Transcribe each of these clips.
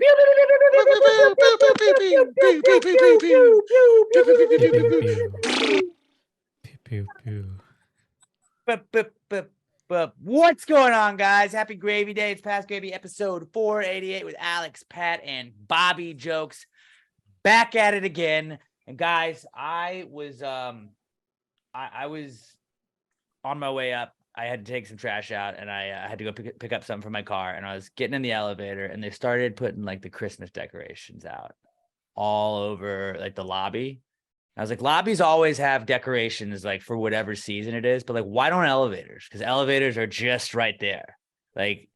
Pew, pew. But what's going on, guys? Happy Gravy Day. It's Past Gravy episode 488 with Alex, Pat, and Bobby Jokes. Back at it again. And guys, I was on my way up. I had to take some trash out, and I had to go pick up something from my car. And I was getting in the elevator, and they started putting like the Christmas decorations out all over like the lobby. I was like, lobbies always have decorations like for whatever season it is, but like, why don't elevators? Because elevators are just right there. Like,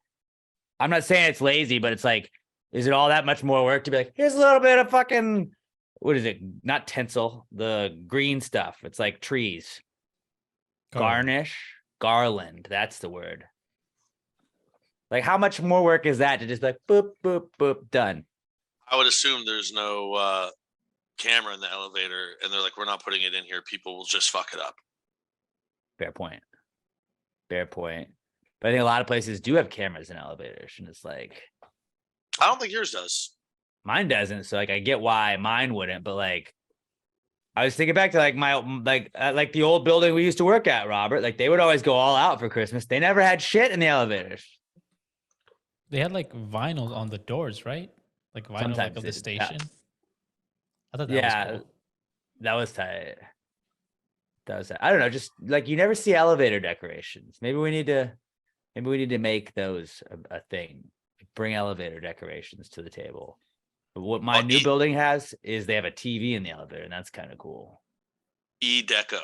I'm not saying it's lazy, but it's like, is it all that much more work to be like, here's a little bit of fucking, what is it? Not tinsel, the green stuff. It's like trees. Garland. That's the word. Like, how much more work is that to just be like, boop, boop, boop, done? I would assume there's no camera in the elevator, and they're like, we're not putting it in here. People will just fuck it up. Fair point. But I think a lot of places do have cameras in elevators, and it's like, I don't think yours does. Mine doesn't. So like, I get why mine wouldn't, but like, I was thinking back to like my like the old building we used to work at, Robert. Like they would always go all out for Christmas. They never had shit in the elevators. They had like vinyl on the doors, right? Like vinyl Sometimes like of the station. Yeah. I thought that was cool. That was tight. I don't know, just like you never see elevator decorations. Maybe we need to make those a thing. Bring elevator decorations to the table. But what my new building has is they have a TV in the elevator, and that's kind of cool. E-Deco.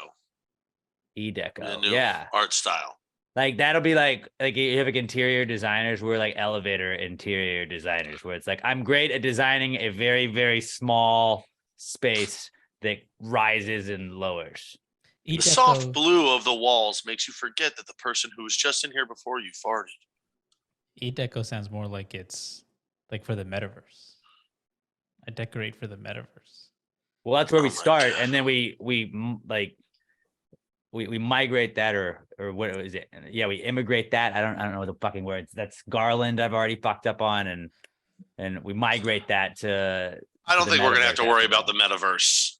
The new art style. Like that'll be like you have like interior designers. We're like elevator interior designers, where it's like I'm great at designing a very, very small space that rises and lowers. The soft blue of the walls makes you forget that the person who was just in here before you farted. E-Deco sounds more like it's like for the metaverse. I decorate for the metaverse. Well, that's where we start, and then we migrate that, or what is it? Yeah, we immigrate that. I don't know the fucking words. That's Garland. I've already fucked up on, and we migrate that to. I don't think we're gonna have to worry about the metaverse.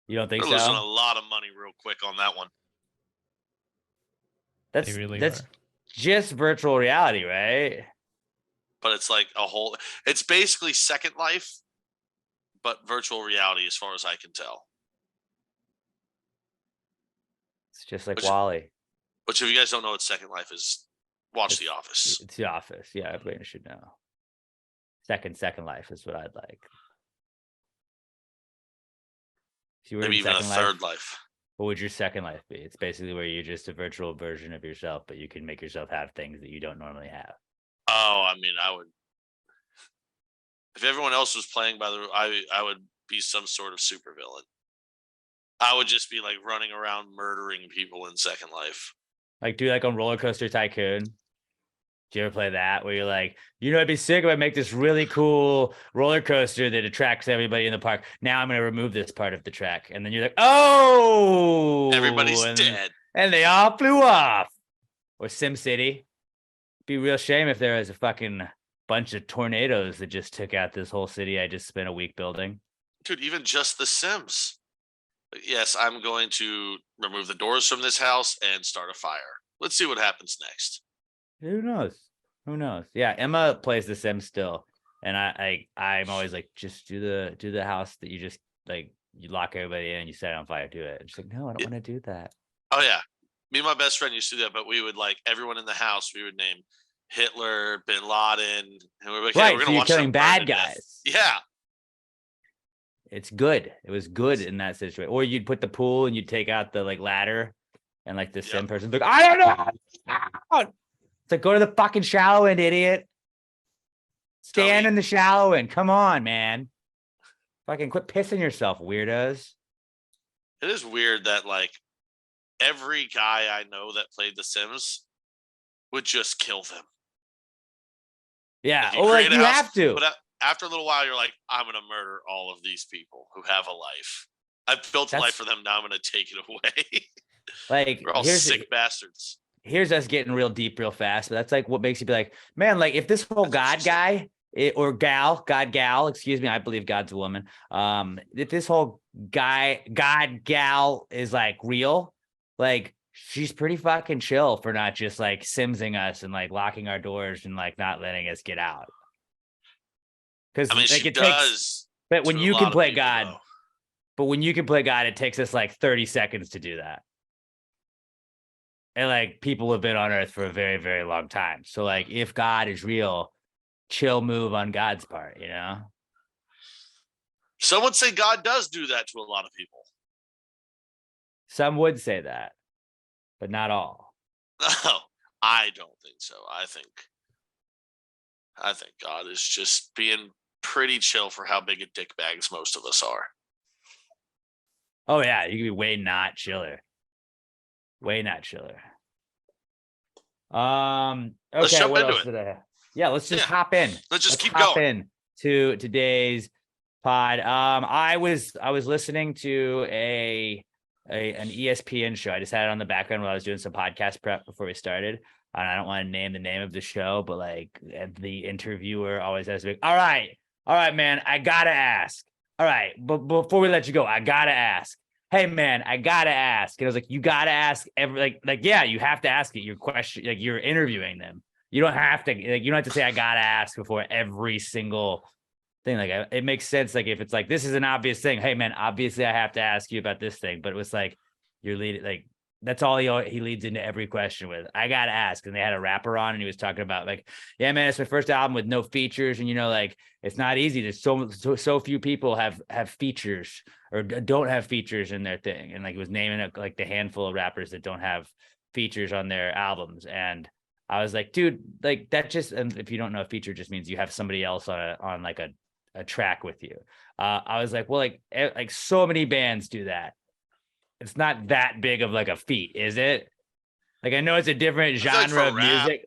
You don't think so? We're losing a lot of money real quick on that one. That's just virtual reality, right? But it's like it's basically Second Life, but virtual reality as far as I can tell. It's just like WALL-E. Which if you guys don't know what Second Life is, watch The Office. It's The Office. Yeah, everybody should know. Second Life is what I'd like. Maybe even a third life. What would your second life be? It's basically where you're just a virtual version of yourself, but you can make yourself have things that you don't normally have. Oh, I mean, I would. If everyone else was playing by the, I would be some sort of supervillain. I would just be like running around murdering people in Second Life. Like do like on Roller Coaster Tycoon. Do you ever play that where you're like, it'd be sick if I make this really cool roller coaster that attracts everybody in the park. Now I'm going to remove this part of the track. And then you're like, oh, everybody's dead. And they all flew off. Or SimCity. Be a real shame if there was a fucking bunch of tornadoes that just took out this whole city I just spent a week building. Dude, even just The Sims. Yes, I'm going to remove the doors from this house and start a fire. Let's see what happens next. Who knows? Yeah, Emma plays The Sims still, and I'm always like, just do the house that you just like you lock everybody in, you set it on fire, do it. And she's like, no, I don't want to do that. Oh yeah, me and my best friend used to do that, but we would like everyone in the house. We would name Hitler, Bin Laden, and we were like, hey, we're gonna watch killing bad guys. Yeah, it's good. It was good in that situation. Or you'd put the pool and you'd take out the like ladder, and like the Sim person's like, I don't know. So go to the fucking shallow end, idiot. Stand in the shallow end. Come on, man. Fucking quit pissing yourself, weirdos. It is weird that like every guy I know that played The Sims would just kill them. Yeah. Like you have to. But after a little while, you're like, I'm going to murder all of these people who have a life. I've built a life for them. Now I'm going to take it away. Like, we're all sick bastards. Here's us getting real deep real fast, but that's like what makes you be like, man, like if this whole God guy or gal, God gal, excuse me. I believe God's a woman. If this whole God gal is like real, like she's pretty fucking chill for not just like simsing us and like locking our doors and like not letting us get out. Because I mean, like she it takes, does. but when to a you lot can of play people, God, though. but when you can play God, it takes us like 30 seconds to do that. And like people have been on earth for a very, very long time. So like if God is real, chill move on God's part, you know? Some would say God does do that to a lot of people. Some would say that, but not all. No, I don't think so. I think God is just being pretty chill for how big a dick bags most of us are. Oh yeah, you can be way not chiller. Way not chiller. Let's Okay, jump what into else it. did I have? Yeah, let's just Yeah, hop in. let's just keep hop going. in to today's pod. I was listening to an ESPN show. I just had it on the background while I was doing some podcast prep before we started. And I don't want to name the name of the show, but like the interviewer always has to be, all right, man, I gotta ask. All right, but before we let you go, I gotta ask. Hey man, I gotta ask. And I was like, you gotta ask every like, yeah, you have to ask it. Your question, like you're interviewing them. You don't have to, like, you don't have to say I gotta ask before every single thing. Like it makes sense. Like if it's like, this is an obvious thing. Hey man, obviously I have to ask you about this thing. But it was like, you're leading, like, that's all he leads into every question with. I gotta ask. And they had a rapper on and he was talking about like, yeah, man, it's my first album with no features. And you know, like it's not easy. There's so few people have features or don't have features in their thing. And like it was naming like the handful of rappers that don't have features on their albums. And I was like, dude, like that just, and if you don't know, a feature just means you have somebody else on like a track with you. I was like, well, like so many bands do that. It's not that big of like a feat, is it? Like I know it's a different genre of music,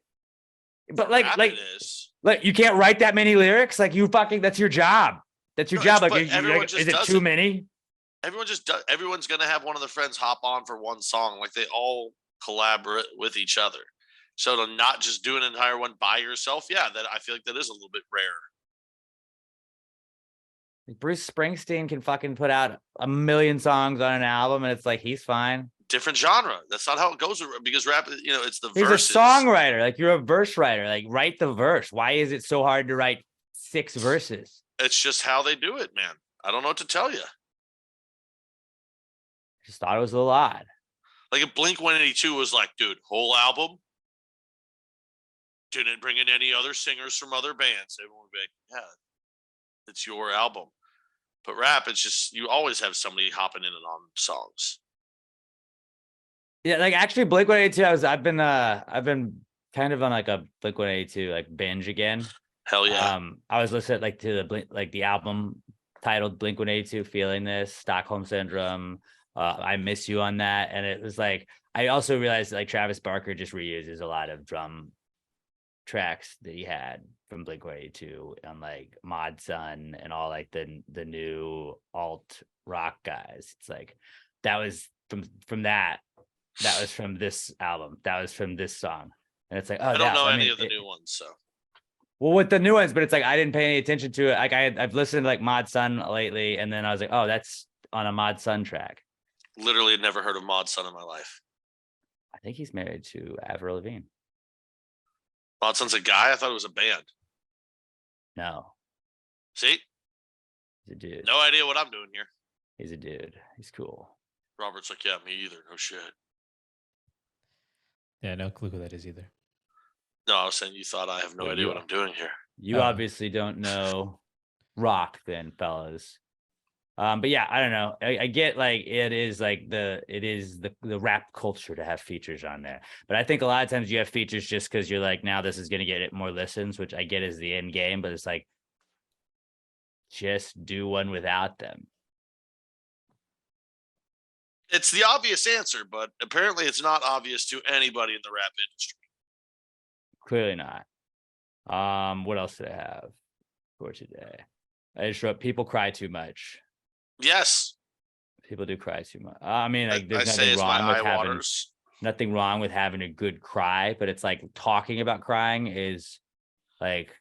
but like it is. Like you can't write that many lyrics. Like you fucking, that's your job. That's your job. Like, everyone just is it does too it. many? Everyone just does. Everyone's gonna have one of their friends hop on for one song. Like they all collaborate with each other. So to not just do an entire one by yourself, yeah, that I feel like that is a little bit rare. Bruce Springsteen can fucking put out 1 million songs on an album, and it's like he's fine. Different genre. That's not how it goes because rap. You know, it's the He's verses. a songwriter. Like you're a verse writer. Like write the verse. Why is it so hard to write 6 verses? It's just how they do it, man. I don't know what to tell you. Just thought it was a little odd. Like if Blink-182 was like, dude, whole album, didn't bring in any other singers from other bands. Everyone would be like, yeah, it's your album. But rap, it's just you always have somebody hopping in and on songs. Yeah, like actually Blink-182, I've been kind of on like a Blink-182 like binge again. Hell yeah. I was listening like to the album titled Blink-182 Feeling This, Stockholm Syndrome, I Miss You on that. And it was like I also realized like Travis Barker just reuses a lot of drum tracks that he had from Blink-182 and like Mod Sun and all like the new alt rock guys. It's like that was from that was from this album, that was from this song, and it's like, oh, I don't know any of the new ones, so well with the new ones, but it's like I didn't pay any attention to it. Like I've listened to like Mod Sun lately, and then I was like, oh, that's on a Mod Sun track. Literally had never heard of Mod Sun in my life. I think he's married to Avril Lavigne. Mod Sun's a guy? I thought it was a band. No. See? He's a dude. No idea what I'm doing here. He's a dude. He's cool. Robert's like, yeah, me either. No shit. Yeah, no clue who that is either. No, I was saying you thought I have no idea what I'm doing here. You obviously don't know rock then, fellas. But yeah, I don't know. I get like it is the rap culture to have features on there. But I think a lot of times you have features just because you're like, now this is gonna get it more listens, which I get is the end game, but it's like just do one without them. It's the obvious answer, but apparently it's not obvious to anybody in the rap industry. Clearly not. What else did I have for today? I just wrote people cry too much. Yes. People do cry too much. I mean, like there's nothing wrong with having a good cry, but it's like talking about crying is like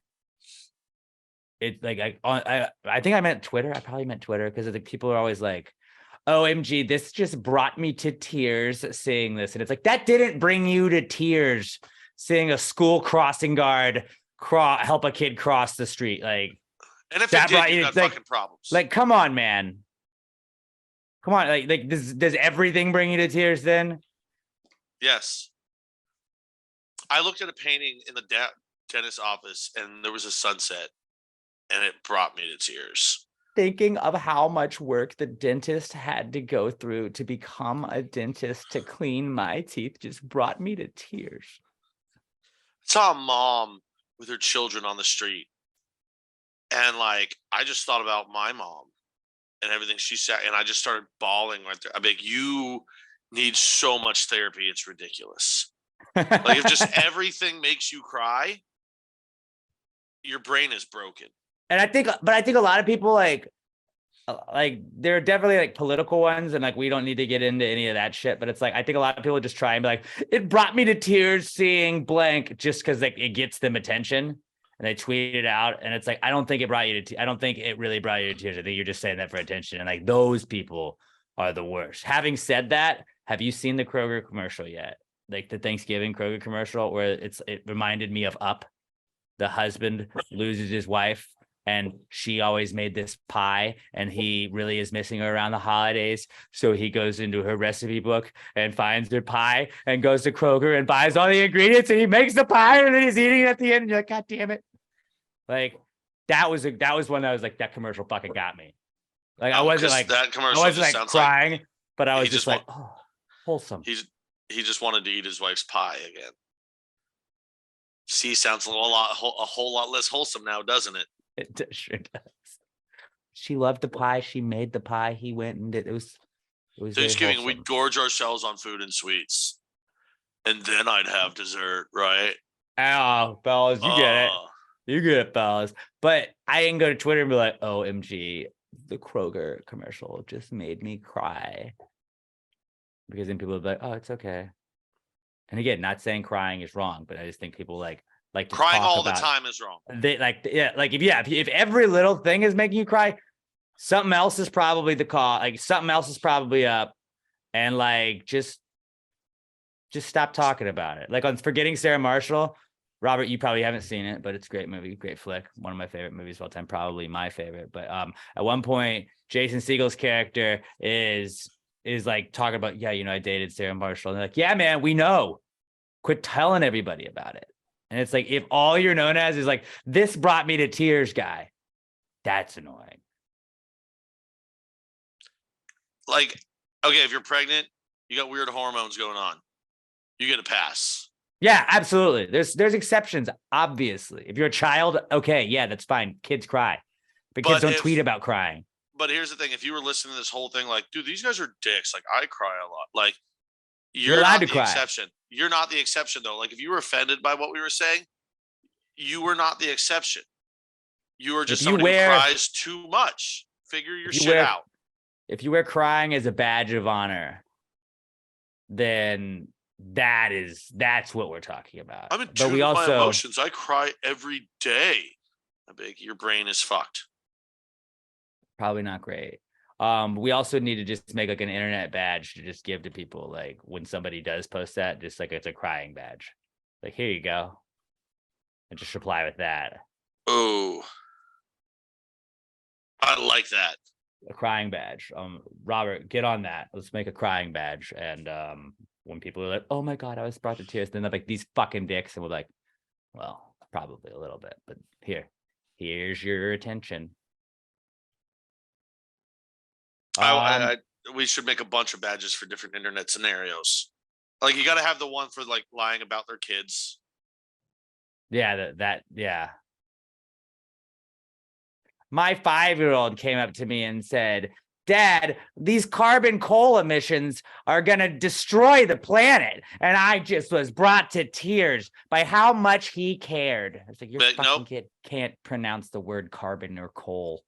it's like I think I meant Twitter. I probably meant Twitter because the people are always like, OMG, this just brought me to tears seeing this. And it's like, that didn't bring you to tears seeing a school crossing guard help a kid cross the street. Like, And if that it did, brought you you got like, fucking problems. like, come on, man. Come on. Like does everything bring you to tears then? Yes. I looked at a painting in the dentist office and there was a sunset and it brought me to tears. Thinking of how much work the dentist had to go through to become a dentist to clean my teeth just brought me to tears. I saw a mom with her children on the street. And like, I just thought about my mom and everything she said. And I just started bawling right there. I'm like, you need so much therapy. It's ridiculous. Like, if just everything makes you cry, your brain is broken. And I think a lot of people like there are definitely like political ones, and like we don't need to get into any of that shit. But it's like I think a lot of people just try and be like, it brought me to tears seeing blank, just because like it gets them attention, and they tweet it out. And it's like I don't think it brought you to. I don't think it really brought you to tears. I think you're just saying that for attention. And like those people are the worst. Having said that, have you seen the Kroger commercial yet? Like the Thanksgiving Kroger commercial where it reminded me of Up. The husband loses his wife. And she always made this pie, and he really is missing her around the holidays. So he goes into her recipe book and finds her pie and goes to Kroger and buys all the ingredients, and he makes the pie, and then he's eating it at the end. And you're like, God damn it. Like that was one that was like, that commercial fucking got me. Like I wasn't like that commercial I wasn't like crying, but I was just like, oh, wholesome. He just wanted to eat his wife's pie again. See, sounds a whole lot less wholesome now, doesn't it? It sure does. She loved the pie. She made the pie. He went and did it. Was Thanksgiving, we'd gorge ourselves on food and sweets, and then I'd have dessert, right? Oh, fellas, you get it. You get it, fellas. But I didn't go to Twitter and be like, OMG, the Kroger commercial just made me cry. Because then people would be like, oh, it's okay. And again, not saying crying is wrong, but I just think people like to crying talk all about, the time is wrong. They like, yeah, like if every little thing is making you cry, something else is probably the cause. Like something else is probably up, and like just stop talking about it. Like on Forgetting Sarah Marshall, Robert, you probably haven't seen it, but it's a great movie, great flick, one of my favorite movies of all time, probably my favorite. But at one point, Jason Segel's character is like talking about, yeah, I dated Sarah Marshall, and they're like, yeah, man, we know. Quit telling everybody about it. And it's like, if all you're known as is like, this brought me to tears, guy, that's annoying. Like, okay, if you're pregnant, you got weird hormones going on, you get a pass. Yeah, absolutely. There's exceptions, obviously. If you're a child, okay, yeah, that's fine. Kids cry. But kids don't tweet about crying. But here's the thing. If you were listening to this whole thing, like, dude, these guys are dicks. Like, I cry a lot. Like, you're allowed not to the cry. exception. You're not the exception, though. Like, if you were offended by what we were saying, you were not the exception. You were just somebody who cries too much. Figure your shit out. If you wear crying as a badge of honor, then that's what we're talking about. I'm in tune with my emotions. I cry every day. I beg, your brain is fucked. Probably not great. We also need to just make like an internet badge to just give to people, like when somebody does post that, just like it's a crying badge. Like, here you go. And just reply with that. Oh, I like that. A crying badge. Robert, get on that. Let's make a crying badge. And when people are like, oh my God, I was brought to tears, then they're like, these fucking dicks. And we're like, well, probably a little bit, but here's your attention. We should make a bunch of badges for different internet scenarios. Like, you got to have the one for like lying about their kids. Yeah, yeah. My 5-year-old came up to me and said, Dad, these carbon coal emissions are going to destroy the planet. And I just was brought to tears by how much he cared. I was like, your fucking kid can't pronounce the word carbon or coal.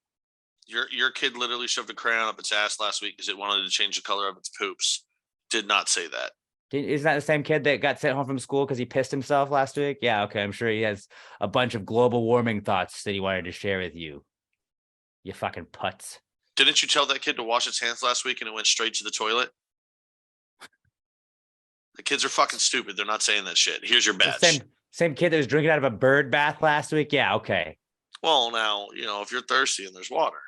Your kid literally shoved a crayon up its ass last week because it wanted to change the color of its poops. Did not say that. Isn't that the same kid that got sent home from school because he pissed himself last week? Yeah, okay. I'm sure he has a bunch of global warming thoughts that he wanted to share with you. You fucking putz. Didn't you tell that kid to wash its hands last week and it went straight to the toilet? The kids are fucking stupid. They're not saying that shit. Here's your badge. Same kid that was drinking out of a bird bath last week? Yeah, okay. Well, now, if you're thirsty and there's water.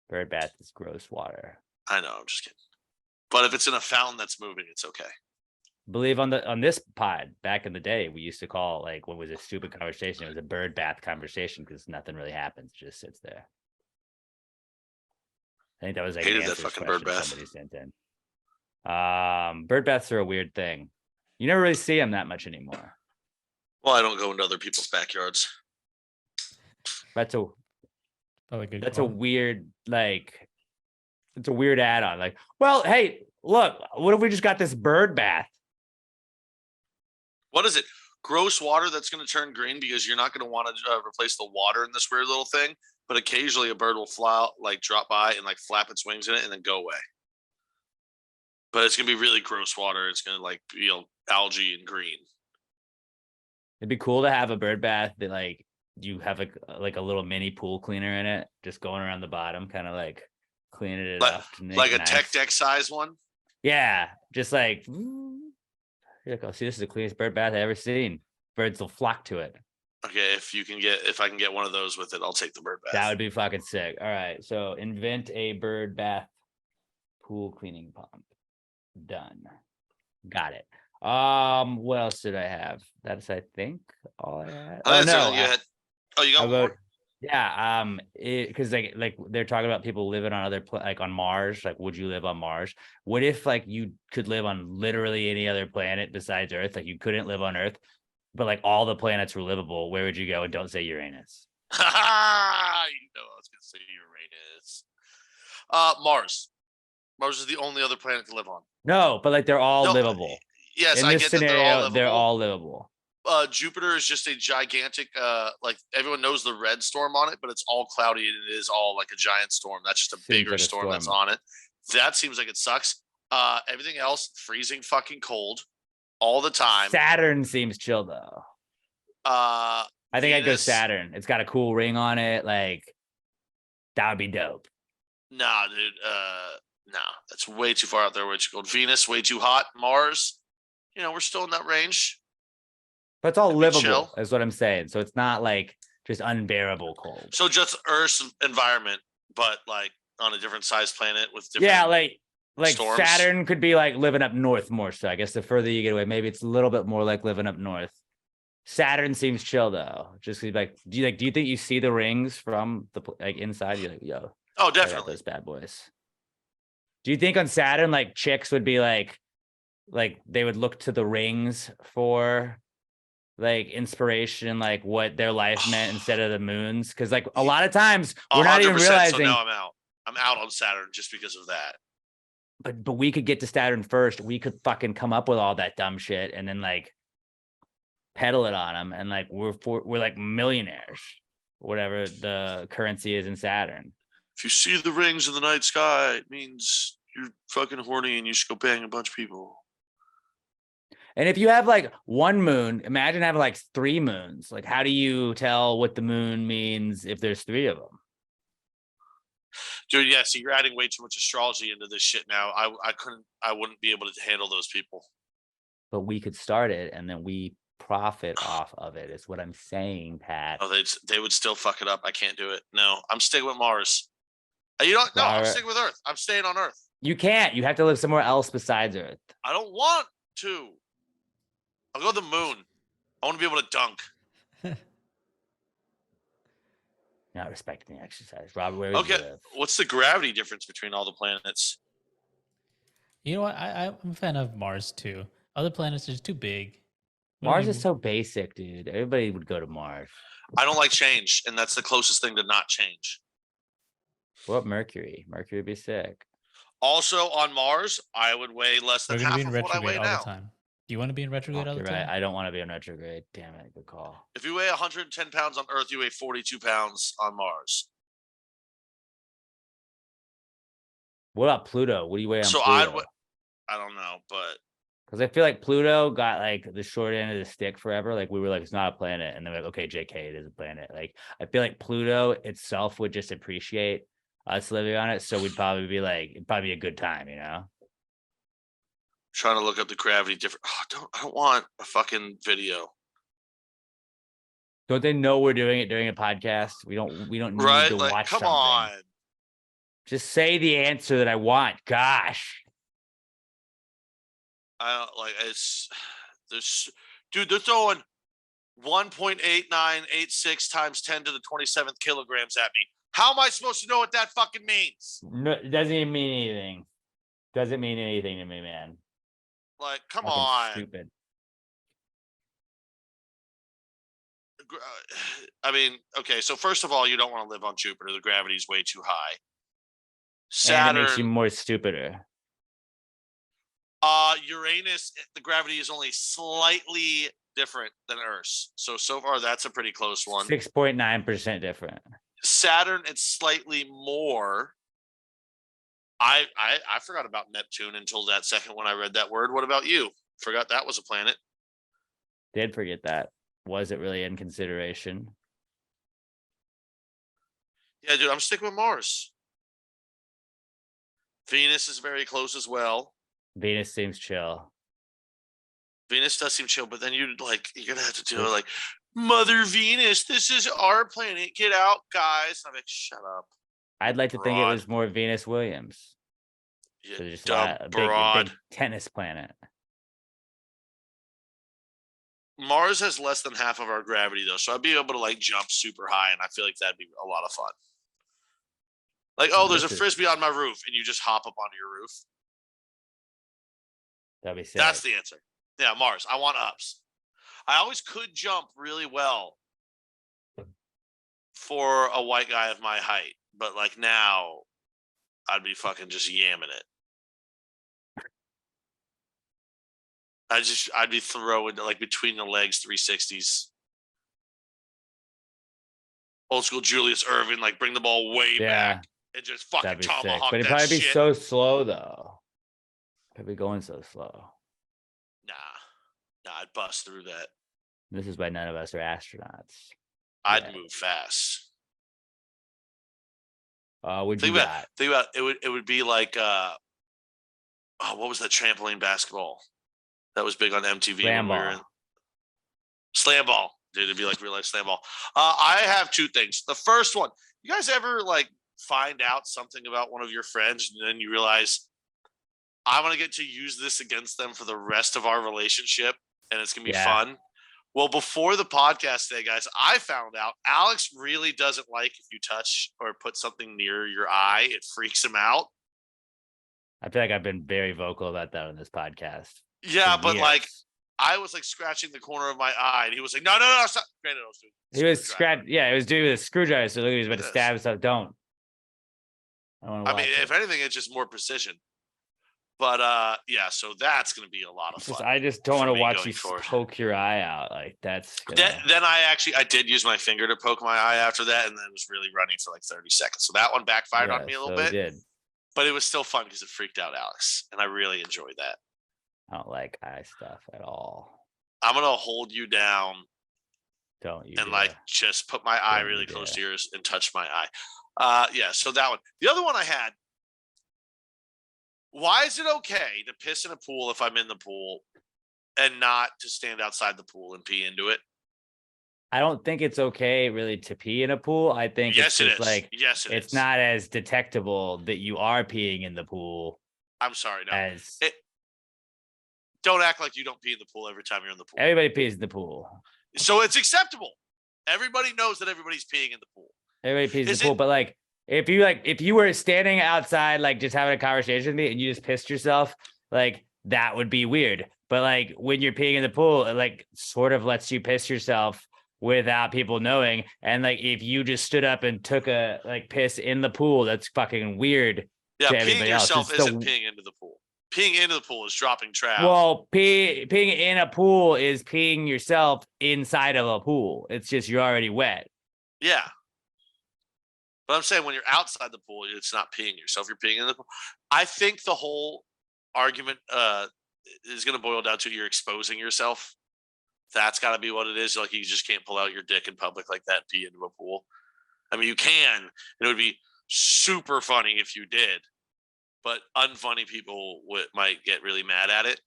Bird bath is gross water. I know, I'm just kidding. But if it's in a fountain that's moving, it's okay. Believe on this pod back in the day, we used to call like what was a stupid conversation. It was a bird bath conversation because nothing really happens, it just sits there. I think that was like hated that fucking bird bath. Somebody sent in. Bird baths are a weird thing. You never really see them that much anymore. Well, I don't go into other people's backyards. That's a That's a weird it's a weird add-on. Like, well, hey, look, what if we just got this bird bath? What is it? Gross water that's going to turn green because you're not going to want to replace the water in this weird little thing. But occasionally a bird will fly out, like drop by and like flap its wings in it and then go away. But it's going to be really gross water. It's going to like be algae and green. It'd be cool to have a bird bath that like you have like a little mini pool cleaner in it, just going around the bottom, kind of like cleaning it up. Like a tech deck size one? Yeah, just like, you're like, oh, see, this is the cleanest bird bath I've ever seen. Birds will flock to it. Okay, if I can get one of those with it, I'll take the bird bath. That would be fucking sick. All right, so invent a bird bath pool cleaning pump. Done. Got it. What else did I have? That's I think all I had. Oh no, you got one more? Yeah, because like they're talking about people living on other like on Mars. Like, would you live on Mars? What if like you could live on literally any other planet besides Earth? Like you couldn't live on Earth, but like all the planets were livable. Where would you go? And don't say Uranus. I was gonna say Uranus. Mars. Mars is the only other planet to live on. No, but like they're all livable. Yes, in this scenario, they're all livable. Jupiter is just a gigantic, like everyone knows the red storm on it, but it's all cloudy and it is all like a giant storm. That's just a bigger storm that's on it. That seems like it sucks. Everything else, freezing fucking cold all the time. Saturn seems chill though. I think I'd go Saturn. It's got a cool ring on it. Like, that would be dope. Nah, dude. Nah, that's way too far out there. Way too cold. Venus, way too hot. Mars, we're still in that range. But it's all livable, is what I'm saying. So it's not like just unbearable cold. So just Earth's environment, but like on a different size planet with different. Yeah, like storms. Saturn could be like living up north more. So I guess the further you get away, maybe it's a little bit more like living up north. Saturn seems chill though. Just like, do you think you see the rings from the like inside? You're like, yo. Oh, definitely. Those bad boys. Do you think on Saturn, like chicks would be like they would look to the rings for like inspiration, like what their life meant instead of the moons? Because like a lot of times we're not even realizing. So now I'm out. I'm out on Saturn just because of that. But we could get to Saturn first. We could fucking come up with all that dumb shit and then like peddle it on them, and like we're like millionaires, whatever the currency is in Saturn. If you see the rings in the night sky, it means you're fucking horny and you should go bang a bunch of people. And if you have like one moon, imagine having like 3 moons. Like, how do you tell what the moon means if there's 3 of them? Dude, yeah, so you're adding way too much astrology into this shit now. I wouldn't be able to handle those people. But we could start it and then we profit off of it, is what I'm saying, Pat. Oh, they would still fuck it up. I can't do it. No, I'm sticking with Mars. I'm sticking with Earth. I'm staying on Earth. You can't. You have to live somewhere else besides Earth. I don't want to. I'll go to the moon. I want to be able to dunk. Not respecting the exercise. Robert, where would you live? What's the gravity difference between all the planets? You know what? I'm a fan of Mars too. Other planets are just too big. Mars is so basic, dude. Everybody would go to Mars. I don't like change, and that's the closest thing to not change. What about Mercury? Mercury would be sick. Also, on Mars, I would weigh less than half of what I weigh now. Do you want to be in retrograde all the time? Right. I don't want to be in retrograde. Damn it. Good call. If you weigh 110 pounds on Earth, you weigh 42 pounds on Mars. What about Pluto? What do you weigh on Pluto? I don't know, but Because I feel like Pluto got like the short end of the stick forever. Like we were like, it's not a planet. And then like, okay, JK, it is a planet. Like I feel like Pluto itself would just appreciate us living on it. So we'd probably be like, it'd probably be a good time, you know? Trying to look up the gravity difference. Oh, I don't want a fucking video. Don't they know we're doing it during a podcast? We don't need Right? to Like, watch come something. on. Just say the answer that I want. Gosh. I don't like it's there's dude, they're throwing 1.8986 times 10 to the 27th kilograms at me. How am I supposed to know what that fucking means? No, it doesn't even mean anything. Doesn't mean anything to me, man. Like, come Fucking on. stupid. I mean, okay, so first of all, you don't want to live on Jupiter. The gravity is way too high. And it makes you Saturn, more stupider. Uranus, the gravity is only slightly different than Earth's. So far, that's a pretty close one. 6.9% different. Saturn, it's slightly more. I forgot about Neptune until that second when I read that word. What about you? Forgot that was a planet. Did forget that. Was it really in consideration? Yeah, dude, I'm sticking with Mars. Venus is very close as well. Venus seems chill. Venus does seem chill, but then you're gonna have to do it like, Mother Venus, this is our planet. Get out, guys. I'm like, shut up. I'd like to think it Broad. was more Venus Williams. You So just dumb a broad. big tennis planet. Mars has less than half of our gravity though, so I'd be able to like jump super high, and I feel like that'd be a lot of fun. Like, oh, there's a frisbee on my roof, and you just hop up onto your roof. That'd be sick. That's the answer. Yeah, Mars. I want ups. I always could jump really well for a white guy of my height, but like now, I'd be fucking just yamming it. I'd be throwing like between the legs 360s. Old school Julius Erving, like bring the ball way back and just fucking That'd be sick. tomahawk But it'd that probably be shit. so slow though. It'd be going so slow. Nah, I'd bust through that. This is why none of us are astronauts. I'd move fast. Would Think you about it. It would be like what was that trampoline basketball that was big on MTV? Slam when we ball. were in slam ball. Dude, it'd be like real life slam ball. I have two things. The first one, you guys ever like find out something about one of your friends and then you realize I'm gonna get to use this against them for the rest of our relationship and it's gonna be fun? Well, before the podcast today, guys, I found out Alex really doesn't like if you touch or put something near your eye. It freaks him out. I feel like I've been very vocal about that on this podcast. Yeah, but years. like I was like scratching the corner of my eye, and he was like, "No, stop!" Granted, I was doing. He was scratching. Yeah, it was doing with a screwdriver. So look, he was about to stab himself. Don't. I mean, if anything, it's just more precision. But yeah, so that's gonna be a lot of fun. I just don't want to watch you poke your eye out. Like that's. Then I did use my finger to poke my eye after that, and then it was really running for like 30 seconds. So that one backfired on me a little bit. It did. But it was still fun because it freaked out Alex, and I really enjoyed that. I don't like eye stuff at all. I'm gonna hold you down. Don't you? And like just put my eye really close to yours and touch my eye. Yeah. So that one. The other one I had. Why is it okay to piss in a pool if I'm in the pool, and not to stand outside the pool and pee into it? I don't think it's okay really to pee in a pool. I think yes, it's just like it's not as detectable that you are peeing in the pool. I'm sorry, no. Don't act like you don't pee in the pool every time you're in the pool. Everybody pees in the pool. So it's acceptable. Everybody knows that everybody's peeing in the pool. Everybody pees in the pool, but like if you were standing outside, like just having a conversation with me and you just pissed yourself, like that would be weird. But like when you're peeing in the pool, it like sort of lets you piss yourself without people knowing. And like if you just stood up and took a like piss in the pool, that's fucking weird. Yeah, to peeing everybody yourself else. isn't peeing into the pool. Peeing into the pool is dropping trash. Well, peeing in a pool is peeing yourself inside of a pool. It's just you're already wet. Yeah. But I'm saying when you're outside the pool, it's not peeing yourself. You're peeing in the pool. I think the whole argument is going to boil down to you're exposing yourself. That's got to be what it is. Like, you just can't pull out your dick in public like that and pee into a pool. I mean, you can, and it would be super funny if you did, but unfunny people might get really mad at it.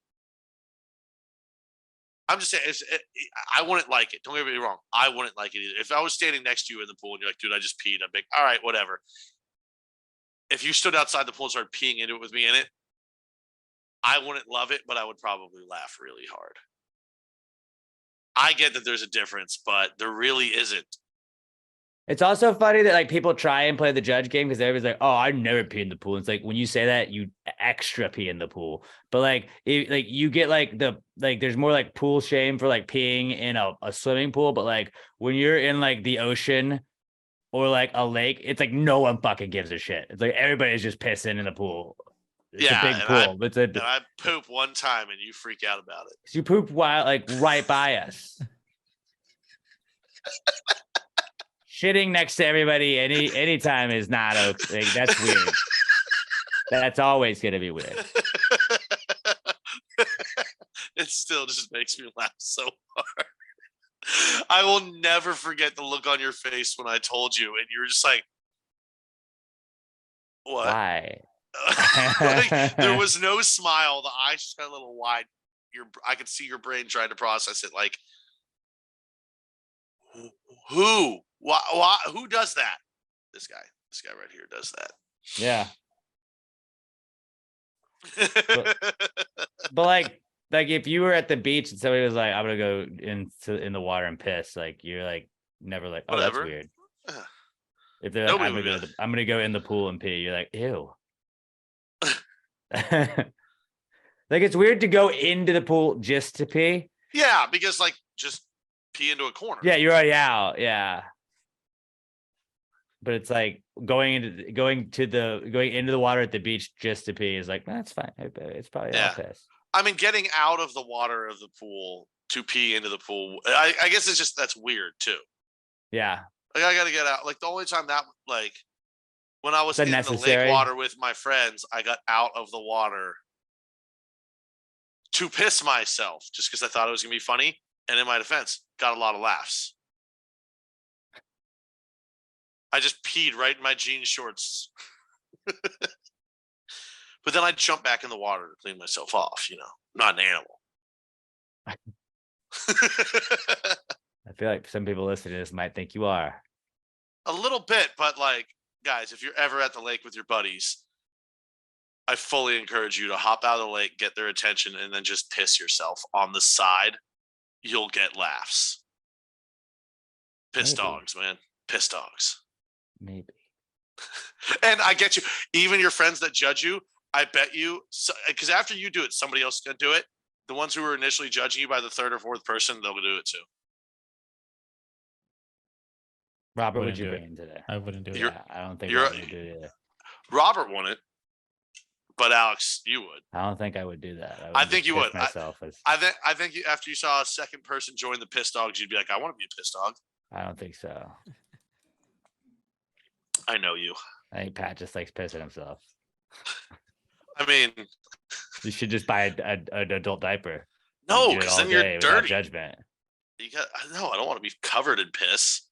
I'm just saying, I wouldn't like it. Don't get me wrong. I wouldn't like it either. If I was standing next to you in the pool and you're like, dude, I just peed, I'd be like, all right, whatever. If you stood outside the pool and started peeing into it with me in it, I wouldn't love it, but I would probably laugh really hard. I get that there's a difference, but there really isn't. It's also funny that like people try and play the judge game because everybody's like, "Oh, I never pee in the pool." It's like when you say that, you extra pee in the pool. But like, like you get like there's more like pool shame for like peeing in a swimming pool. But like when you're in like the ocean or like a lake, it's like no one fucking gives a shit. It's like everybody's just pissing in the pool. It's a big pool. And I poop one time and you freak out about it. You poop while like right by us. Shitting next to everybody anytime is not okay. Like, that's weird. That's always gonna be weird. It still just makes me laugh so hard. I will never forget the look on your face when I told you, and you were just like, "What?" Why? Like, there was no smile. The eyes just got a little wide. I could see your brain trying to process it. Like, who? Why? Who does that? This guy right here does that. Yeah. But like if you were at the beach and somebody was like, "I'm gonna go in the water and piss," like you're like never like, "Oh, whatever." That's weird." If they're like, I'm gonna go in the pool and pee, you're like, "Ew." Like it's weird to go into the pool just to pee. Yeah, because like just pee into a corner. Yeah, you're already out. Yeah. But it's like going into the water at the beach just to pee is like, that's fine. It's probably all piss. I mean, getting out of the water of the pool to pee into the pool, I guess it's just that's weird too. Yeah. Like I got to get out. Like the only time that like when I was in the lake water with my friends, I got out of the water to piss myself just because I thought it was gonna be funny. And in my defense, got a lot of laughs. I just peed right in my jean shorts. But then I'd jump back in the water to clean myself off, I'm not an animal. I feel like some people listening to this might think you are. A little bit, but like, guys, if you're ever at the lake with your buddies, I fully encourage you to hop out of the lake, get their attention, and then just piss yourself on the side. You'll get laughs. Piss dogs, man. Piss dogs. Maybe. And I get you. Even your friends that judge you, I bet you, because after you do it, somebody else is going to do it. The ones who were initially judging you by the third or fourth person, they'll do it too. Robert, would you bring today? I wouldn't do it. Yeah, I don't think Robert would do it either. Robert wouldn't, but Alex, you would. I don't think I would do that. I think you would. Myself I think after you saw a second person join the piss dogs, you'd be like, I want to be a piss dog. I don't think so. I know you. I think Pat just likes pissing himself. I mean, you should just buy an adult diaper. No, because then you're dirty. Judgment. No, I don't want to be covered in piss.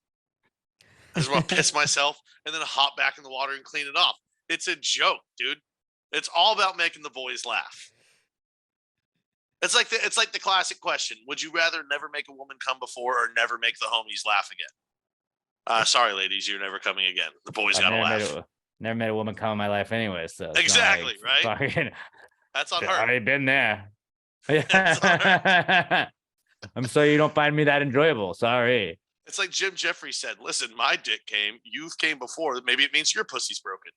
I just want to piss myself and then hop back in the water and clean it off. It's a joke, dude. It's all about making the boys laugh. It's like the classic question: would you rather never make a woman come before or never make the homies laugh again? Sorry, ladies, you're never coming again. The boys gotta laugh. Never met a woman come in my life anyway, so exactly right. That's on her. I've already been there. I'm sorry you don't find me that enjoyable. Sorry. It's like Jim Jeffries said, listen, my dick came, youth came before. Maybe it means your pussy's broken.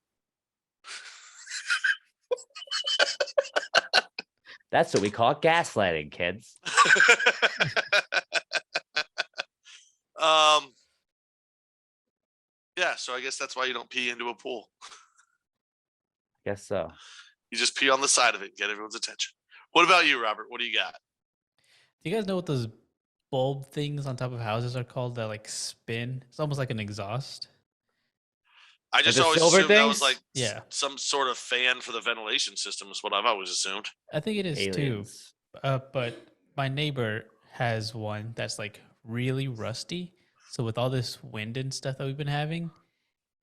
That's what we call gaslighting, kids. Yeah, so I guess that's why you don't pee into a pool. Guess so. You just pee on the side of it and get everyone's attention. What about you, Robert? What do you got? Do you guys know what those bulb things on top of houses are called that like spin? It's almost like an exhaust. I just the always silver assumed that was things? like Yeah. some sort of fan for the ventilation system is what I've always assumed. I think it is Aliens. too. But my neighbor has one that's like really rusty. So with all this wind and stuff that we've been having,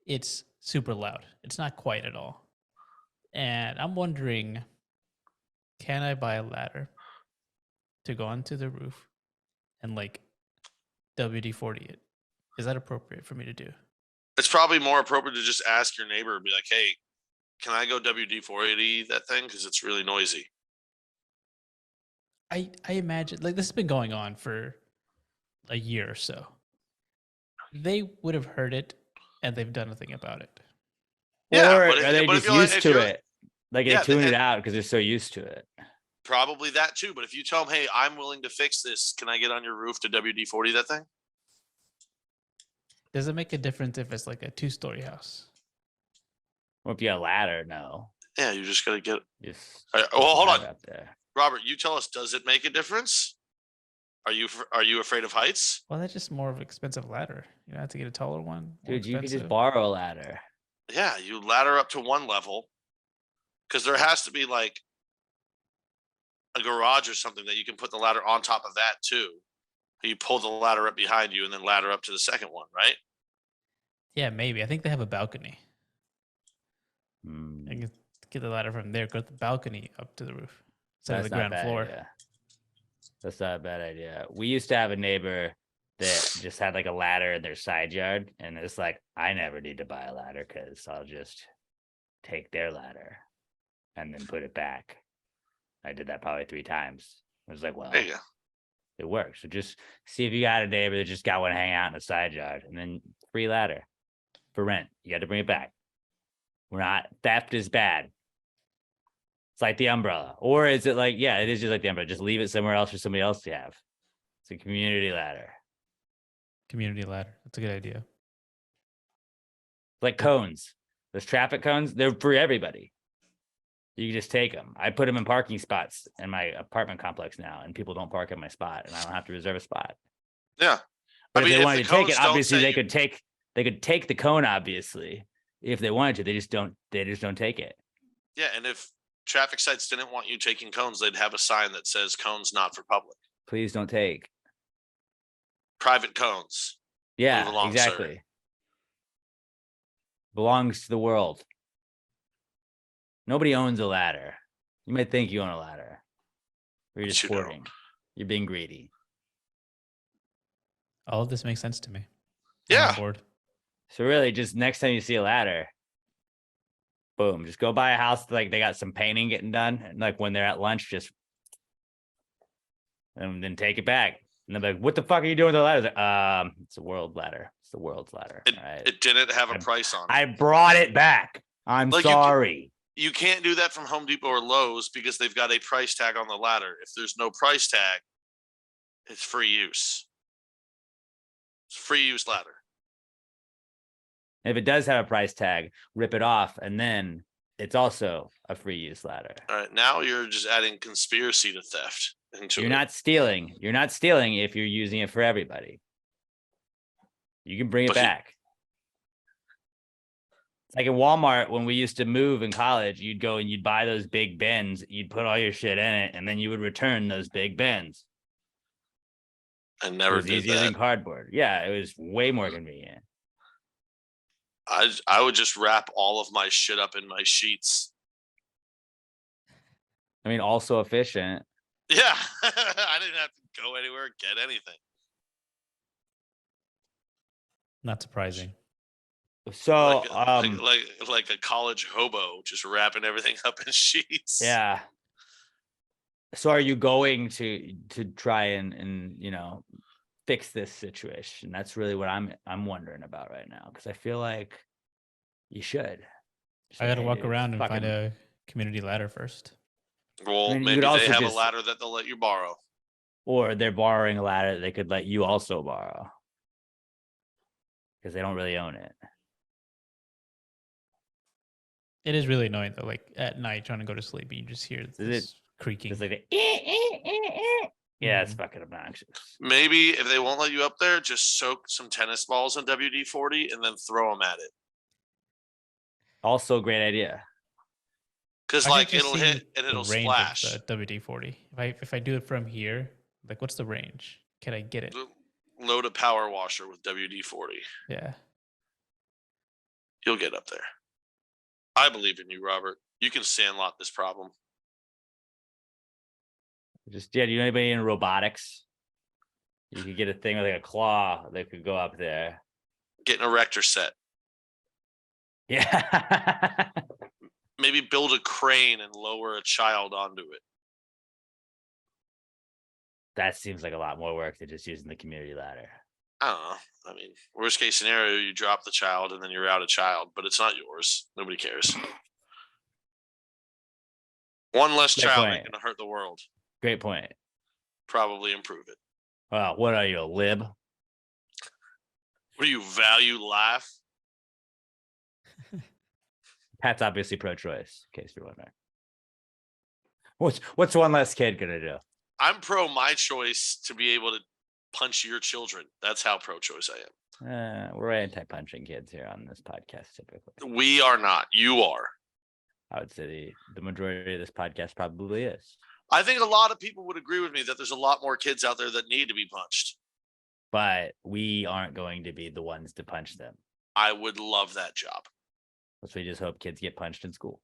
it's super loud. It's not quiet at all. And I'm wondering, can I buy a ladder to go onto the roof and like WD-40 it? Is that appropriate for me to do? It's probably more appropriate to just ask your neighbor and be like, hey, can I go WD-40 that thing? Because it's really noisy. I imagine like this has been going on for a year or so. They would have heard it and they've done nothing about it. Yeah, Or but are they but just if you're- used if to you're- it? Like they Yeah, tune it and- out because they're so used to it. Probably that too. But if you tell them, hey, I'm willing to fix this, can I get on your roof to WD-40 that thing? Does it make a difference if it's like a 2-story house? Or if you got a ladder, no. Yeah, you just gotta get. Just All right, well, hold ladder on, up there. Robert. You tell us. Does it make a difference? Are you afraid of heights? Well, that's just more of an expensive ladder. You have to get a taller one. more Dude, you could just expensive. borrow a ladder. Yeah, you ladder up to one level because there has to be like a garage or something that you can put the ladder on top of that too. You pull the ladder up behind you and then ladder up to the second one, right? Yeah, maybe. I think they have a balcony. Hmm. I can get the ladder from there, go to the balcony up to the roof instead of That's the not a ground bad floor. idea. That's not a bad idea. We used to have a neighbor that just had like a ladder in their side yard, and it's like, I never need to buy a ladder because I'll just take their ladder and then put it back. I did that probably 3 times. I was like, well, There you go. it works. So just see if you got a neighbor that just got one hang out in the side yard, and then free ladder for rent. You got to bring it back. Theft is bad. It's like the umbrella. Or is it like, yeah, it is just like the umbrella. Just leave it somewhere else for somebody else to have. It's a community ladder. Community ladder. That's a good idea. Like cones. Those traffic cones, they're for everybody. You can just take them. I put them in parking spots in my apartment complex now, and people don't park at my spot, and I don't have to reserve a spot. Yeah. But I mean, if they if wanted the to take cones it, don't obviously say they you- could take the cone, obviously. If they wanted to, they just don't take it. Yeah, and if traffic sites didn't want you taking cones, they'd have a sign that says cones not for public. Please don't take. Private cones. Yeah, Move along, sir. exactly. Belongs to the world. Nobody owns a ladder. You might think you own a ladder. Or you're just But you don't. hoarding. You're being greedy. All of this makes sense to me. I'm Yeah. on board. So really, just next time you see a ladder, boom, just go buy a house. Like they got some painting getting done, and like when they're at lunch, just and then take it back. And they're like, "What the fuck are you doing with the ladder?" Like, it's a world ladder. It's the world's ladder. All right. It didn't have a price on it. I brought it back. I'm Like, sorry. You can't do that from Home Depot or Lowe's because they've got a price tag on the ladder. If there's no price tag, it's free use. It's free use ladder. If it does have a price tag, rip it off, and then it's also a free use ladder. All right, now you're just adding conspiracy to theft into You're it. not stealing. You're not stealing if you're using it for everybody. You can bring it But he- back. It's like in Walmart when we used to move in college, you'd go and you'd buy those big bins, you'd put all your shit in it, and then you would return those big bins. I It never was did easier than that. cardboard. Yeah, it was way more convenient. I would just wrap all of my shit up in my sheets. I mean, also efficient. Yeah, I didn't have to go anywhere, get anything. Not surprising. So, Like a college hobo, just wrapping everything up in sheets. yeah. So are you going to try and fix this situation? That's really what I'm wondering about right now, because I feel like you should. I got to Hey, walk dude, around and find fucking- a community ladder first. Well, I mean, you maybe could they also have just- a ladder that they'll let you borrow. Or they're borrowing a ladder that they could let you also borrow, because they don't really own it. It is really annoying though. Like at night, trying to go to sleep, and you just hear this creaking. It's like yeah, it's Mhm. fucking obnoxious. Maybe if they won't let you up there, just soak some tennis balls in WD-40 and then throw them at it. Also a great idea. Because I like could just it'll see hit and the it'll range splash. of the WD-40. If I do it from here, like what's the range? Can I get it? Load a power washer with WD-40. Yeah. You'll get up there. I believe in you, Robert. You can sandlot this problem. Just do you know anybody in robotics? You could get a thing with like a claw that could go up there. Get an erector set. Yeah. Maybe build a crane and lower a child onto it. That seems like a lot more work than just using the community ladder. I don't know. I mean, worst case scenario, you drop the child and then you're out a child, but it's not yours. Nobody cares. One less Great child point. ain't gonna hurt the world. Great point. Probably improve it. Well, what are you, a lib? What do you value life? Pat's obviously pro-choice, in case you're wondering. What's one less kid gonna do? I'm pro my choice to be able to punch your children. That's how pro-choice I am. We're anti-punching kids here on this podcast, typically. We are not. You are. I would say the majority of this podcast probably is. I think a lot of people would agree with me that there's a lot more kids out there that need to be punched. But we aren't going to be the ones to punch them. I would love that job. So we just hope kids get punched in school.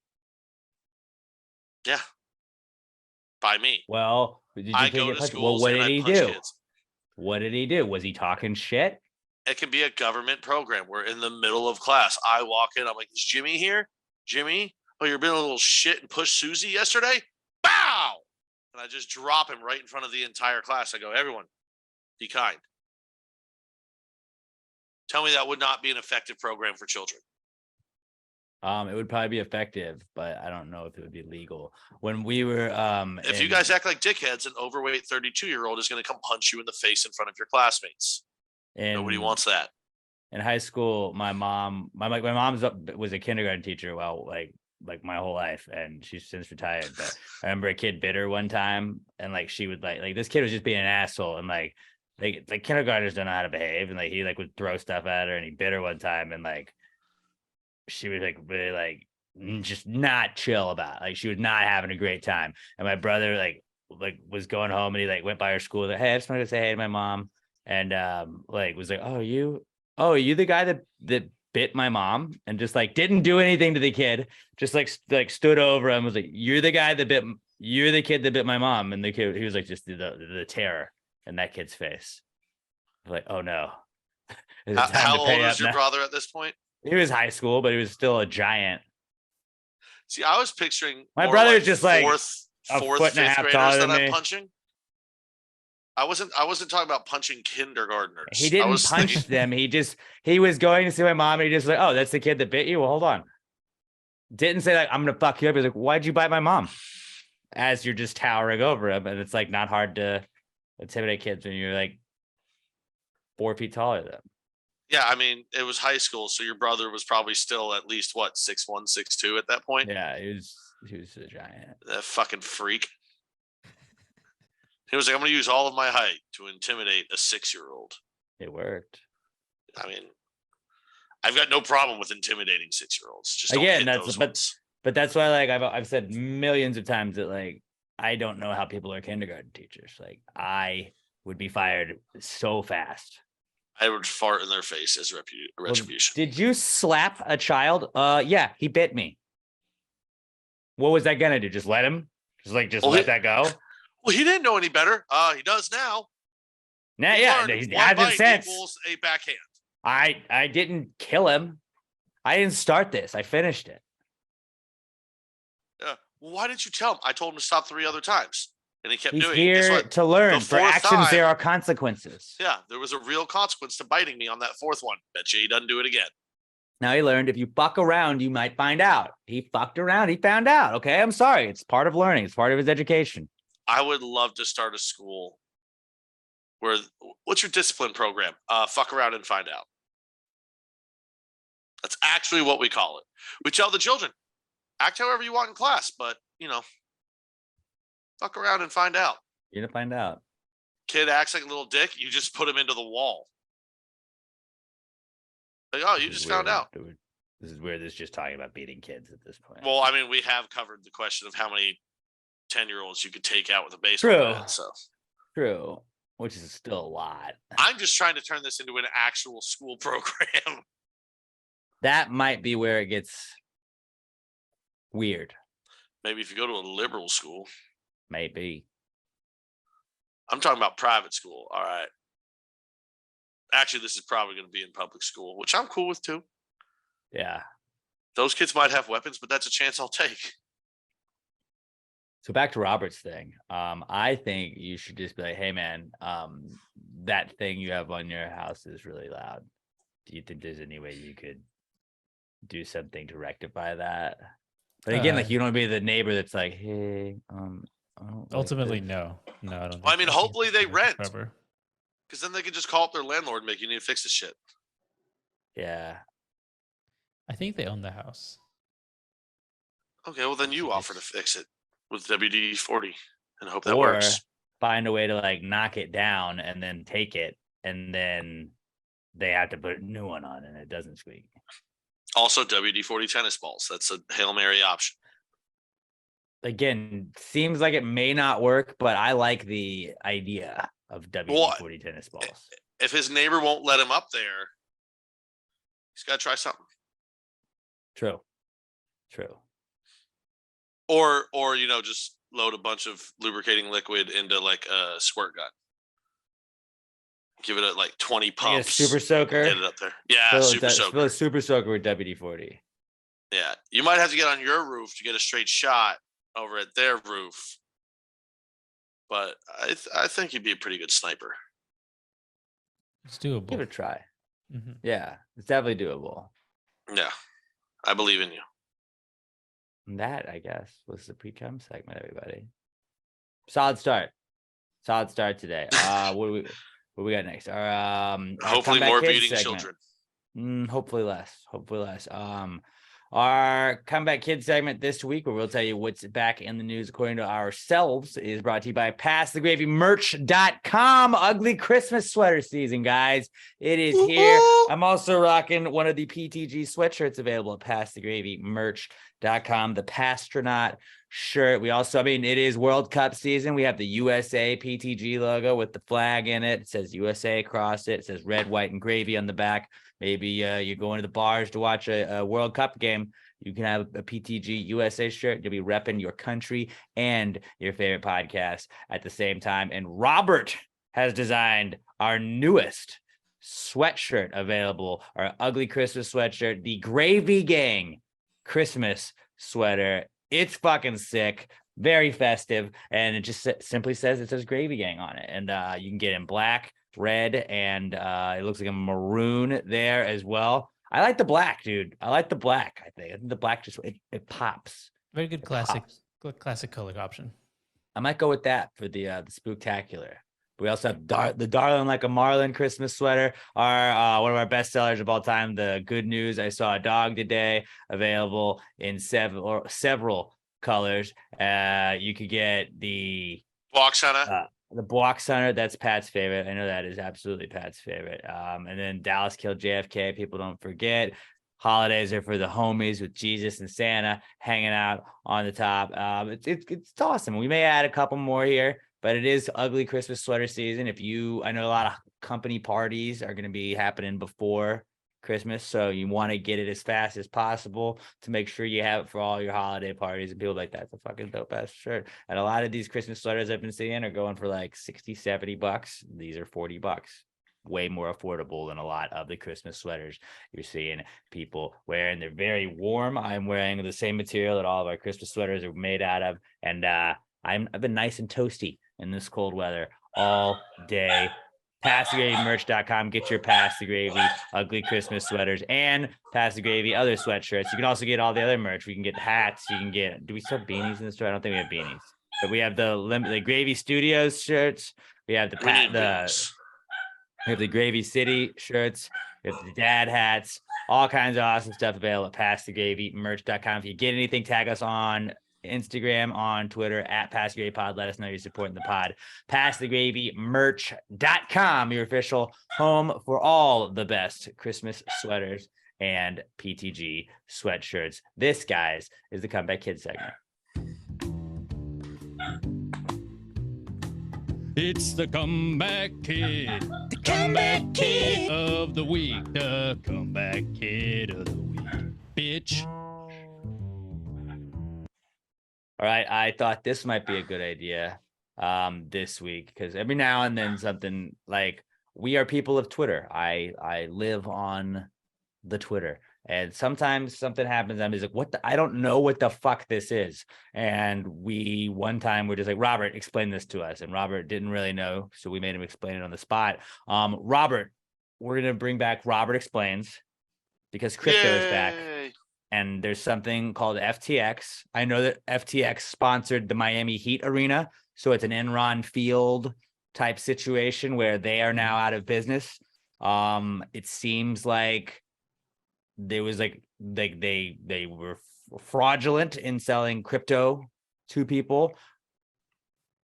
Yeah. By me. Well, did you I think go get to punched? schools Well, what and did I he punch do? kids. What did he do? Was he talking shit? It can be a government program. We're in the middle of class. I walk in. I'm like, is Jimmy here? Jimmy? Oh, you're being a little shit and push Susie yesterday? Bow! And I just drop him right in front of the entire class. I go, everyone, be kind. Tell me that would not be an effective program for children. It would probably be effective, but I don't know if it would be legal. When we were If you guys act like dickheads, an overweight 32-year-old is going to come punch you in the face in front of your classmates. Nobody wants that. In high school, my mom was a kindergarten teacher. Well, like my whole life, and she's since retired. But I remember a kid bit her one time, and like she would like this kid was just being an asshole, and like kindergartners don't know how to behave, and like he like would throw stuff at her, and he bit her one time, and like she was like really like just not chill about it. Like she was not having a great time. And my brother like was going home, and he like went by her school, like, hey, I just wanted to say hey to my mom, and like was like, oh you the guy that bit my mom, and just like didn't do anything to the kid, just like stood over him, was like, you're the kid that bit my mom. And the kid, he was like just the terror in that kid's face. Like, oh no. How old is your brother at this point? He was high school, but he was still a giant. See, I was picturing my brother's just like fourth, foot and a half fifth taller graders than that me. I'm punching. I wasn't talking about punching kindergartners. He didn't punch them. He was going to see my mom, and he just like, oh, that's the kid that bit you. Well, hold on. Didn't say like, I'm gonna fuck you up. He's like, why'd you bite my mom? As you're just towering over him, and it's like not hard to intimidate kids when you're like 4 feet taller than them. Yeah, I mean, it was high school, so your brother was probably still at least what 6'1", 6'2" at that point. Yeah, he was a giant. That fucking freak. He was like, I'm going to use all of my height to intimidate a 6-year-old. It worked. I mean, I've got no problem with intimidating 6-year-olds. Just don't again, hit that's those but ones. But that's why like I've said millions of times that like I don't know how people are kindergarten teachers. Like I would be fired so fast. I would fart in their face as retribution. Well, did you slap a child? Yeah, he bit me. What was that gonna do? Just let him? Let that go? Well, he didn't know any better. He does now. Nah, yeah, he hasn't since. Equals a backhand. I didn't kill him. I didn't start this. I finished it. Yeah. Well, why didn't you tell him? I told him to stop 3 other times, and he kept He's doing it. here to learn. For actions, there are consequences. Yeah, there was a real consequence to biting me on that 4th one. Bet you he doesn't do it again. Now he learned if you fuck around, you might find out. He fucked around. He found out. Okay, I'm sorry. It's part of learning. It's part of his education. I would love to start a school where, what's your discipline program? Fuck around and find out. That's actually what we call it. We tell the children, act however you want in class, but, fuck around and find out. You're going to find out. Kid acts like a little dick, you just put him into the wall. Like, oh, you just found out. This is weird. This is just talking about beating kids at this point. Well, I mean, we have covered the question of how many 10-year-olds you could take out with a baseball True. bat. So True, which is still a lot. I'm just trying to turn this into an actual school program. That might be where it gets weird. Maybe if you go to a liberal school. Maybe. I'm talking about private school. All right. Actually, this is probably going to be in public school, which I'm cool with too. Yeah. Those kids might have weapons, but that's a chance I'll take. So back to Robert's thing. I think you should just be like, hey man, that thing you have on your house is really loud. Do you think there's any way you could do something to rectify that? But again, like you don't be the neighbor that's like, hey, ultimately, no, I don't. Well, I mean, think hopefully they rent, forever. because then they can just call up their landlord and make you need to fix this shit. Yeah. I think they own the house. Okay, well then you offer to fix it with WD-40 and hope that Or works. find a way to like knock it down and then take it, and then they have to put a new one on and it doesn't squeak. Also, WD-40 tennis balls. That's a Hail Mary option. Again, seems like it may not work, but I like the idea of WD-40 tennis balls. If his neighbor won't let him up there, he's got to try something. True. Or just load a bunch of lubricating liquid into like a squirt gun. Give it like 20 pumps. Super soaker. Get it up there. Yeah, super soaker. Fill a super soaker with WD-40. Yeah, you might have to get on your roof to get a straight shot over at their roof. But I think you'd be a pretty good sniper. It's doable. Give it a try. Mm-hmm. Yeah, it's definitely doable. Yeah, I believe in you. And that, I guess, was the Precome segment, everybody. Solid start today. What do we got next? Our hopefully Comeback more Kids beating segment. children. Hopefully less. Our Comeback Kids segment this week, where we'll tell you what's back in the news according to ourselves, is brought to you by PassTheGravyMerch.com. Ugly Christmas sweater season, guys. It is here. I'm also rocking one of the PTG sweatshirts available at PassTheGravyMerch.com. The Pastronaut shirt. We also, it is World Cup season. We have the USA PTG logo with the flag in it. It says USA across it. It says red, white, and gravy on the back. Maybe you're going to the bars to watch a World Cup game. You can have a PTG USA shirt. You'll be repping your country and your favorite podcast at the same time. And Robert has designed our newest sweatshirt available, our ugly Christmas sweatshirt, the Gravy Gang Christmas sweater. It's fucking sick, very festive, and it just simply says, it says Gravy Gang on it. And you can get it in black, red, and it looks like a maroon there as well. I like the black, dude. I think the black just it pops. Very good classic color option. I might go with that for the spooktacular. We also have the Darling Like a Marlin Christmas sweater, our one of our best sellers of all time. The Good News I Saw a Dog Today, available in several colors. You could get the Box Hunter. The Box Hunter, that's Pat's favorite. I know that is absolutely Pat's favorite. And then Dallas Killed JFK, people don't forget. Holidays are for the homies, with Jesus and Santa hanging out on the top. It's awesome. We may add a couple more here, but it is ugly Christmas sweater season. I know a lot of company parties are going to be happening before Christmas, so you want to get it as fast as possible to make sure you have it for all your holiday parties. And people like, that's a fucking dope ass shirt. And a lot of these Christmas sweaters I've been seeing are going for like $60-$70. These are $40, way more affordable than a lot of the Christmas sweaters you're seeing people wearing. They're very warm. I'm wearing the same material that all of our Christmas sweaters are made out of, and I've been nice and toasty in this cold weather all day. PassTheGravyMerch.com. Get your Pass the Gravy ugly Christmas sweaters and Pass the Gravy other sweatshirts. You can also get all the other merch. We can get hats. You can get. Do we sell beanies in the store? I don't think we have beanies, but we have the Gravy Studios shirts. We have we have the Gravy City shirts. We have the dad hats. All kinds of awesome stuff available at PassTheGravyMerch.com. If you get anything, tag us on Instagram, on Twitter at PassTheGravyPod. Let us know you're supporting the pod. PassTheGravyMerch.com, your official home for all the best Christmas sweaters and PTG sweatshirts. This, guys, is the Comeback Kid segment. It's the Comeback Kid. The Comeback Kid of the week. The Comeback Kid of the week. Bitch. All right, I thought this might be a good idea this week, because every now and then something like, we are people of Twitter. I live on the Twitter, and sometimes something happens. I'm just like, what I don't know what the fuck this is. And one time we're just like, Robert, explain this to us. And Robert didn't really know, so we made him explain it on the spot. Robert, we're gonna bring back Robert Explains, because crypto is back. Yay. And there's something called FTX. I know that FTX sponsored the Miami Heat arena, so it's an Enron Field type situation where they are now out of business. It seems like there was like they were fraudulent in selling crypto to people.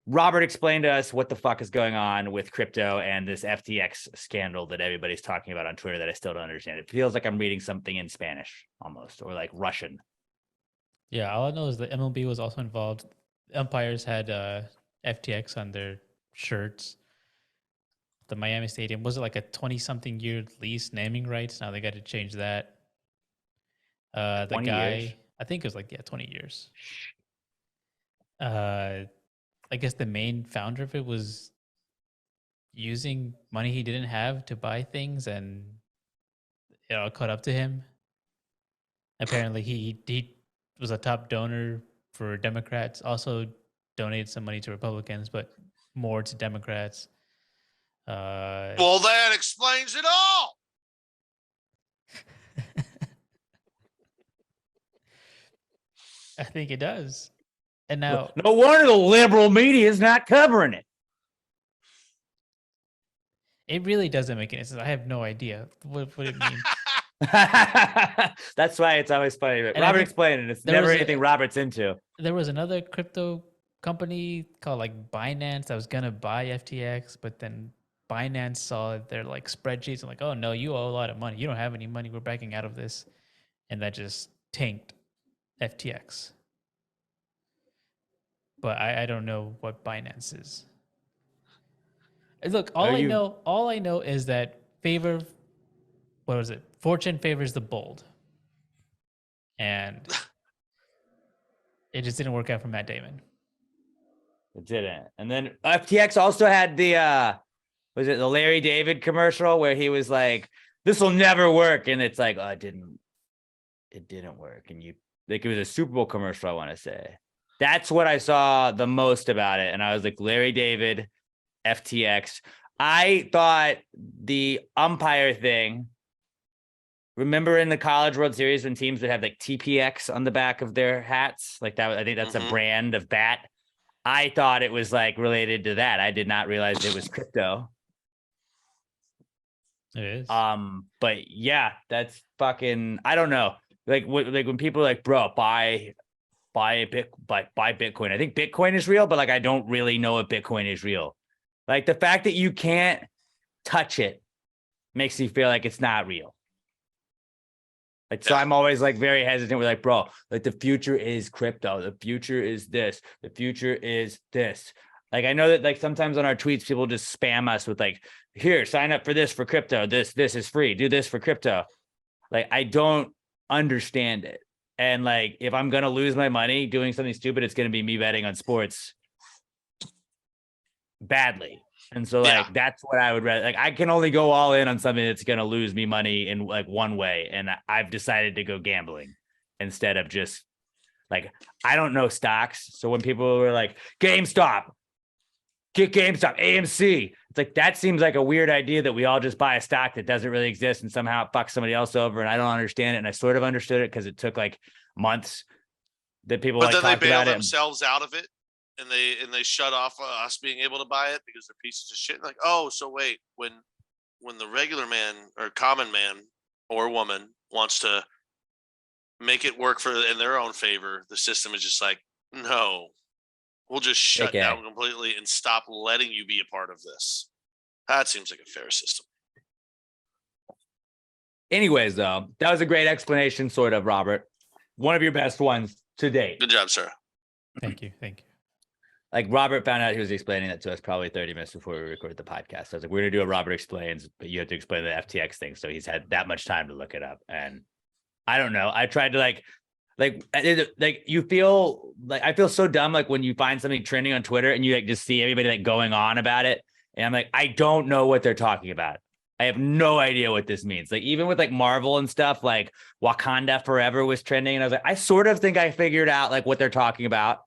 Robert, explained to us what the fuck is going on with crypto and this FTX scandal that everybody's talking about on Twitter that I still don't understand. It feels like I'm reading something in Spanish almost, or like Russian. Yeah, all I know is the MLB was also involved. Umpires had FTX on their shirts. The Miami Stadium, was it like a 20-something year lease, naming rights? Now they got to change that. The 20 guy, years? I think it was like, 20 years. I guess the main founder of it was using money he didn't have to buy things, and it all caught up to him. Apparently, he was a top donor for Democrats. Also, donated some money to Republicans, but more to Democrats. Well, that explains it all. I think it does. And now, No wonder the liberal media is not covering it. it really doesn't make any sense. I have no idea what it means. That's why it's always funny. And I Robert think explained it. It's there never was anything Robert's into. There was another crypto company called like Binance that was gonna buy FTX, but then Binance saw their like spreadsheets and like, oh no, you owe a lot of money. You don't have any money. We're backing out of this, and that just tanked FTX. But I don't know what Binance is. Look, all I know is that fortune favors the bold, and it just didn't work out for Matt Damon. It didn't. And then FTX also had the was it the Larry David commercial where he was like, this will never work. And it's like, oh, it didn't work. And it was a Super Bowl commercial, I want to say. That's what I saw the most about it. And I was like, Larry David, FTX. I thought the umpire thing, remember in the College World Series when teams would have like TPX on the back of their hats? Like that, I think that's a brand of bat. I thought it was like related to that. I did not realize it was crypto. It is. But yeah, that's fucking, I don't know. Like when people are like, bro, buy Bitcoin. I think Bitcoin is real, but like I don't really know if Bitcoin is real. Like the fact that you can't touch it makes me feel like it's not real. Like, so I'm always like very hesitant. We're like, bro, like the future is crypto. The future is this. The future is this. Like, I know that like sometimes on our tweets, people just spam us with like, here, sign up for this for crypto. This is free. Do this for crypto. Like, I don't understand it. And like, if I'm going to lose my money doing something stupid, it's going to be me betting on sports badly. And so like, that's what I would rather, like, I can only go all in on something that's going to lose me money in like one way. And I've decided to go gambling instead of just like, I don't know stocks. So when people were like, GameStop, get GameStop, AMC, it's like, that seems like a weird idea that we all just buy a stock that doesn't really exist and somehow it fucks somebody else over. And I don't understand it. And I sort of understood it because it took like months that people But like then they talked bail about it. themselves out of it, and they shut off us being able to buy it because they're pieces of shit. Like, oh, so wait, when the regular man or common man or woman wants to make it work in their own favor, the system is just like, no, we'll just shut down completely and stop letting you be a part of this. That seems like a fair system. Anyways, though, that was a great explanation, sort of, Robert. One of your best ones to date. Good job, sir. Thank you. Thank you. Like Robert found out he was explaining that to us probably 30 minutes before we recorded the podcast. I was like, we're gonna do a Robert explains, but you have to explain the FTX thing. So he's had that much time to look it up. And I don't know. I tried to like you feel like I feel so dumb like when you find something trending on Twitter and you like just see everybody like going on about it. And I'm like, I don't know what they're talking about. I have no idea what this means. Like even with like Marvel and stuff, like Wakanda Forever was trending. And I was like, I sort of think I figured out like what they're talking about.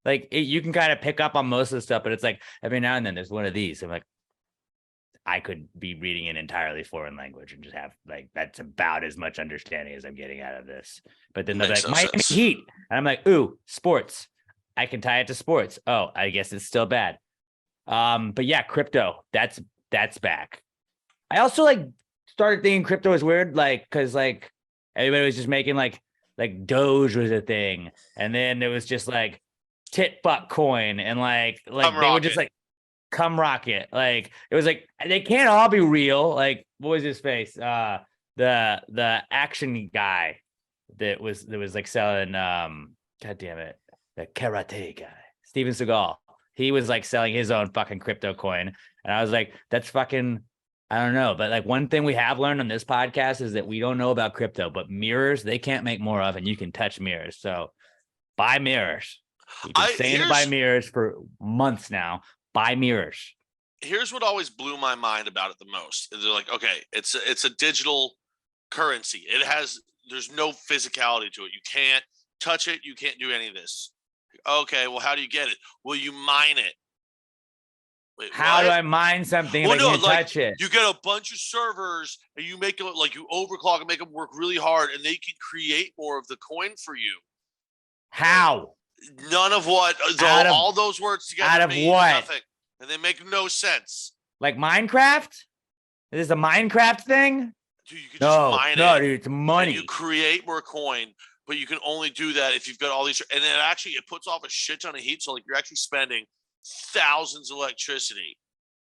Like you can kind of pick up on most of the stuff, but it's like every now and then there's one of these. I'm like, I could be reading an entirely foreign language and just have like, that's about as much understanding as I'm getting out of this. But then they're Makes like, no Miami sense. Heat. And I'm like, ooh, sports. I can tie it to sports. Oh, I guess it's still bad. But yeah, crypto, that's back. I also like started thinking crypto is weird, like, cause like everybody was just making like Doge was a thing. And then it was just like tit fuck coin and like they would just like come rocket. Like it was like they can't all be real. Like what was his face? The action guy that was like selling god damn it, the karate guy, Steven Seagal. He was like selling his own fucking crypto coin. And I was like, that's fucking, I don't know. But like one thing we have learned on this podcast is that we don't know about crypto, but mirrors, they can't make more of, and you can touch mirrors. So buy mirrors. We've been saying to buy mirrors for months now. Buy mirrors. Here's what always blew my mind about it the most. They're like, okay, it's a digital currency. There's no physicality to it. You can't touch it. You can't do any of this. Okay, well, how do you get it? Well, you mine it. Wait, how do I mine something if I can't touch it? You get a bunch of servers and you make it like you overclock and make them work really hard, and they can create more of the coin for you. How? None of what all those words together out of mean what? Nothing, and they make no sense. Like Minecraft? Is this a Minecraft thing? Dude, you can just mine it. No, dude, it's money. And you create more coin, but you can only do that if you've got all these. And then it puts off a shit ton of heat. So like you're actually spending thousands of electricity,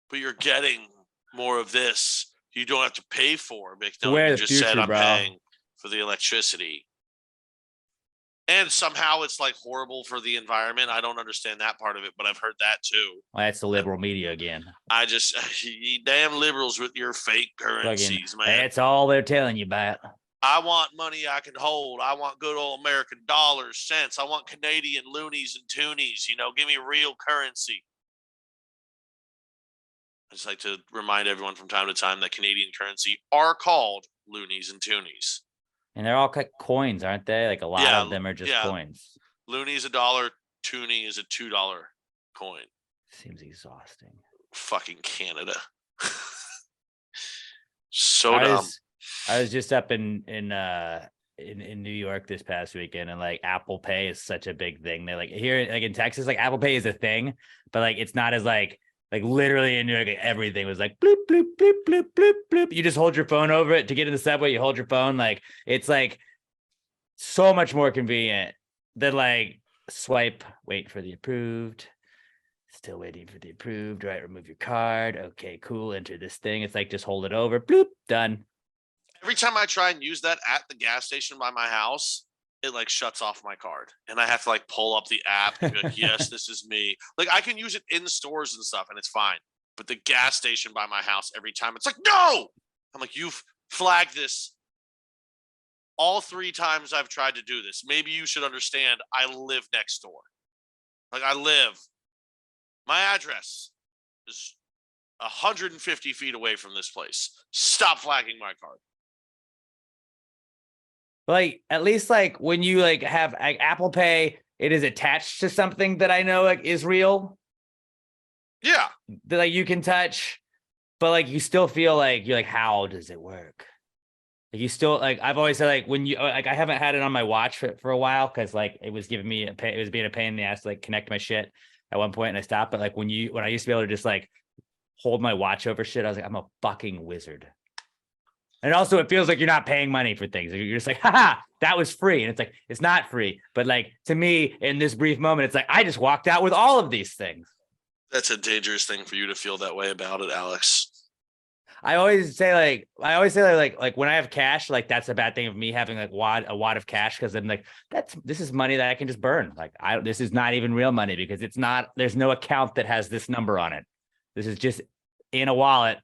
but you're getting more of this. You don't have to pay for. You just said I'm paying for the electricity. And somehow it's like horrible for the environment. I don't understand that part of it, but I've heard that too. Well, that's the liberal media again. You damn liberals with your fake currencies, man. That's all they're telling you about. I want money I can hold. I want good old American dollars, cents. I want Canadian loonies and toonies. Give me real currency. I just like to remind everyone from time to time that Canadian currency are called loonies and toonies. And they're all like coins, aren't they? Like a lot of them are just coins. Looney is $1. Toonie is a $2 coin. Seems exhausting. Fucking Canada. So dumb. I was just up in New York this past weekend, and like Apple Pay is such a big thing. They like here, like in Texas, like Apple Pay is a thing, but like it's not as like literally in New York, everything was like bloop, bloop, bloop, bloop, bloop, bloop. You just hold your phone over it to get in the subway. You hold your phone. Like it's like so much more convenient than like swipe, wait for the approved, still waiting for the approved, right? Remove your card. Okay, cool. Enter this thing. It's like just hold it over, bloop, done. Every time I try and use that at the gas station by my house, it like shuts off my card, and I have to like pull up the app and be like, yes, this is me. Like I can use it in stores and stuff and it's fine. But the gas station by my house, every time it's like, no, I'm like, you've flagged this all 3 times I've tried to do this. Maybe you should understand I live next door. Like my address is 150 feet away from this place. Stop flagging my card. Like at least like when you like have like Apple Pay, it is attached to something that I know like is real. Yeah. That like you can touch, but like you still feel like you're like, how does it work? Like you still like I've always said like when you like I haven't had it on my watch for a while because like it was giving me it was being a pain in the ass to like connect my shit at one point and I stopped. But like when I used to be able to just like hold my watch over shit, I was like, I'm a fucking wizard. And also it feels like you're not paying money for things. You're just like, haha, that was free. And it's like, it's not free. But like, to me, in this brief moment, it's like, I just walked out with all of these things. That's a dangerous thing for you to feel that way about it, Alex. I always say like when I have cash, like that's a bad thing of me having like a wad of cash, because I'm like, this is money that I can just burn. Like this is not even real money, because there's no account that has this number on it. This is just in a wallet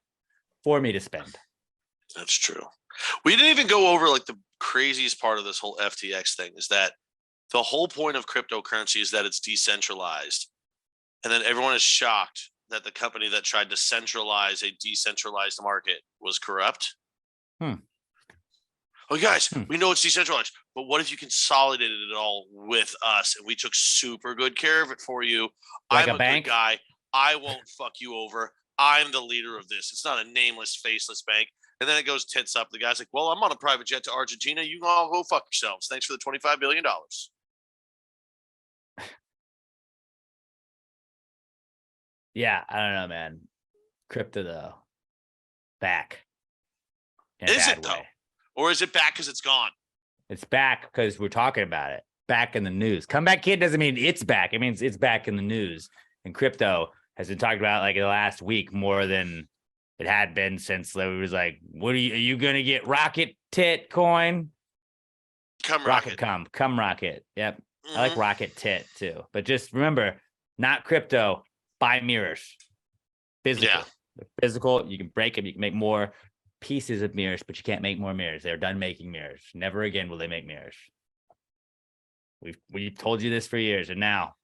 for me to spend. That's true. We didn't even go over like the craziest part of this whole FTX thing is that the whole point of cryptocurrency is that it's decentralized. And then everyone is shocked that the company that tried to centralize a decentralized market was corrupt. Oh, guys, we know it's decentralized, but what if you consolidated it all with us and we took super good care of it for you? Like I'm a bank? good guy. I won't fuck you over. I'm the leader of this. It's not a nameless, faceless bank. And then it goes tits up. The guy's like, well, I'm on a private jet to Argentina. You all go fuck yourselves. Thanks for the $25 billion. Yeah, I don't know, man. Crypto though, back. Is it though? Or is it back because it's gone? It's back because we're talking about it. Back in the news. Comeback Kid doesn't mean it's back. It means it's back in the news. And crypto has been talked about like in the last week more than it had been since it was like, what are you gonna get? Rocket Tit coin? Come Rocket come Rocket. Yep. Mm-hmm. I like Rocket Tit too. But just remember, not crypto, buy mirrors. Physical. Yeah. They're physical. You can break them. You can make more pieces of mirrors, but you can't make more mirrors. They're done making mirrors. Never again will they make mirrors. We've told you this for years, and now,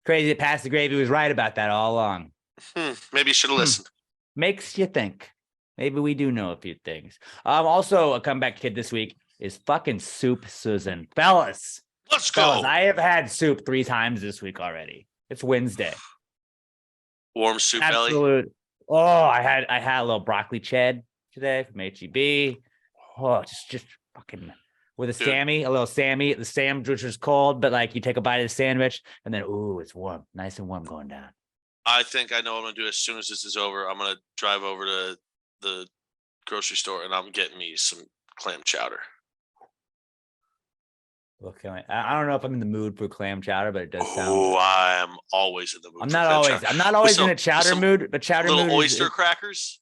crazy that Pass the Gravy was right about that all along. Maybe you should have listened. Makes you think. Maybe we do know a few things. Also, a comeback kid this week is fucking Soup Susan. Fellas. Let's go. Fellas, I have had soup 3 times this week already. It's Wednesday. Warm soup Absolute. belly. Oh, I had a little broccoli ched today from HEB. Oh, just fucking with a Sammy, a little Sammy. The sandwich was cold, but like you take a bite of the sandwich and then it's warm, nice and warm going down. I think I know what I'm gonna do as soon as this is over. I'm gonna drive over to the grocery store and I'm getting me some clam chowder. Okay, I don't know if I'm in the mood for clam chowder, but it does sound. Oh, I'm always in the mood. I'm not always in a chowder mood, but chowder little mood. Oyster crackers.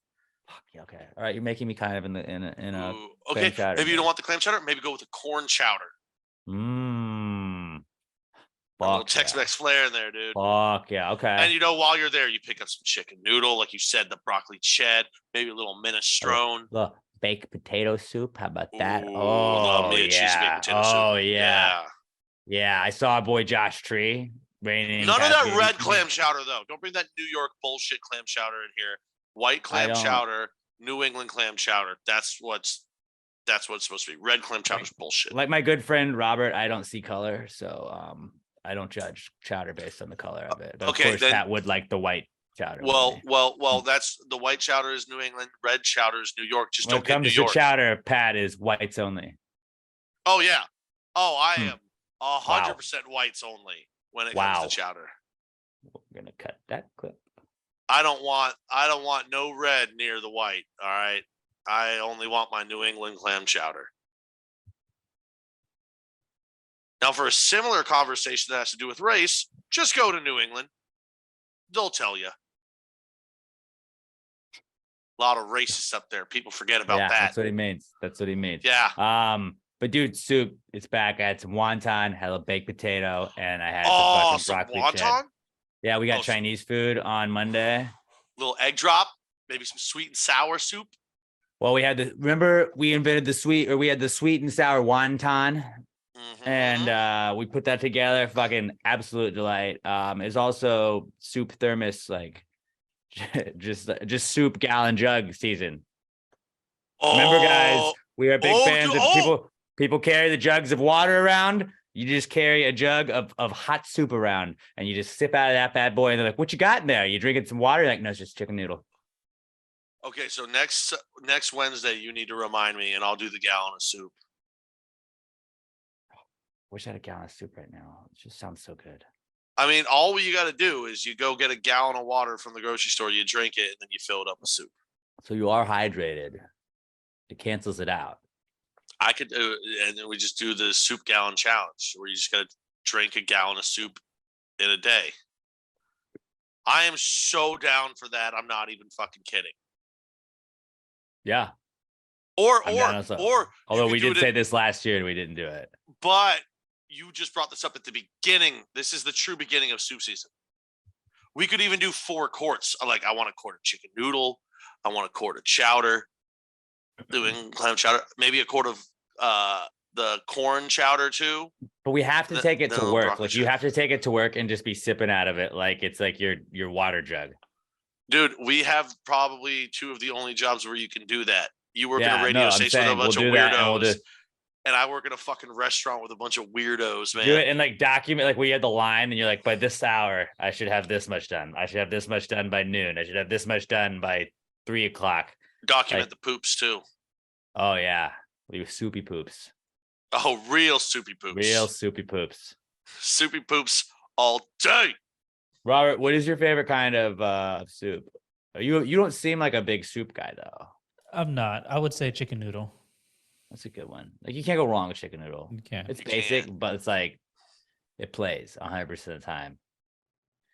Okay, all right. You're making me kind of in a. Okay, chowder maybe you don't want the clam chowder. Maybe go with the corn chowder. A little Tex-Mex flair in there, dude. Fuck yeah, okay. And while you're there, you pick up some chicken noodle, like you said, the broccoli ched, maybe a little minestrone. Look, baked potato soup. How about that? Ooh, oh yeah. Oh yeah. Yeah, I saw our boy Josh Tree raining. None of that red clam chowder though. Don't bring that New York bullshit clam chowder in here. White clam chowder, New England clam chowder. That's what's supposed to be. Red clam chowder's bullshit. Like my good friend Robert, I don't see color, so I don't judge chowder based on the color of it. But of course, Pat would like the white chowder. Well, that's the white chowder is New England, red chowder is New York. Just when don't get New York. Chowder, Pat is whites only. Oh yeah. Oh, I am 100% whites only when it comes to chowder. We're gonna cut that clip. I don't want no red near the white. All right. I only want my New England clam chowder. Now, for a similar conversation that has to do with race, just go to New England. They'll tell you. A lot of racists up there. People forget about that. That's what he means. Yeah. But dude, soup, it's back. I had some wonton, had a baked potato, and I had some broccoli wonton? chip. Yeah, we got Chinese food on Monday. Little egg drop, maybe some sweet and sour soup. Well, we had remember we invented we had the sweet and sour wonton. And we put that together. Fucking absolute delight. Is also soup thermos, like just soup gallon jug season. Remember, guys, we are big fans of people carry the jugs of water around. You just carry a jug of hot soup around and you just sip out of that bad boy. And they're like, what you got in there? You drinking some water? You're like, no, it's just chicken noodle. Okay, so next Wednesday, you need to remind me and I'll do the gallon of soup. Wish I had a gallon of soup right now. It just sounds so good. I mean, all you got to do is you go get a gallon of water from the grocery store, you drink it, and then you fill it up with soup. So you are hydrated. It cancels it out. I could do, and then we just do the soup gallon challenge where you just got to drink a gallon of soup in a day. I am so down for that. I'm not even fucking kidding. Yeah. Or I'm down also. or Although you we could do did it say in- this last year and we didn't do it. but you just brought this up at the beginning. This is the true beginning of soup season. We could even do 4 quarts. Like, I want a quart of chicken noodle. I want a quart of chowder. Doing clam chowder. Maybe a quart of the corn chowder too. But we have to take it to No, work. broccoli Like you chowder. have to take it to work and just be sipping out of it like it's like your water jug. Dude, we have probably 2 of the only jobs where you can do that. You work in Yeah, a radio no, I'm station with a saying bunch we'll of do that and we'll weirdos. do- And I work in a fucking restaurant with a bunch of weirdos, man. Do it and like document like we had the line and you're like, by this hour, I should have this much done. I should have this much done by noon. I should have this much done by 3:00. Document like- the poops too. Oh yeah. We were soupy poops. Oh, real soupy poops. Real soupy poops. soupy poops all day. Robert, what is your favorite kind of soup? You don't seem like a big soup guy though. I'm not. I would say chicken noodle. That's a good one. Like you can't go wrong with chicken noodle. You can't. It's You basic, can't. but it's like it plays 100% of the time.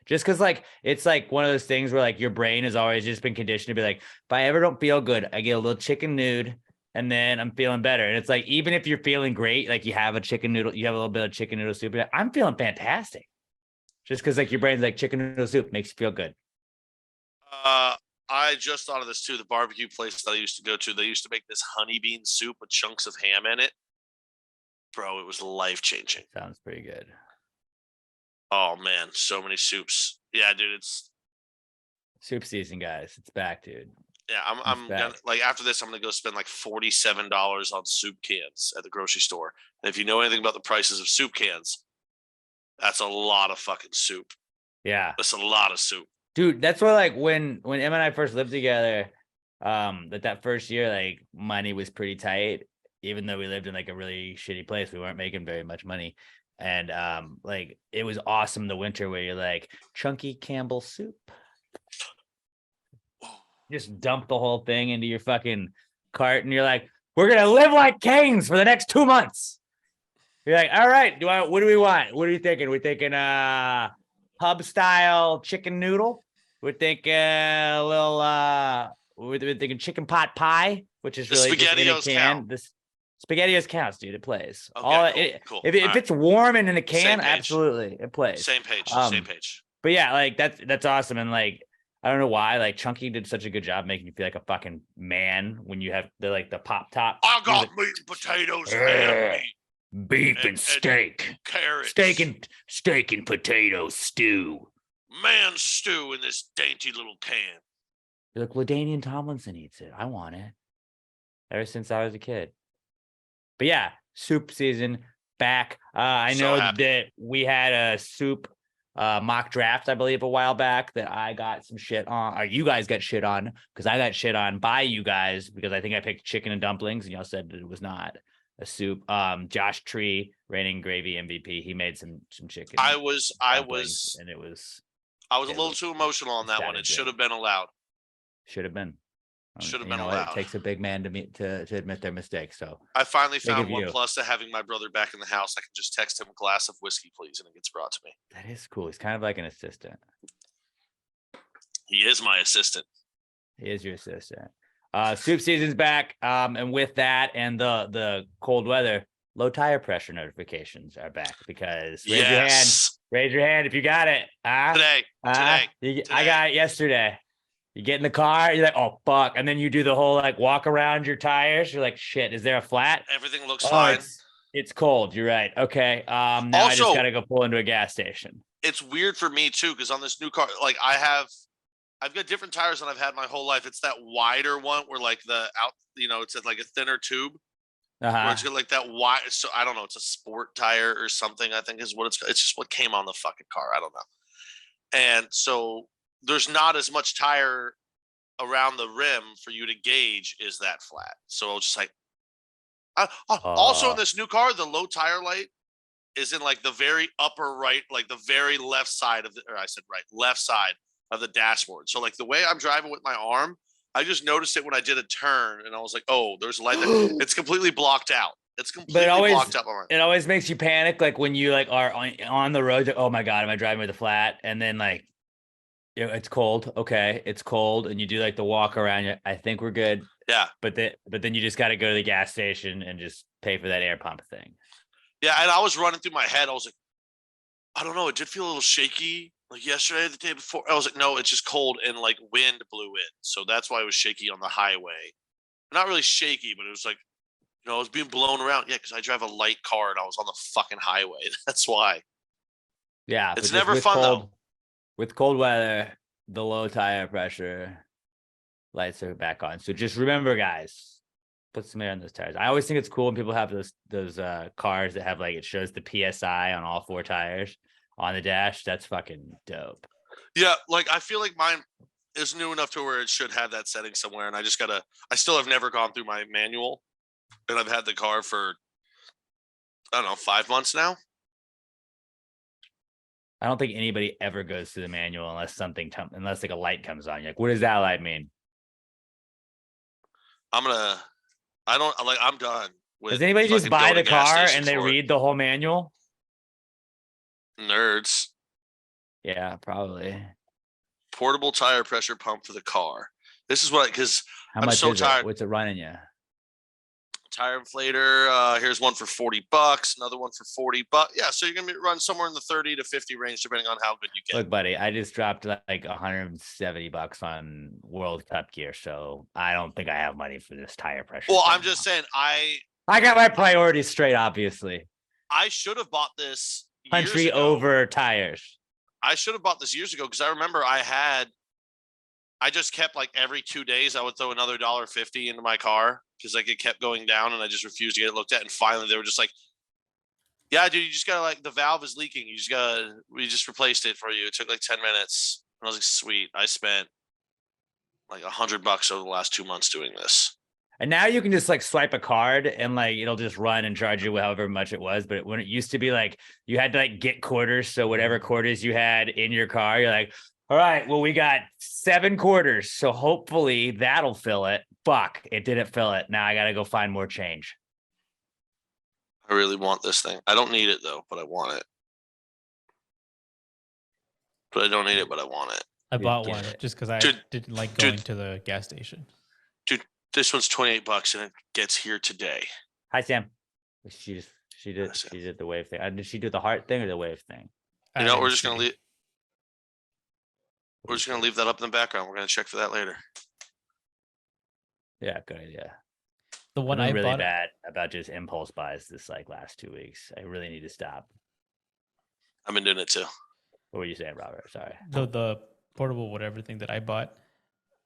Just because like it's like one of those things where like your brain has always just been conditioned to be like, if I ever don't feel good, I get a little chicken nude and then I'm feeling better. And it's like even if you're feeling great, like you have a chicken noodle, you have a little bit of chicken noodle soup. You're like, I'm feeling fantastic. Just because like your brain's like chicken noodle soup makes you feel good. I just thought of this too. The barbecue place that I used to go to, they used to make this honey bean soup with chunks of ham in it. Bro, it was life changing. Sounds pretty good. Oh man, so many soups. Yeah, dude, it's Soup season, guys. It's back, dude. yeah. I'm back. gonna like after this, I'm gonna go spend like $47 on soup cans at the grocery store. And if you know anything about the prices of soup cans, that's a lot of fucking soup. Yeah. That's a lot of soup. Dude, that's why like when Emma and I first lived together, that first year, like money was pretty tight, even though we lived in like a really shitty place. We weren't making very much money. And like it was awesome the winter where you're like chunky Campbell soup. Just dump the whole thing into your fucking cart and you're like, we're gonna live like kings for the next 2 months. You're like, all right, what do we want? What are you thinking? We're thinking pub style chicken noodle. We're thinking a little we're thinking chicken pot pie, which is The really just in a SpaghettiOs can. count. This SpaghettiOs counts, dude. It plays. Okay, cool. If All right. it's warm and in a Same can, page. absolutely, it plays. Same page. Um, Same page. But yeah, like that's awesome. And like I don't know why, like Chunky did such a good job making you feel like a fucking man when you have the pop top. I You're got meat and potatoes, ham meat, Beef And- and steak. carrots, Steak and potato stew. man stew in this dainty little can. You're like, LaDainian Tomlinson eats it. I want it. Ever since I was a kid. But yeah, soup season back. I So know happy. that we had a soup mock draft, I believe, a while back that I got some shit on, or you guys got shit on, because I got shit on by you guys because I think I picked chicken and dumplings, and y'all said that it was not a soup. Josh Tree, reigning gravy MVP, he made some chicken. I was dumplings, and it was a it little was- too emotional on that one. It sounded should good. have been allowed. should have been. Should have You been know what? allowed. It takes a big man to admit their mistakes. So I finally Big found of one you. plus to having my brother back in the house. I can just text him a glass of whiskey, please, and it gets brought to me. that is cool. He's kind of like an assistant. He is my assistant. He is your assistant. Soup season's back. And with that and the cold weather, low tire pressure notifications are back because Yes. raise your hand if you got it. Today. I today. got it yesterday. You get in the car, you're like, oh fuck. And then you do the whole like walk around your tires. You're like, shit, is there a flat? Everything looks Oh, fine. it's cold. You're right. Okay. Now I just Also- gotta go pull into a gas station. It's weird for me too, because on this new car, like I've got different tires than I've had my whole life. It's that wider one where like it's like a thinner tube where Uh-huh. it's got like that wide. So I don't know. It's a sport tire or something. I think is what it's just what came on the fucking car. I don't know. And so there's not as much tire around the rim for you to gauge is that flat. So I was just like, also in this new car, the low tire light is in like the very upper right, like the very left side of left side of the dashboard. So like the way I'm driving with my arm, I just noticed it when I did a turn and I was like, oh, there's a light there. It's completely blocked out. It's completely always- blocked out. It always makes you panic, like when you like are on the road. Like, oh my god, am I driving with a flat? And then like Yeah, it's cold. Okay, it's cold, and you do like the walk around. I think we're good. Yeah. But then you just got to go to the gas station and just pay for that air pump thing. Yeah. And I was running through my head. I was like, I don't know. It did feel a little shaky like yesterday, the day before. I was like, no, it's just cold and like wind blew in. So that's why it was shaky on the highway. Not really shaky, but it was like, I was being blown around. Yeah, because I drive a light car and I was on the fucking highway. That's why. Yeah, It's but just never with fun, though. cold, with cold weather, the low tire pressure lights are back on. So just remember, guys, put some air on those tires. I always think it's cool when people have those cars that have like it shows the PSI on all 4 tires on the dash. That's fucking dope. Yeah, like I feel like mine is new enough to where it should have that setting somewhere, and I still have never gone through my manual, and I've had the car for I don't know 5 months now. I don't think anybody ever goes through the manual unless unless like a light comes on. You're like, what does that light mean? I'm done with. Does anybody just fucking buy going the to gas car stations and they for it. read the whole manual? Nerds. Yeah, probably. Portable tire pressure pump for the car. This is what because How I'm much so is tired. it? What's it running you? Tire inflator. Here's one for $40. Another one for $40. Yeah, so you're gonna run somewhere in the 30 to 50 range, depending on how good you get. Look, buddy, I just dropped like $170 on World Cup gear, so I don't think I have money for this tire pressure. Well, thing I'm just now. saying, I got my priorities straight, obviously. I should have bought this Country years ago. over tires. I should have bought this years ago because I remember I just kept like every 2 days I would throw another $1.50 into my car because like it kept going down and I just refused to get it looked at. And finally they were just like, yeah, dude, you just gotta like the valve is leaking. We just replaced it for you. It took like 10 minutes. And I was like, sweet. I spent like $100 over the last 2 months doing this. And now you can just like swipe a card and like it'll just run and charge you however much it was. But when it used to be like you had to like get quarters. So whatever quarters you had in your car, you're like, all right, well, we got 7 quarters. So hopefully that'll fill it. Fuck, it didn't fill it. Now I got to go find more change. I really want this thing. I don't need it though, but I want it. But I don't need it, but I want it. I Dude, bought get one it. just because I Dude, didn't like going to the gas station. This one's $28 and it gets here today. Hi, Sam. She did Hi, Sam. she did the wave thing. Did she do the heart thing or the wave thing? You know, I we're didn't just gonna see. leave. We're just gonna leave that up in the background. We're gonna check for that later. Yeah, good idea. The one I'm I really bought. bad about just impulse buys this like last 2 weeks. I really need to stop. I've been doing it too. What were you saying, Robert? Sorry. The portable whatever thing that I bought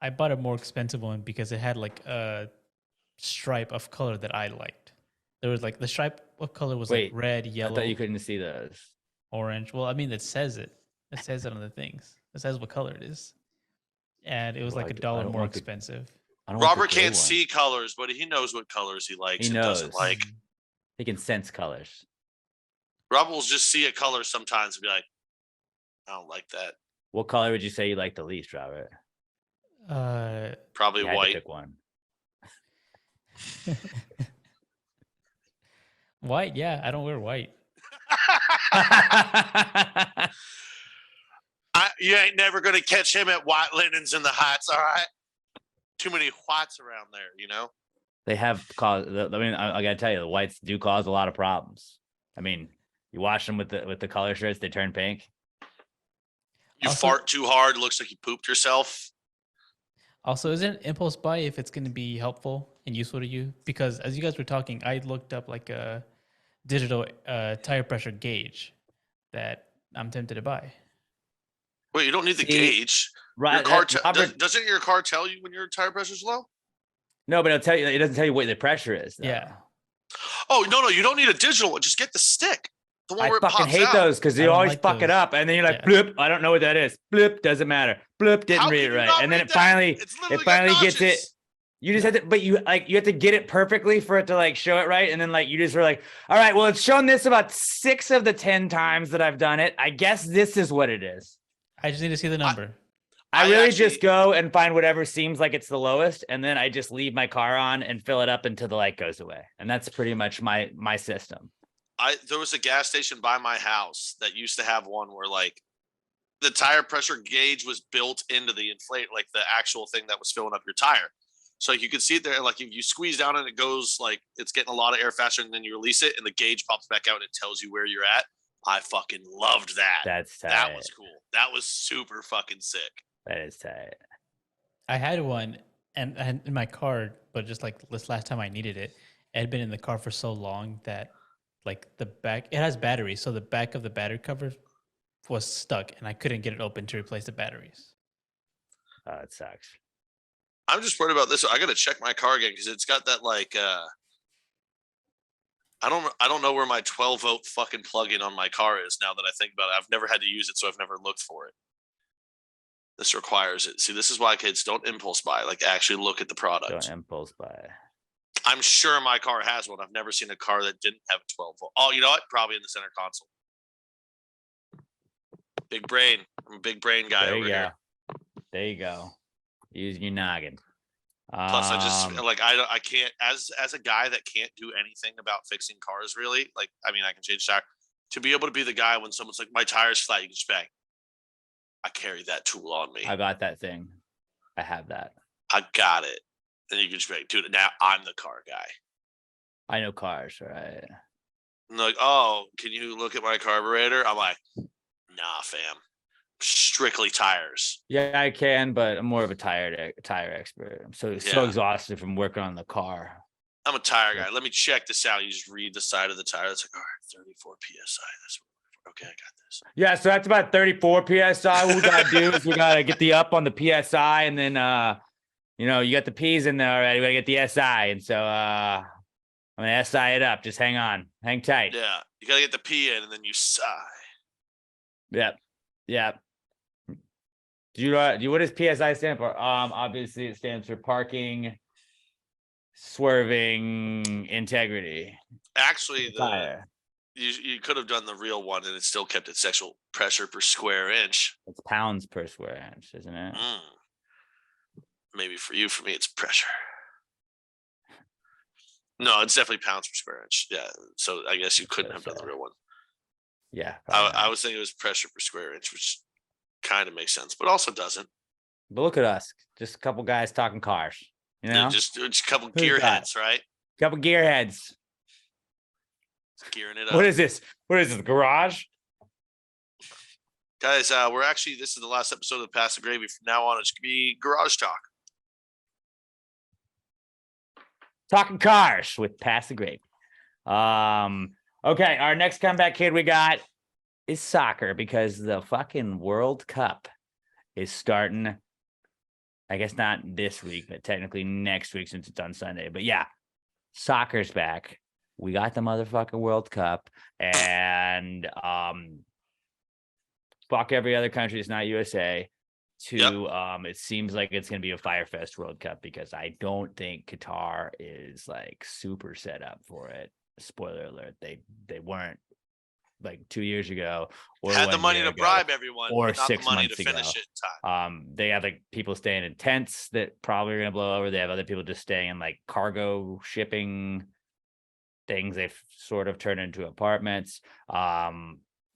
a more expensive one because it had like a stripe of color that I liked. There was like the stripe of color was Wait, like red, I yellow, thought you couldn't see those. orange. Well, I mean, it says it. It says it on the things. It says what color it is, and it was Well, like I $1 don't more want the- expensive. I don't want the Robert gray can't one. see colors, but he knows what colors he likes He and doesn't knows. like. He can sense colors. Robert will just see a color sometimes and be like, I don't like that. What color would you say you like the least, Robert? Probably You had to white. pick one. White, yeah, I don't wear white. You ain't never gonna catch him at white linens in the heights, all right? Too many whites around there, you know? They have caused. I mean, I gotta tell you, the whites do cause a lot of problems. I mean, you wash them with the color shirts, they turn pink. You Also- fart too hard, looks like you pooped yourself. Also, isn't impulse buy if it's going to be helpful and useful to you? Because as you guys were talking, I looked up like a digital tire pressure gauge that I'm tempted to buy. Wait, you don't need the See, gauge. Right? Your car Robert, doesn't your car tell you when your tire pressure's low? no, but it'll tell you. It doesn't tell you what the pressure is. Though. Yeah. Oh no, you don't need a digital one. Just get the stick. The one I where it fucking pops hate out. those because I you don't always like fuck it those. up, and then you're like, Yeah. bloop, I don't know what that is. Bloop, doesn't matter. Bloop, didn't How read can it you right, not and then read it that? finally, It's literally it got finally gets it. notches. You just have to, but you have to get it perfectly for it to like show it right, and then like you just were like, all right, well, it's shown this about 6 of the 10 times that I've done it. I guess this is what it is. I just need to see the number. I I really actually- just go and find whatever seems like it's the lowest, and then I just leave my car on and fill it up until the light goes away, and that's pretty much my system. There was a gas station by my house that used to have one where like the tire pressure gauge was built into the inflate, like the actual thing that was filling up your tire. So you can see it there, like if you squeeze down and it goes like it's getting a lot of air faster, and then you release it and the gauge pops back out and it tells you where you're at. I fucking loved that. That's tight. That was cool. That was super fucking sick. That is tight. I had one and in my car, but just like this last time I needed it, it had been in the car for so long that like the back, it has batteries, so the back of the battery cover was stuck and I couldn't get it open to replace the batteries. Oh, it sucks. I'm just worried about this. I got to check my car again because it's got that like I don't know where my 12-volt fucking plug-in on my car is now that I think about it. I've never had to use it, so I've never looked for it. This requires it. See, this is why kids don't impulse buy. Like, actually look at the product. Don't impulse buy. I'm sure my car has one. I've never seen a car that didn't have 12-volt. Oh, you know what? Probably in the center console. Big brain. I'm a big brain guy over here. There you go. Using your noggin. Plus, I just like I can't as a guy that can't do anything about fixing cars really. Like, I mean, I can change tire. To be able to be the guy when someone's like, "My tire's flat," you can just bang. I carry that tool on me. I got that thing. I have that. I got it, and you can just bang, dude. Now I'm the car guy. I know cars, right? And like, oh, can you look at my carburetor? I'm like, nah, fam. Strictly tires. Yeah, I can, but I'm more of a tire expert. I'm so exhausted from working on the car. I'm a tire guy. Let me check this out. You just read the side of the tire. It's like, all right, 34 psi. That's okay. I got this. Yeah, so that's about 34 psi. What we gotta do is we gotta get the up on the psi, and then you got the P's in there already. We gotta get the SI, and so I'm gonna SI it up. Just hang on, hang tight. Yeah, you gotta get the P in, and then you sigh. Yep. Do you what does PSI stand for? Obviously it stands for parking, swerving, integrity. Actually, you could have done the real one, and it still kept its sexual pressure per square inch. It's pounds per square inch, isn't it? Maybe for you, for me, it's pressure. No, it's definitely pounds per square inch. Yeah, so I guess you couldn't have done the real one. Yeah, I was thinking it was pressure per square inch, which kind of makes sense, but also doesn't. But look at us, just a couple guys talking cars. Just a couple gearheads, right? Couple gearheads. Gearing it up. What is this? The garage? Guys, this is the last episode of Pass the Gravy. From now on, it's gonna be garage talk. Talking cars with Pass the Gravy. Okay, our next comeback kid we got is soccer, because the fucking World Cup is starting. I guess not this week, but technically next week since it's on Sunday. But yeah, soccer's back. We got the motherfucking World Cup, and fuck every other country that's not USA. It seems like it's gonna be a Firefest World Cup, because I don't think Qatar is like super set up for it. Spoiler alert, they weren't like 2 years ago, or had the money to bribe everyone, or but not 6 the money months to ago. finish it in time. They have like people staying in tents that probably are gonna blow over. They have other people just staying in like cargo shipping things they've sort of turned into apartments.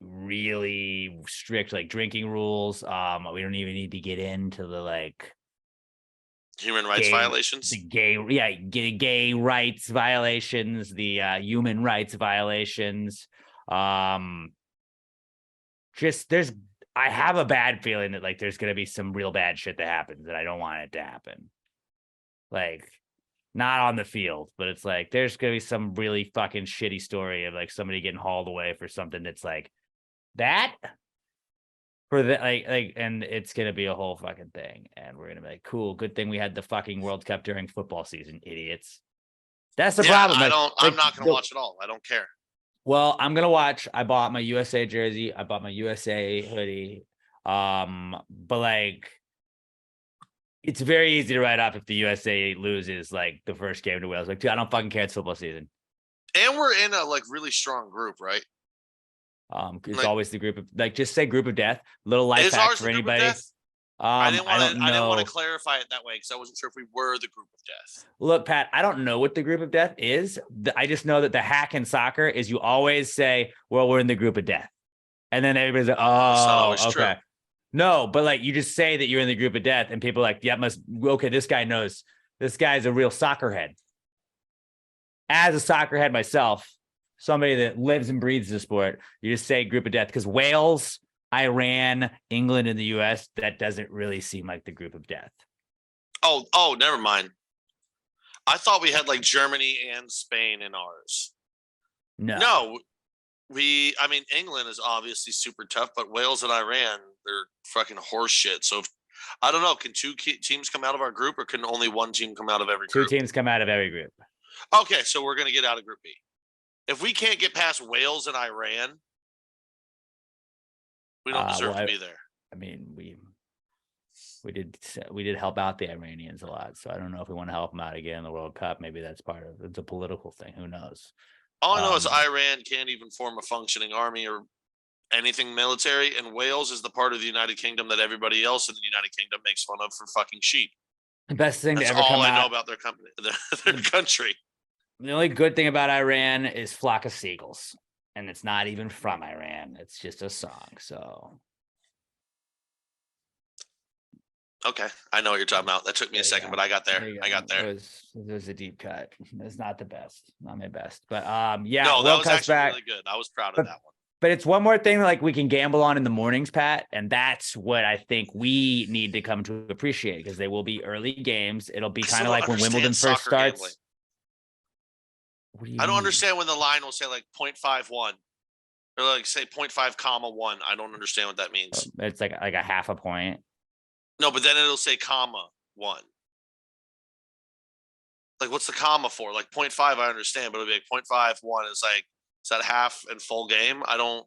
Really strict like drinking rules. We don't even need to get into the like human rights violations, the gay rights violations, the human rights violations. I have a bad feeling that like there's gonna be some real bad shit that happens, and I don't want it to happen. Like, not on the field, but it's like there's gonna be some really fucking shitty story of like somebody getting hauled away for something that's like that. For the like, and it's gonna be a whole fucking thing, and we're gonna be like, cool, good thing we had the fucking World Cup during football season, idiots. That's the problem. I'm not gonna watch it all. I don't care. Well, I'm gonna watch. I bought my USA jersey. I bought my USA hoodie. But like, it's very easy to write off if the USA loses like the first game to Wales. Like, dude, I don't fucking care. It's football season. And we're in a like really strong group, right? It's like, always the group of like, just say group of death. Little life hack for anybody. I didn't want to clarify it that way because I wasn't sure if we were the group of death. Look, Pat, I don't know what the group of death is. I just know that the hack in soccer is you always say, well, we're in the group of death. And then everybody's like, oh, okay. True. No, but like you just say that you're in the group of death, and people are like, yeah, this guy knows. This guy's a real soccer head. As a soccer head myself, somebody that lives and breathes the sport, you just say group of death because Wales, Iran, England, and the US, that doesn't really seem like the group of death. Oh, never mind. I thought we had like Germany and Spain in ours. No, I mean, England is obviously super tough, but Wales and Iran, they're fucking horse shit. So I don't know. Can two teams come out of our group, or can only one team come out of every group? Two teams come out of every group. Okay, so we're gonna get out of Group B. If we can't get past Wales and Iran, we don't deserve to be there. I mean, we did help out the Iranians a lot, so I don't know if we want to help them out again in the World Cup. Maybe that's part of it's a political thing. Who knows? All I know is Iran can't even form a functioning army or anything military, and Wales is the part of the United Kingdom that everybody else in the United Kingdom makes fun of for fucking sheep. The best thing That's to ever come all I out. know about their company, their country. The only good thing about Iran is Flock of Seagulls, and it's not even from Iran. It's just a song. So, Okay, I know what you're talking about. That took me a second, but I got there. I got there. It was a deep cut. It's not the best, not my best, but yeah. No, that World was Cup's actually back. really good. I was proud of that one. But it's one more thing like we can gamble on in the mornings, Pat, and that's what I think we need to come to appreciate because they will be early games. It'll be kind of like when Wimbledon first starts. I don't understand when the line will say like 0.51 or like say 0.5 comma 1. I don't understand what that means. It's like a half a point. No, but then it'll say comma 1. Like what's the comma for? Like 0.5 I understand, but it'll be like 0.51 is like, is that half and full game? I don't.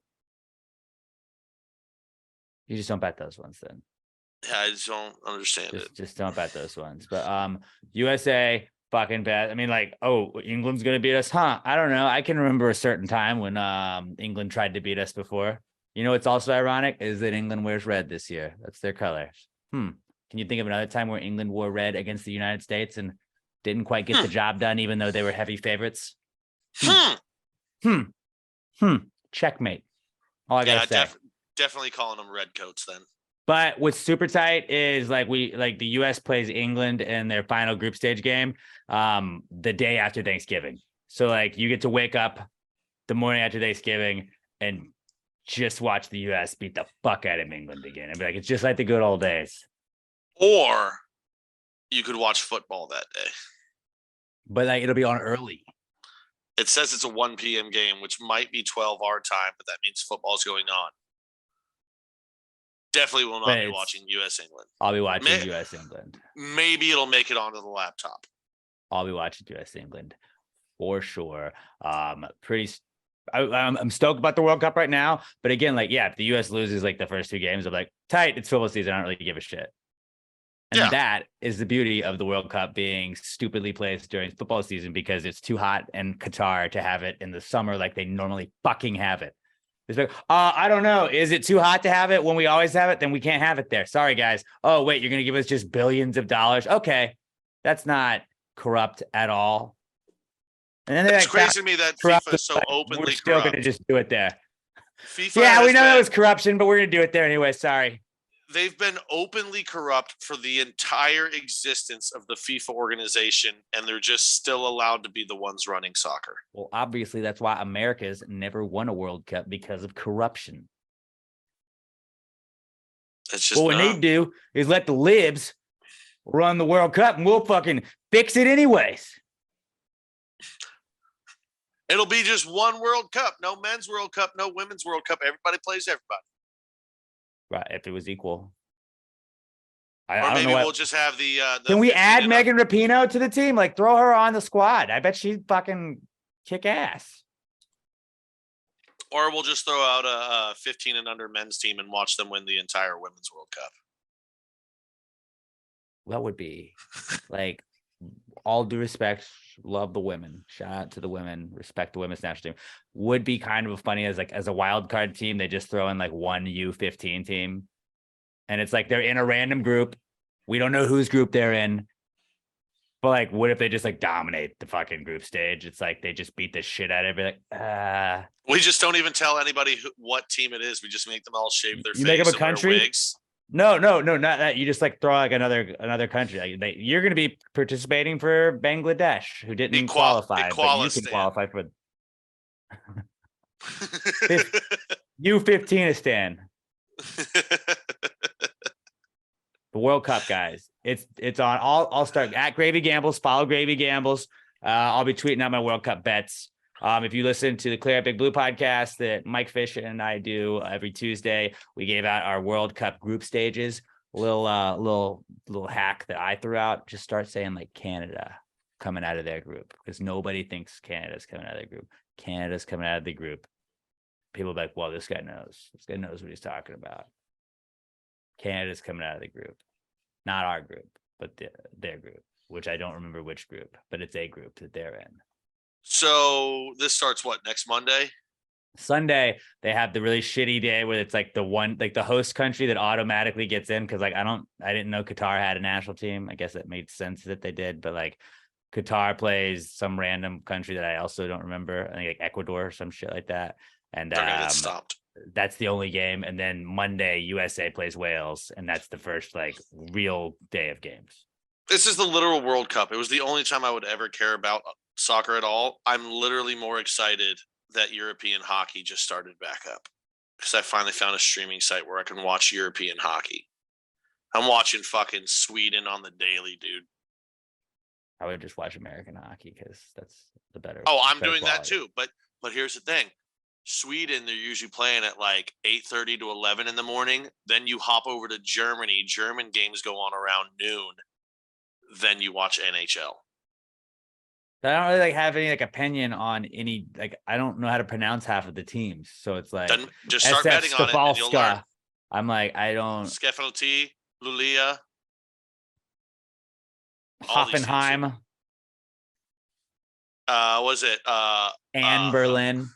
You just don't bet those ones then. Yeah, I just don't understand it. Just don't bet those ones. But USA fucking bet. I mean, like, oh, England's gonna beat us, huh? I don't know. I can remember a certain time when England tried to beat us before. You know what's also ironic is that England wears red this year. That's their colors. Can you think of another time where England wore red against the United States and didn't quite get the job done, even though they were heavy favorites? Checkmate. All I gotta say. Definitely calling them red coats then. But what's super tight is like the US plays England in their final group stage game the day after Thanksgiving. So like you get to wake up the morning after Thanksgiving and just watch the US beat the fuck out of England again. And be like, it's just like the good old days. Or you could watch football that day. But like it'll be on early. It says it's a 1 p.m. game, which might be 12 our time, but that means football's going on. Definitely will not be watching US England. I'll be watching US England. Maybe it'll make it onto the laptop. I'll be watching US England for sure. I'm stoked about the World Cup right now. But again, like, yeah, if the US loses like the first 2 games, I'm like, tight, it's football season. I don't really give a shit. And that is the beauty of the World Cup being stupidly placed during football season because it's too hot in Qatar to have it in the summer like they normally fucking have it. It's like, I don't know. Is it too hot to have it when we always have it? Then we can't have it there. Sorry, guys. Oh, wait, you're going to give us just billions of dollars? Okay. That's not corrupt at all. And then it's crazy to me that FIFA is so openly we're still going to just do it there. FIFA we know that was corruption, but we're going to do it there anyway. Sorry. They've been openly corrupt for the entire existence of the FIFA organization, and they're just still allowed to be the ones running soccer. Well, obviously, that's why America's never won a World Cup because of corruption. It's just what they do is let the libs run the World Cup, and we'll fucking fix it anyways. It'll be just one World Cup. No men's World Cup, no women's World Cup. Everybody plays everybody. Right, if it was equal. Or maybe we'll just have the Can we add Megan Rapinoe to the team? Like, throw her on the squad. I bet she'd fucking kick ass. Or we'll just throw out a 15 and under men's team and watch them win the entire women's World Cup. That would be like, all due respect, love the women. Shout out to the women. Respect the women's national team. Would be kind of funny as a wild card team. They just throw in like one U15 team, and it's like they're in a random group. We don't know whose group they're in, but like, what if they just like dominate the fucking group stage? It's like they just beat the shit out of it. We just don't even tell anybody what team it is. We just make them all shave their face. You make up a and wear country. wigs. No, not that. You just like throw like another country. Like you're going to be participating for Bangladesh, who didn't qualify, but you can qualify for U15istan. The World Cup, guys. It's on. I'll start at Gravy Gambles. Follow Gravy Gambles. I'll be tweeting out my World Cup bets. If you listen to the Clear Up Big Blue podcast that Mike Fish and I do every Tuesday, we gave out our World Cup group stages. Little hack that I threw out. Just start saying like Canada coming out of their group, because nobody thinks Canada's coming out of their group. Canada's coming out of the group. People are like, well, this guy knows. This guy knows what he's talking about. Canada's coming out of the group, not our group, but their group, which I don't remember which group, but it's a group that they're in. So this starts what, next Monday? Sunday, they have the really shitty day where it's like the host country that automatically gets in. Cause like, I didn't know Qatar had a national team. I guess it made sense that they did, but like Qatar plays some random country that I also don't remember. I think like Ecuador or some shit like that. And They're gonna get stopped. That's the only game. And then Monday, USA plays Wales. And that's the first like real day of games. This is the literal World Cup. It was the only time I would ever care about soccer at all. I'm literally more excited that European hockey just started back up, because I finally found a streaming site where I can watch European hockey. I'm watching fucking Sweden on the daily, dude. I would just watch American hockey because that's the better. Oh, I'm better doing quality. that too. But here's the thing. Sweden, they're usually playing at like 8:30 to 11 in the morning. Then you hop over to Germany. German games go on around noon. Then you watch NHL. I don't really like have any like opinion on any, like I don't know how to pronounce half of the teams. So it's like Then just start betting on it and you'll learn. I'm like, I don't. Skeffelty, Lulia. all these teams. Hoffenheim Was it and Berlin.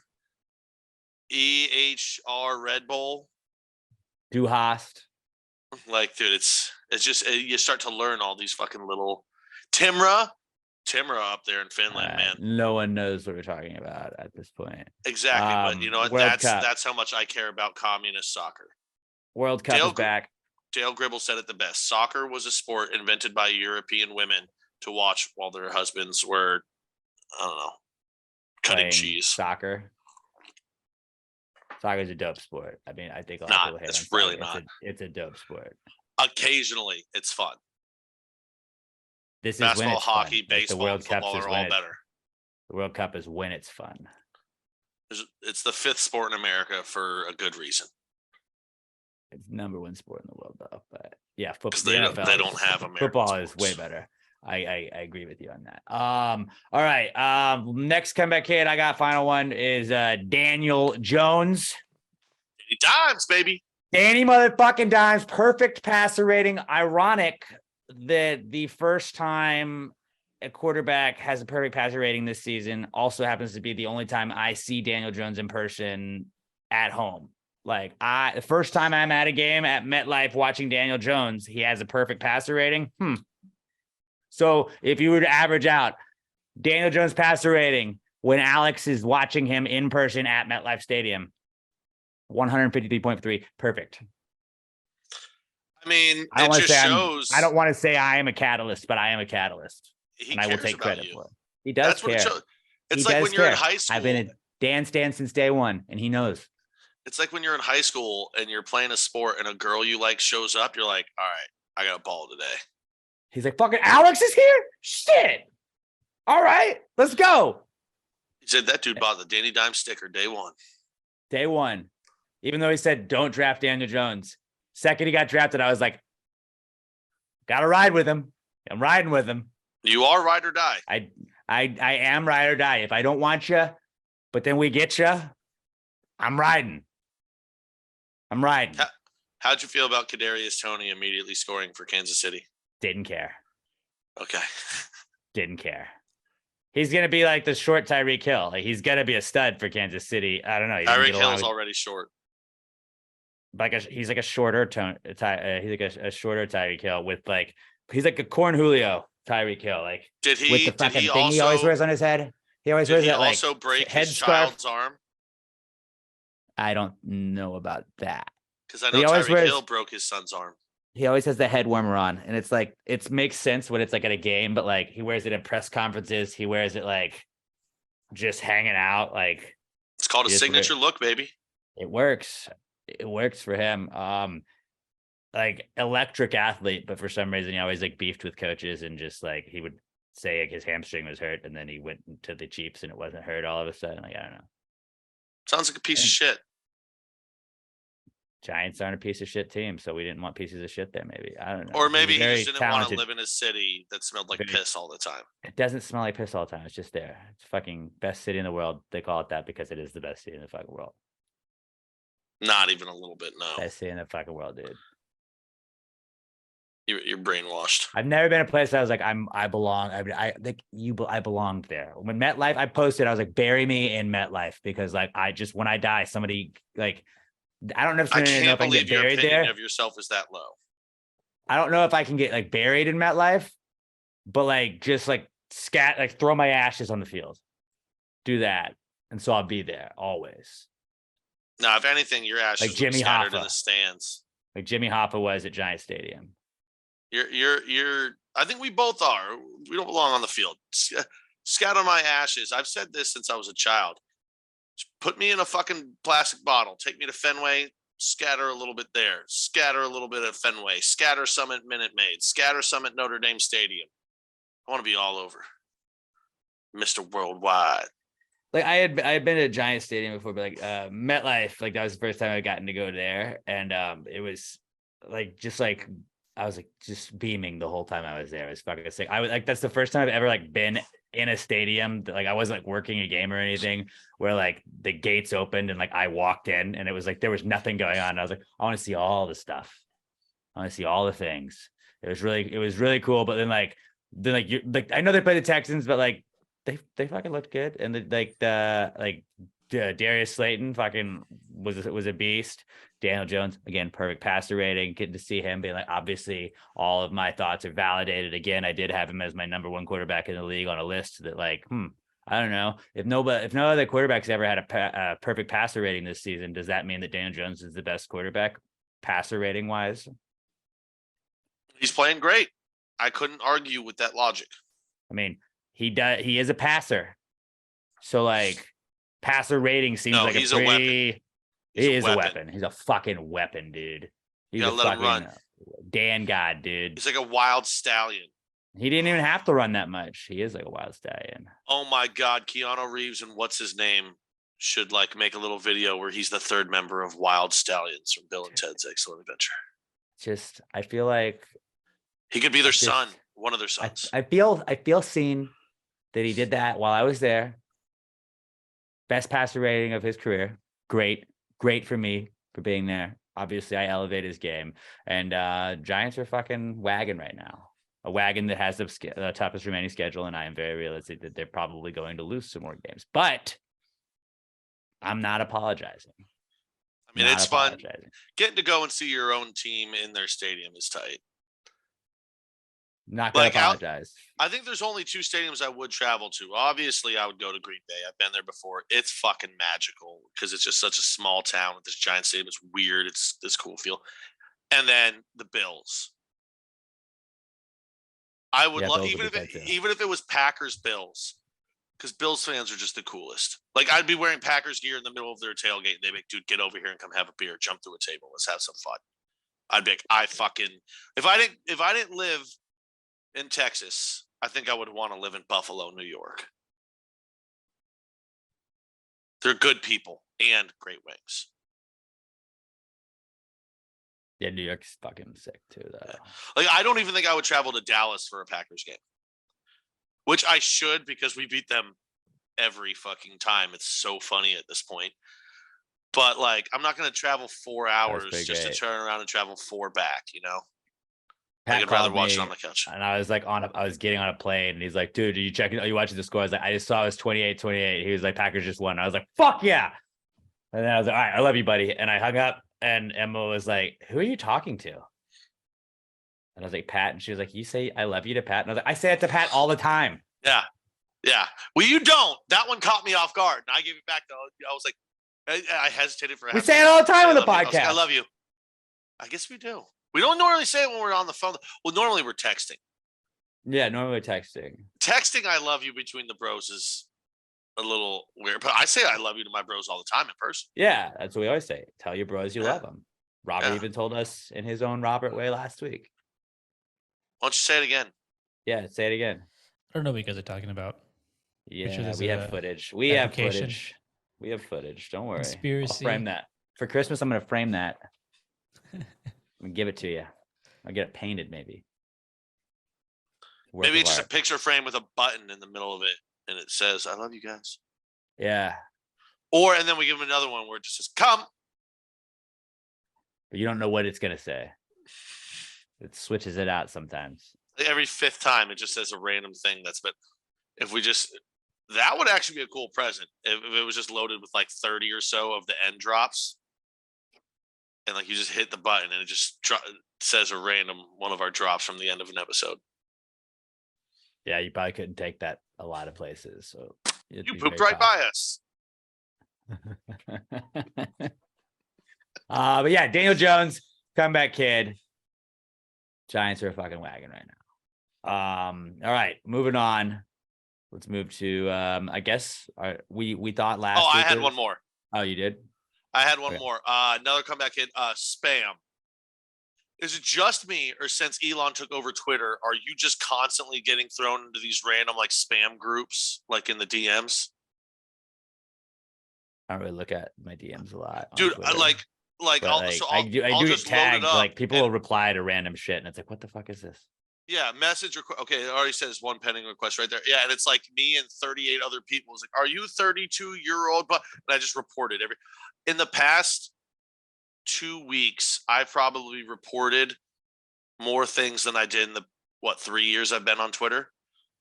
EHR Red Bull? Du Hast. Like, dude, it's just you start to learn all these fucking little Timra up there in Finland, man. No one knows what we're talking about at this point. Exactly, but you know what? World Cup. That's how much I care about communist soccer. World Cup is back. Dale Gribble said it the best. Soccer was a sport invented by European women to watch while their husbands were, I don't know, cutting Playing cheese. Soccer is a dope sport. I mean, I think a lot of people hate it's on really soccer. not. It's a dope sport. Occasionally, it's fun. This is when Basketball, it's hockey, fun. Like, baseball, the World and football Cup is are when all better. The World Cup is when it's fun. It's the fifth sport in America for a good reason. It's number one sport in the world, though. But yeah, football. Because they don't have American football sports. is way better. I agree with you on that. All right. Next comeback kid I got, final one, is Daniel Jones. Dimes, baby. Danny motherfucking Dimes, perfect passer rating. Ironic that the first time a quarterback has a perfect passer rating this season also happens to be the only time I see Daniel Jones in person at home. Like, the first time I'm at a game at MetLife watching Daniel Jones, he has a perfect passer rating. So if you were to average out Daniel Jones passer rating when Alex is watching him in person at MetLife Stadium, 153.3, perfect. I mean, I don't it want to just say shows. I don't want to say I am a catalyst, but I am a catalyst, He and I will cares take about credit you. for it. He does That's care. what it shows. It's He like does when you're in care. high school. I've been a Dan Stan since day one, and he knows. It's like when you're in high school and you're playing a sport and a girl you like shows up. You're like, all right, I got a ball today. He's like, fucking Alex is here? Shit. All right, let's go. He said that dude bought the Danny Dimes sticker day one. Day one. Even though he said, don't draft Daniel Jones. Second he got drafted, I was like, gotta ride with him. I'm riding with him. You are ride or die. I am ride or die. If I don't want you, but then we get you, I'm riding. I'm riding. How'd you feel about Kadarius Toney immediately scoring for Kansas City? Didn't care. Okay. Didn't care. He's going to be like the short Tyreek Hill. Like, he's going to be a stud for Kansas City. I don't know. Tyreek Hill's already short. He's like a shorter he's like a shorter Tyreek Hill with like, he's like a Corn Julio Tyreek Hill. Like, Did he? with the fucking Did he thing also, he always wears on his head. He always wears that like also break head his scarf. child's arm? I don't know about that. Because I He know always Tyreek wears- Hill broke his son's arm. He always has the head warmer on, and it's like it makes sense when it's like at a game, but like he wears it in press conferences. He wears it like just hanging out. Like It's called a He just signature look, baby. it works. It works for him. Like electric athlete, but for some reason he always like beefed with coaches and just like he would say like his hamstring was hurt, and then he went to the Chiefs and it wasn't hurt all of a sudden. Like I don't know. Sounds like a piece of shit. Giants aren't a piece of shit team, so we didn't want pieces of shit there. Maybe I don't know. Or He's maybe he very just didn't want to talented. live in a city that smelled like Very- piss all the time. It doesn't smell like piss all the time. It's just there. It's fucking best city in the world. They call it that because it is the best city in the fucking world. Not even a little bit. No, Best city in the fucking world, dude. you're brainwashed. I've never been a place that I was like, I belong. I think I belonged there. When MetLife, I posted, I was like, bury me in MetLife because like I just when I die, somebody like I don't know if I I can't can believe get your buried opinion there. of yourself is that low. I don't know if I can get like buried in MetLife, but like just like throw my ashes on the field. Do that. And so I'll be there always. Now, if anything, your ashes Like would be Jimmy scattered in Hoffa. the stands. Like Jimmy Hoffa was at Giant Stadium. You're. I think we both are. We don't belong on the field. Scatter my ashes. I've said this since I was a child. Just put me in a fucking plastic bottle. Take me to Fenway. Scatter a little bit there. Scatter a little bit at Fenway. Scatter some at Minute Maid. Scatter some at Notre Dame Stadium. I want to be all over. Mr. Worldwide. Like I had been to Giant Stadium before, but like MetLife, like that was the first time I gotten to go there, and it was like just like I was like just beaming the whole time I was there. It was fucking sick. I was like that's the first time I've ever like been in a stadium that, like I wasn't like working a game or anything, where like the gates opened and like I walked in and it was like there was nothing going on. And I was like, I want to see all the stuff. I want to see all the things. It was really cool. But then you like I know they play the Texans, but like they fucking looked good, and Darius Slayton fucking was a beast. Daniel Jones again, perfect passer rating. Getting to see him being like, obviously all of my thoughts are validated. Again, I did have him as my number one quarterback in the league on a list that like, I don't know if no other quarterbacks ever had a perfect passer rating this season. Does that mean that Daniel Jones is the best quarterback passer rating wise? He's playing great. I couldn't argue with that logic. I mean, he is a passer. So like passer rating seems No, like he's a a weapon. pretty he is a weapon. He's a fucking weapon, dude. He's gotta a let him fucking run. Dan God, dude. He's like a wild stallion. He didn't even have to run that much. He is like a wild stallion. Oh my God, Keanu Reeves and what's his name should like make a little video where he's the third member of Wild Stallions from Bill and Ted's Excellent Adventure. Just I feel like He could be their just- son, one of their sons. I feel seen that he did that while I was there. Best passer rating of his career. Great for me for being there. Obviously, I elevate his game. And Giants are fucking wagon right now. A wagon that has the toughest remaining schedule, and I am very realistic that they're probably going to lose some more games. But I'm not apologizing. I mean, Not it's fun. apologizing. Getting to go and see your own team in their stadium is tight. Not gonna Like, apologize. I think there's only two stadiums I would travel to. Obviously, I would go to Green Bay. I've been there before. It's fucking magical because it's just such a small town with this giant stadium. It's weird. It's this cool feel. And then the Bills. I would Yeah, love Bills even would if be it, fun, too. even if it was Packers Bills, because Bills fans are just the coolest. Like I'd be wearing Packers gear in the middle of their tailgate. And they'd be like, dude, get over here and come have a beer, jump through a table, let's have some fun. I'd be like, if I didn't live in Texas, I think I would want to live in Buffalo, New York. They're good people and great wings. Yeah, New York's fucking sick too, though. Like, I don't even think I would travel to Dallas for a Packers game, which I should because we beat them every fucking time. It's so funny at this point. But, like, I'm not going to travel 4 hours pretty just to great. turn around and travel 4 back, you know? Pat I'd rather called watch it me, on the couch. and I was like I was getting on a plane, and he's like, dude, are you checking? Are you watching the score? I was like, I just saw it was 28-28. He was like, Packers just won. I was like, fuck yeah. And then I was like, all right, I love you, buddy. And I hung up, and Emma was like, who are you talking to? And I was like, Pat. And she was like, you say I love you to Pat? And I was like, I say it to Pat all the time. Yeah. Yeah. Well, you don't. That one caught me off guard. And I gave it back, though. I was like, I hesitated for a We half say it second. all the time on the I was like, podcast. I love you. I guess we do. We don't normally say it when we're on the phone. Well, normally we're texting. Yeah, normally texting. Texting "I love you" between the bros is a little weird, but I say "I love you" to my bros all the time in person. Yeah, that's what we always say. Tell your bros you Yeah. love them. Robert Yeah. even told us in his own Robert way last week. Why don't you say it again? Yeah, say it again. I don't know what you guys are talking about. sure Yeah, there's we have a footage. We have fabrication. footage. We have footage. Don't worry. I'll Conspiracy. frame that. For Christmas, I'm gonna frame that. I'm gonna give it to you. I'll get it painted, maybe. Work Maybe of it's just a art. picture frame with a button in the middle of it, and it says "I love you guys." Yeah, And then we give them another one where it just says "come." but you don't know what it's gonna say. It switches it out sometimes. Every fifth time, it just says a random thing that's been. If we just, that would actually be a cool present if it was just loaded with like 30 or so of the end drops, and like you just hit the button and it just says a random one of our drops from the end of an episode. Yeah, you probably couldn't take that a lot of places. So You pooped right by us. But yeah, Daniel Jones, comeback kid. Giants are a fucking wagon right now. All right, moving on. Let's move to I guess we thought last. Oh, I week had was- one more. Oh, you did? I had one Okay. more. Another comeback kid. Spam. Is it just me, or since Elon took over Twitter, are you just constantly getting thrown into these random like spam groups, like in the DMs? I don't really look at my DMs a lot, on Dude, Twitter, like but, I'll, like, so I I'll, do I'll get just load it tagged. up. Like people and- will reply to random shit, and it's like, what the fuck is this? Yeah, message request. Okay, it already says one pending request right there. Yeah, and it's like me and 38 other people. It's like, are you 32-year-old? But and I just reported in the past 2 weeks, I probably reported more things than I did in the 3 years I've been on Twitter.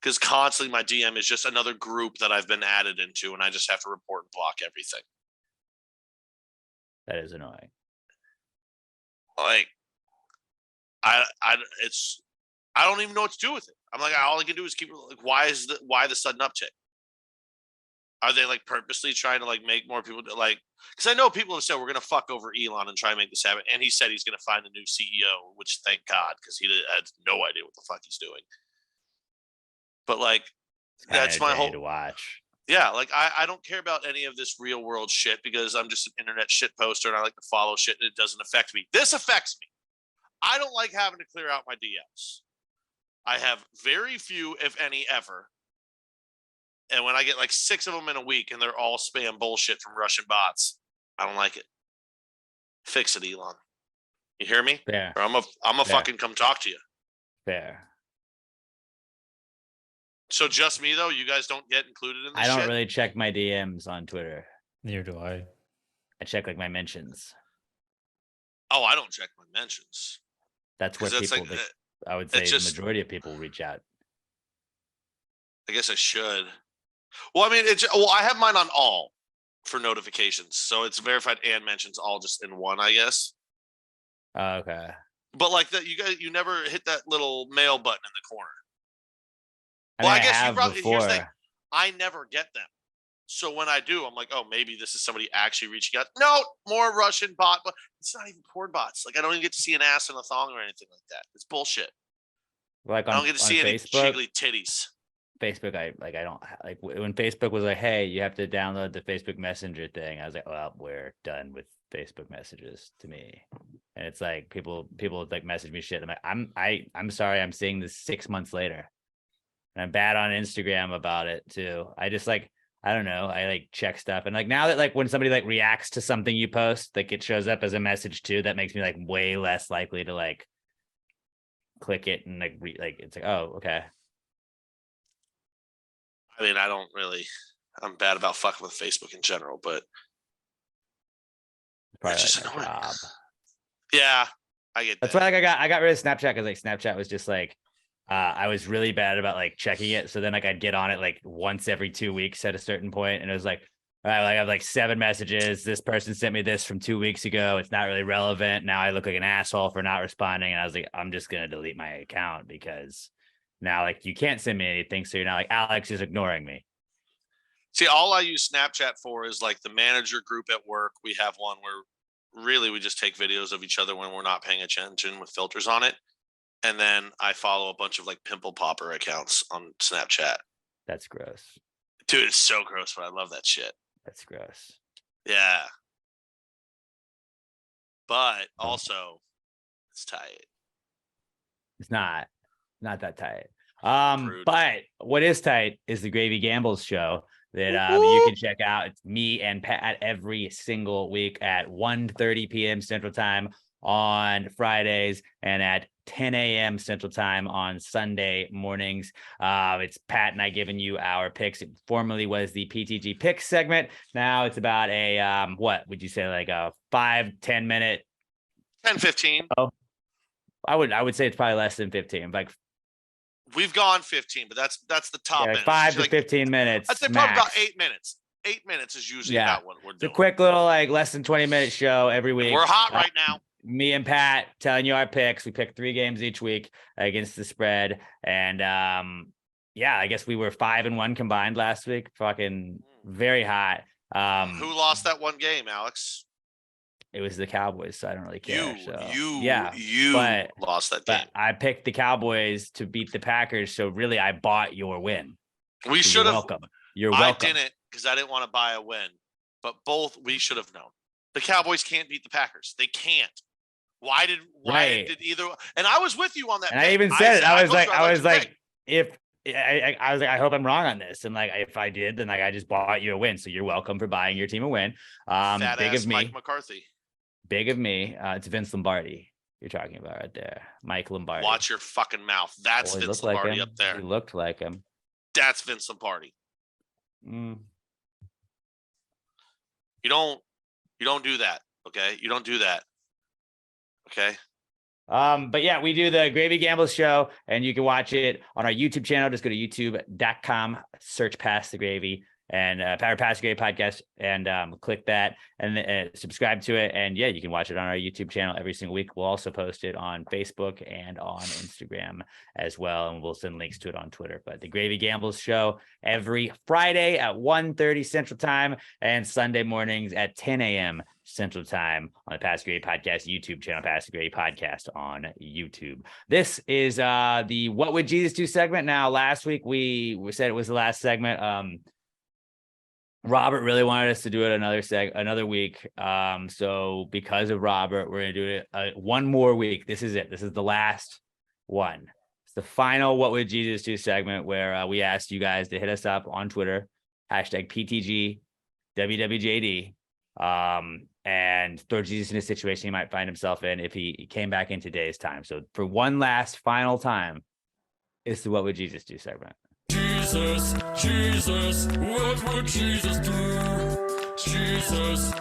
Because constantly my DM is just another group that I've been added into, and I just have to report and block everything. That is annoying. Like, I don't even know what to do with it. I'm like, all I can do is keep like, why the sudden uptick? Are they like purposely trying to like make more people like? Because I know people have said we're gonna fuck over Elon and try and make this happen, and he said he's gonna find a new CEO, which thank God, because he had no idea what the fuck he's doing. But like, It's kinda that's my entertaining whole. to watch. Yeah, like I don't care about any of this real world shit because I'm just an internet shit poster and I like to follow shit and it doesn't affect me. This affects me. I don't like having to clear out my DMs. I have very few, if any, ever. And when I get like 6 of them in a week and they're all spam bullshit from Russian bots, I don't like it. Fix it, Elon. You hear me? Fair, Or I'm a Yeah. fucking come talk to you. fair. So just me though, you guys don't get included in this I don't shit? really check my DMs on Twitter. Neither do I. I check like my mentions. Oh, I don't check my mentions. That's where 'Cause that's people. like, I would say it's the just- majority of people reach out. I guess I should. Well, I mean, I have mine on all for notifications, so it's verified and mentions all just in one, I guess. Oh, okay. But like that, you never hit that little mail button in the corner. I Well, mean, I guess you have probably- here's the thing. before. I never get them. So when I do, I'm like, oh, maybe this is somebody actually reaching out. No, more Russian bot, but it's not even porn bots. Like I don't even get to see an ass in a thong or anything like that. It's bullshit. Like I on, don't get to on see any Facebook. jiggly titties. Facebook, I don't like when Facebook was like, "Hey, you have to download the Facebook Messenger thing." I was like, "Well, we're done with Facebook messages to me." And it's like people like message me shit. I'm like, I'm sorry, I'm seeing this 6 months later, and I'm bad on Instagram about it too. I just like I don't know. I like check stuff, and like now that like when somebody like reacts to something you post, like it shows up as a message too. That makes me like way less likely to like click it and like it's like, oh, okay. I mean, I don't really. I'm bad about fucking with Facebook in general, but Probably just like my annoying. job. yeah, I get That's that. why like I got rid of Snapchat because like Snapchat was just like I was really bad about like checking it. So then like I'd get on it like once every 2 weeks at a certain point, and it was like, all right, like, I have like 7 messages. This person sent me this from 2 weeks ago. It's not really relevant. Now I look like an asshole for not responding. And I was like, I'm just gonna delete my account because now like you can't send me anything. So you're not like Alex is ignoring me. See, all I use Snapchat for is like the manager group at work. We have one where really we just take videos of each other when we're not paying attention with filters on it. And then I follow a bunch of like pimple popper accounts on Snapchat. That's gross. Dude, it's so gross, but I love that shit. That's gross. Yeah. But also, it's tight. It's not that tight. Prude. But what is tight is the Gravy Gambles show that you can check out. It's me and Pat every single week at 1:30 p.m. Central Time on Fridays and at 10 a.m. Central Time on Sunday mornings. It's Pat and I giving you our picks. It formerly was the PTG Picks segment. Now it's about a what would you say, like a 5-10 minute 10-15. Oh, I would say it's probably less than 15. Like We've gone 15, but that's the top end. 5 to Like, 15 minutes. I'd say max. probably about 8 minutes. 8 minutes is usually about what we're It's a doing. quick little, like, less than 20-minute show every week. We're hot right now. Me and Pat telling you our picks. We pick 3 games each week against the spread. And yeah, I guess we were 5-1 combined last week. Fucking very hot. Who lost that one game, Alex? It was the Cowboys, so I don't really care. You lost that game. But I picked the Cowboys to beat the Packers, so really I bought your win. We So should have. welcome. You're welcome. I didn't because I didn't want to buy a win, but we should have known. The Cowboys can't beat the Packers. They can't. Why did either? And I was with you on that. And pick. I even said it. I was like, pick. I hope I'm wrong on this. And like, if I did, then like, I just bought you a win. So you're welcome for buying your team a win. Fat Big ass of me. Mike McCarthy. Big of me. It's Vince Lombardi you're talking about right there. Mike Lombardi. Watch your fucking mouth. That's Well, he Vince looked like Lombardi him. up there. He looked like him. That's Vince Lombardi. Mm. You don't do that. Okay. You don't do that. Okay. But yeah, we do the Gravy Gambles show, and you can watch it on our YouTube channel. Just go to youtube.com, search Pass the Gravy and Pass the Gravy podcast, and click that and subscribe to it. And yeah, you can watch it on our YouTube channel every single week. We'll also post it on Facebook and on Instagram as well, and we'll send links to it on Twitter. But the Gravy Gambles show every Friday at 1:30 Central Time and Sunday mornings at 10 a.m. Central Time on the Pass the Gravy podcast YouTube channel, Pass the Gravy podcast on YouTube. This is the What Would Jesus Do segment. Now, last week we said it was the last segment. Robert really wanted us to do it another week. So because of Robert, we're gonna do it one more week. This is it. This is the last one. It's the final What Would Jesus Do segment, where we asked you guys to hit us up on Twitter, #PTG WWJD, and throw Jesus in a situation he might find himself in if he came back in today's time. So for one last final time, it's the What Would Jesus Do segment. Jesus, what would Jesus do? Jesus,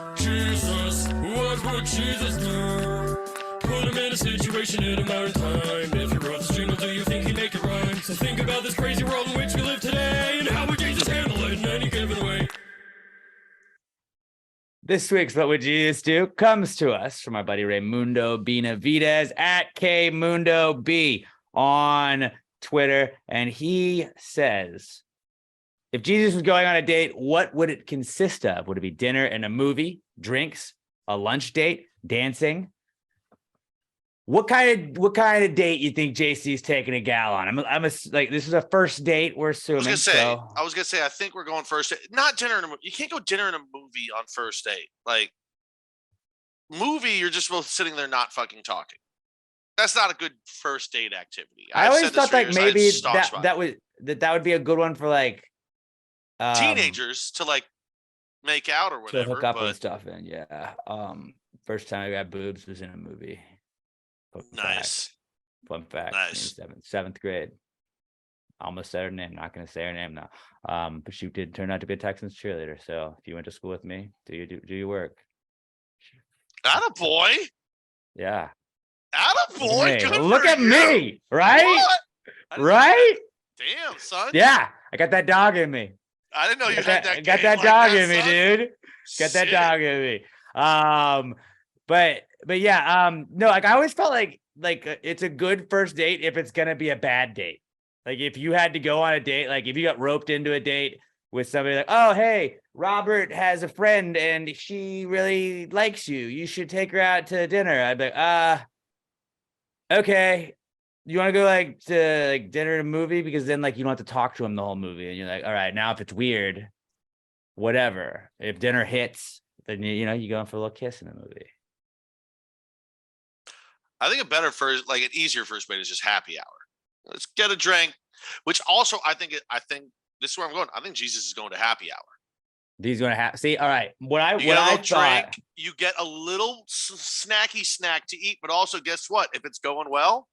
what would Jesus do? Put him in a situation in a modern time. If you wrote this jingle, do you think he'd make it rhyme? So think about this crazy world in which we live today, and how would Jesus handle it in any given way? This week's What Would Jesus Do comes to us from our buddy Raymundo Benavidez at KMundoB on Twitter, and he says, if Jesus was going on a date, what would it consist of? Would it be dinner and a movie, drinks, a lunch date, dancing? What kind of date you think JC's taking a gal on? Like, this is a first date, we're assuming. I was gonna say, I think we're going first date. Not dinner and a movie. You can't go dinner and a movie on first date. Like, movie, you're just both sitting there not fucking talking. That's not a good first date activity. I always thought like maybe that would be a good one for like teenagers to like make out or whatever. To hook up and stuff in, yeah. First time I got boobs was in a movie. Fun fact. Nice. Seventh grade. Almost said her name. Not gonna say her name now. But she did turn out to be a Texans cheerleader. So if you went to school with me, do your work. Attaboy. Yeah. Attaboy. Good Look for at you. me, right? What? Right? Damn, son. Yeah, I got that dog in me. I didn't know you had that. I got game that like dog that, in me, son. dude. Got that Shit. dog in me. But yeah, no, like I always felt like it's a good first date if it's gonna be a bad date. Like if you had to go on a date, like if you got roped into a date with somebody like, oh, hey, Robert has a friend and she really likes you. You should take her out to dinner. I'd be like, okay. You want to go like to like dinner and a movie? Because then like you don't have to talk to him the whole movie. And you're like, all right, now if it's weird, whatever. If dinner hits, then you know, you go in for a little kiss in the movie. I think an easier first date is just happy hour. Let's get a drink, which also I think this is where I'm going. I think Jesus is going to happy hour. He's going to have, see, all right. You get a little drink, you get a little snacky snack to eat, but also guess what? If it's going well,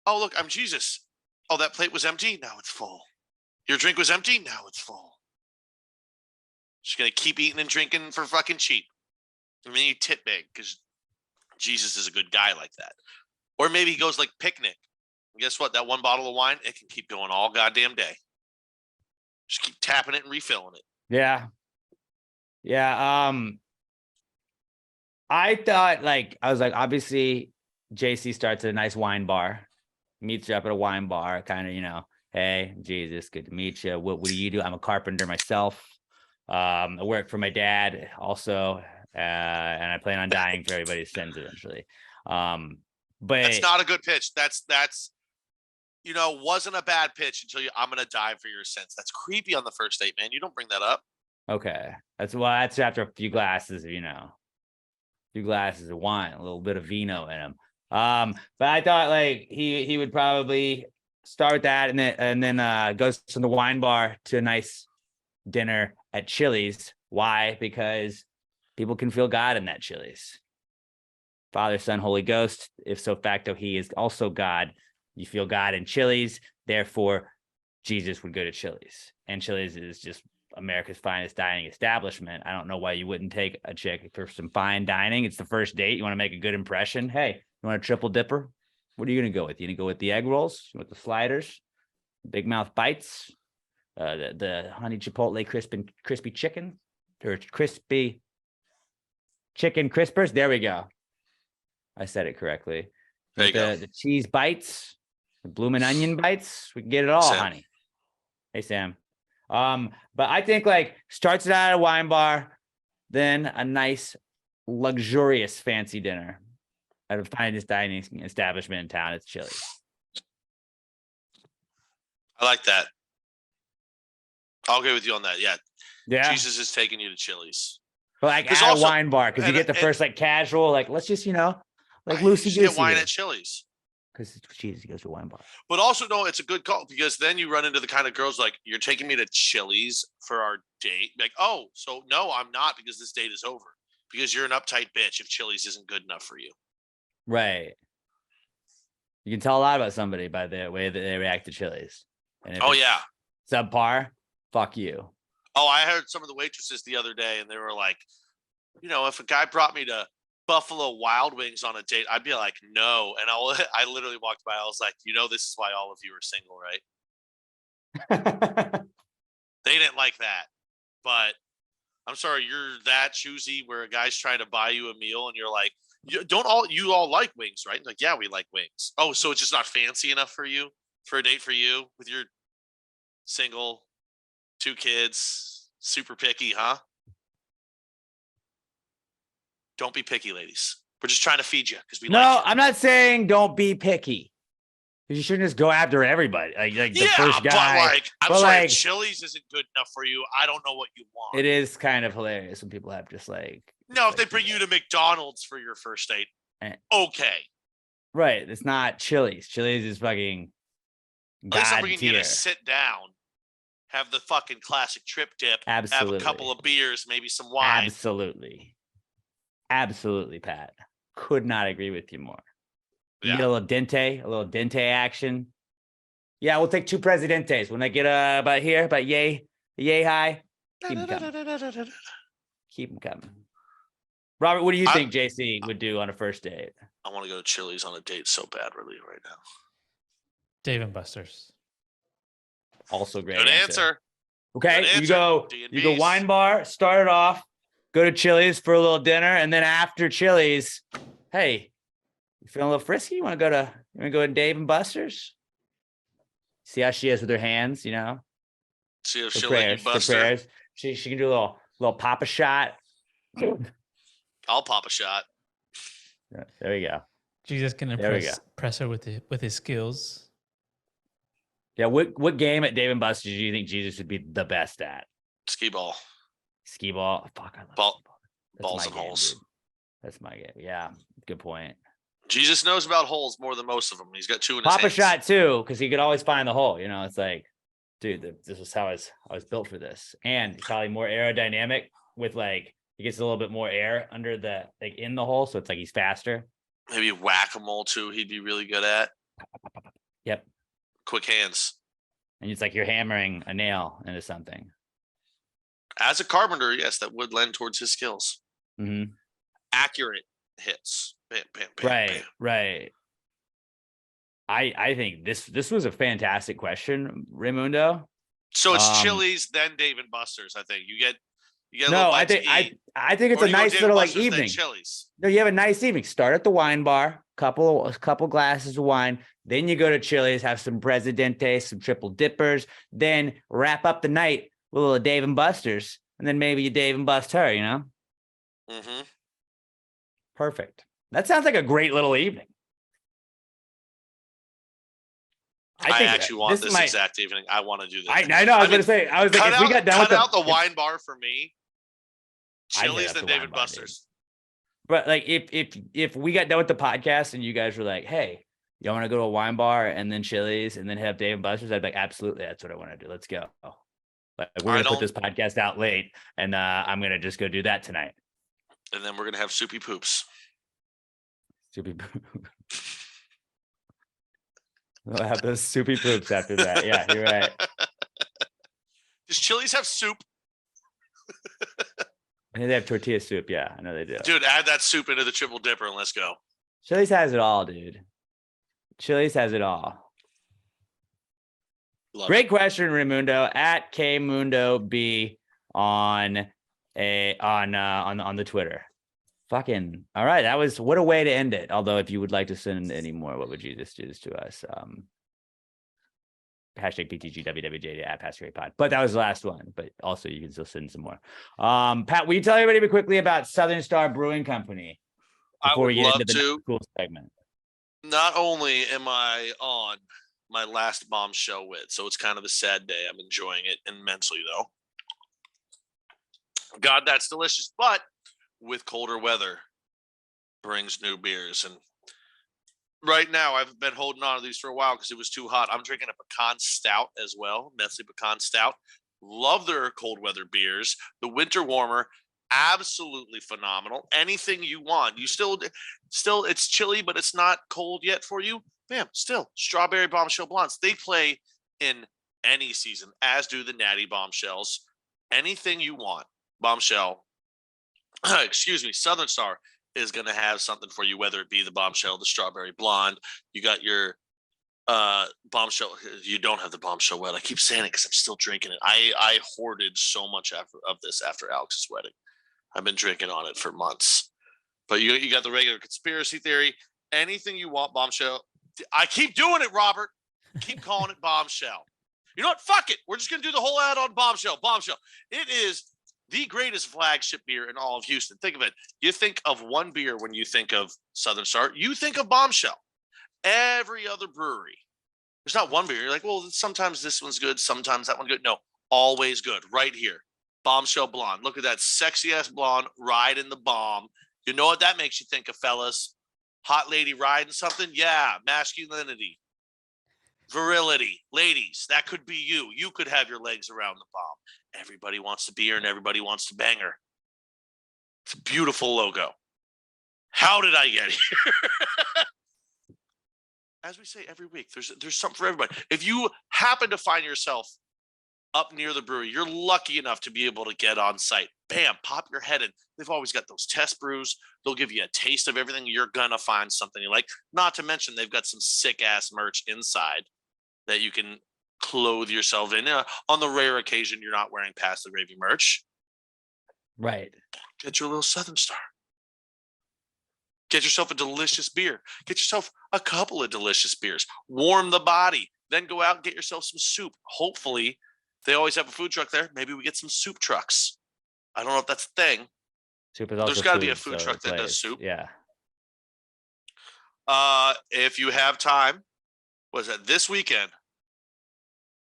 oh, look, I'm Jesus. Oh, that plate was empty. Now it's full. Your drink was empty. Now it's full. Just going to keep eating and drinking for fucking cheap. And then you tip big because Jesus is a good guy like that. Or maybe he goes like picnic. And guess what? That one bottle of wine, it can keep going all goddamn day. Just keep tapping it and refilling it. Yeah. Yeah. I thought I was like, obviously JC starts at a nice wine bar, meets you up at a wine bar, kind of, you know, hey, Jesus, good to meet you. What do you do? I'm a carpenter myself. I work for my dad also. And I plan on dying for everybody's sins eventually. But that's not a good pitch. That's wasn't a bad pitch until I'm gonna die for your sins. That's creepy on the first date, man. You don't bring that up. Okay. That's after a few glasses of, a few glasses of wine, a little bit of vino in him. But I thought like he would probably start with that and then goes from the wine bar to a nice dinner at Chili's. Why? Because people can feel God in that Chili's. Father, Son, Holy Ghost. If so facto, he is also God. You feel God in Chili's. Therefore, Jesus would go to Chili's. And Chili's is just America's finest dining establishment. I don't know why you wouldn't take a chick for some fine dining. It's the first date. You want to make a good impression. Hey, you want a triple dipper? What are you going to go with? You going to go with the egg rolls? You want the sliders? Big mouth bites? The honey chipotle crispy chicken? Or crispy chicken crispers? There we go. I said it correctly. There you go. The cheese bites, the bloomin' onion bites. We can get it all, Sam. honey. Hey, Sam. But I think starts it out at a wine bar, then a nice, luxurious, fancy dinner at a finest dining establishment in town. It's Chili's. I like that. I'll agree with you on that. Yeah. Yeah. Jesus is taking you to Chili's. But at also, a wine bar, because you get the first casual, let's just, loosey get goosey. wine at Chili's. Because Jesus goes to a wine bar. But also, no, it's a good call because then you run into the kind of girls like, you're taking me to Chili's for our date. Like, oh, so no, I'm not because this date is over. Because you're an uptight bitch if Chili's isn't good enough for you. Right. You can tell a lot about somebody by the way that they react to Chili's. And if yeah. subpar, fuck you. Oh, I heard some of the waitresses the other day and they were like, if a guy brought me to Buffalo Wild Wings on a date, I'd be like, no. And I literally walked by. I was like, this is why all of you are single, right? They didn't like that. But I'm sorry, you're that choosy where a guy's trying to buy you a meal and you're like, you all like wings, right? Like, yeah, we like wings. Oh, so it's just not fancy enough for you for a date for you with your single, 2 kids, super picky, huh? Don't be picky, ladies. We're just trying to feed you because we like you. No, I'm not saying don't be picky. You shouldn't just go after everybody. Like the first guy. I'm sorry, if Chili's isn't good enough for you, I don't know what you want. It is kind of hilarious when people have just No, if they bring you to McDonald's for your first date, okay. Right. It's not Chili's. Chili's is fucking At least I'm God bringing tier. you to sit down, have the fucking classic trip dip, Absolutely. have a couple of beers, maybe some wine. Absolutely, Pat. Could not agree with you more. You Yeah. get a little dente action. Yeah, we'll take 2 presidentes. When I get about here, about yay high, keep them coming. Keep them coming. Robert, what do you think JC would do on a first date? I want to go to Chili's on a date so badly right now. Dave and Buster's. Also great Good answer. Okay, Good you go D&Bs. wine bar, start it off, go to Chili's for a little dinner, and then after Chili's, hey, you feeling a little frisky? You want to go to Dave and Buster's? See how she is with her hands, See See if For she'll let you prayers. bust For her. prayers. She can do a little pop a shot. I'll pop a shot. Yeah, there we go. Jesus can There we impress her with his skills. Yeah, what game at Dave & Buster's do you think Jesus would be the best at? Skee ball. Skee ball. Fuck, I love Ball- skee ball. That's balls my and game, holes. dude. That's my game. Yeah, good point. Jesus knows about holes more than most of them. He's got 2 in his Pop a hands. shot too, because he could always find the hole. You know, it's like, dude, this is how I was built for this, and probably more aerodynamic with like he gets a little bit more air under the like in the hole, so it's like he's faster. Maybe whack-a-mole too. He'd be really good at. Yep, Quick hands. and it's like you're hammering a nail into something. As a carpenter, yes, that would lend towards his skills. Mm-hmm. Accurate hits. Bam, bam, bam, Right, bam. right. I think this was a fantastic question, Raimundo. So it's Um, Chili's, then Dave & Buster's. I think you get a little No, bite to eat, I think it's or a do you go nice Dave & little like Buster's, then evening. Chili's. No, you have a nice evening. Start at the wine bar, couple glasses of wine. Then you go to Chili's, have some Presidente, some triple dippers. Then wrap up the night with a little Dave & Buster's, and then maybe you Dave and bust her. You know, Mm-hmm. perfect. That sounds like a great little evening. I actually want this might- exact evening. I want to do this. I know. I was I going to mean, say. I was like, cut if we got done with out the if- wine bar for me. I'd hit Chili's, up then the Dave wine & bar, dude. Buster's. But like, if we got done with the podcast and you guys were like, "Hey, y'all want to go to a wine bar and then Chili's and then have Dave & Buster's?" I'd be like, "Absolutely, that's what I want to do. Let's go." Like, we're gonna put this podcast out late, and I'm gonna just go do that tonight. And then we're gonna have soupy poops. Soupy poop. We'll have those soupy poops after that. Yeah, you're right. Does Chili's have soup? I think they have tortilla soup. Yeah, I know they do. Dude, add that soup into the triple dipper and let's go. Chili's has it all, dude. Chili's has it all. Love Great question, Raimundo at KMundoB on the Twitter. Fucking all right. That was what a way to end it. Although if you would like to send any more, what would you just do this to us? Hashtag PTG WWJD at #PastorPod. But that was the last one. But also you can still send some more. Pat, will you tell everybody quickly about Southern Star Brewing Company I before would we get love into the to. cool segment? Not only am I on my last bombshell wit, so it's kind of a sad day. I'm enjoying it immensely, though. God, that's delicious. But with colder weather brings new beers. And right now, I've been holding on to these for a while because it was too hot. I'm drinking a pecan stout as well, Nestle pecan stout. Love their cold weather beers. The winter warmer, absolutely phenomenal. Anything you want. You still it's chilly, but it's not cold yet for you. Bam, still strawberry bombshell blondes. They play in any season, as do the natty bombshells. Anything you want, bombshell. Excuse me, Southern Star is going to have something for you, whether it be the bombshell, the strawberry blonde. You got your bombshell. You don't have the bombshell wet. I keep saying it because I'm still drinking it. I hoarded so much of this after Alex's wedding. I've been drinking on it for months. But you got the regular conspiracy theory. Anything you want, bombshell. I keep doing it, Robert. Keep calling it bombshell. You know what? Fuck it. We're just going to do the whole ad on bombshell. Bombshell. It is the greatest flagship beer in all of Houston. Think of it. You think of one beer when you think of Southern Star. You think of bombshell. Every other brewery. There's not one beer. You're like, well, sometimes this one's good. Sometimes that one's good. No, always good. Right here. Bombshell blonde. Look at that sexy ass blonde riding the bomb. You know what that makes you think of, fellas? Hot lady riding something? Yeah, masculinity, virility. Ladies, that could be you. You could have your legs around the bomb. Everybody wants to be her and everybody wants to bang her. It's a beautiful logo. How did I get here? As we say every week, there's something for everybody. If you happen to find yourself up near the brewery, you're lucky enough to be able to get on site. Bam, pop your head in. They've always got those test brews. They'll give you a taste of everything. You're going to find something you like. Not to mention they've got some sick-ass merch inside that you can clothe yourself in. On the rare occasion you're not wearing Past the Gravy merch. Right. Get your little Southern Star. Get yourself a delicious beer. Get yourself a couple of delicious beers. Warm the body. Then go out and get yourself some soup. Hopefully They always have a food truck there. Maybe we get some soup trucks. I don't know if that's a thing. Soup is also There's got to be a food, food so truck it that does plays. soup. Yeah. If you have time, was it this weekend?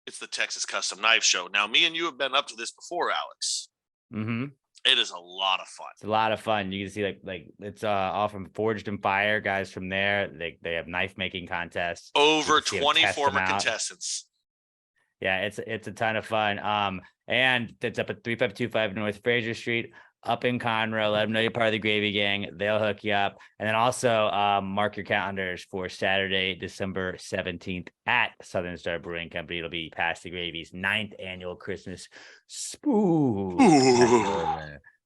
It's the Texas Custom Knife Show. Now, me and you have been up to this before, Alex. Mm-hmm. It is a lot of fun. It's a lot of fun. You can see like it's all from Forged in Fire guys from there. They have knife making contests. Over You can see 'em 20 test 'em former out. contestants. Yeah, it's a ton of fun. And it's up at 3525 North Fraser Street, up in Conroe. Let them know you're part of the Gravy Gang. They'll hook you up. And then also mark your calendars for Saturday, December 17th at Southern Star Brewing Company. It'll be Pass the Gravy's 9th annual Christmas Spook.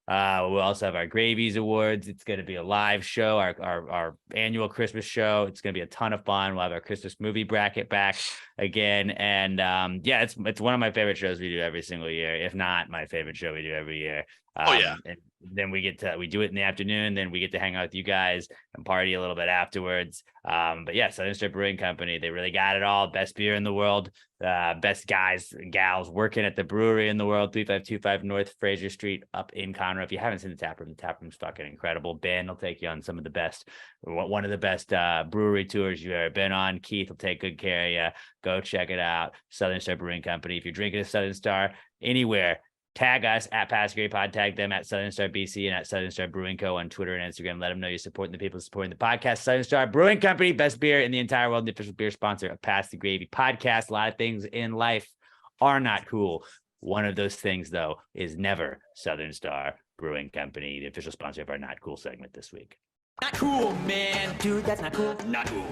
We'll also have our Gravies Awards. It's going to be a live show, our annual Christmas show. It's going to be a ton of fun. We'll have our Christmas movie bracket back again. And yeah, it's one of my favorite shows we do every single year, if not my favorite show we do every year. And then we do it in the afternoon. Then we get to hang out with you guys and party a little bit afterwards. But yeah, Southern Star Brewing Company, they really got it all. Best beer in the world, best guys and gals working at the brewery in the world. 3525 North Fraser Street up in Conroe. If you haven't seen the taproom's fucking incredible. Ben will take you on some of the best, one of the best brewery tours you've ever been on. Keith will take good care of you. Go check it out. Southern Star Brewing Company. If you're drinking a Southern Star anywhere, tag us at Pass the Gravy Pod, tag them at Southern Star BC and at Southern Star Brewing Co. on Twitter and Instagram. Let them know you're supporting the people supporting the podcast. Southern Star Brewing Company, best beer in the entire world, the official beer sponsor of Pass the Gravy podcast. A lot of things in life are not cool. One of those things, though, is never Southern Star Brewing Company, the official sponsor of our Not Cool segment this week. Not cool, man. Dude, that's not cool. Not cool.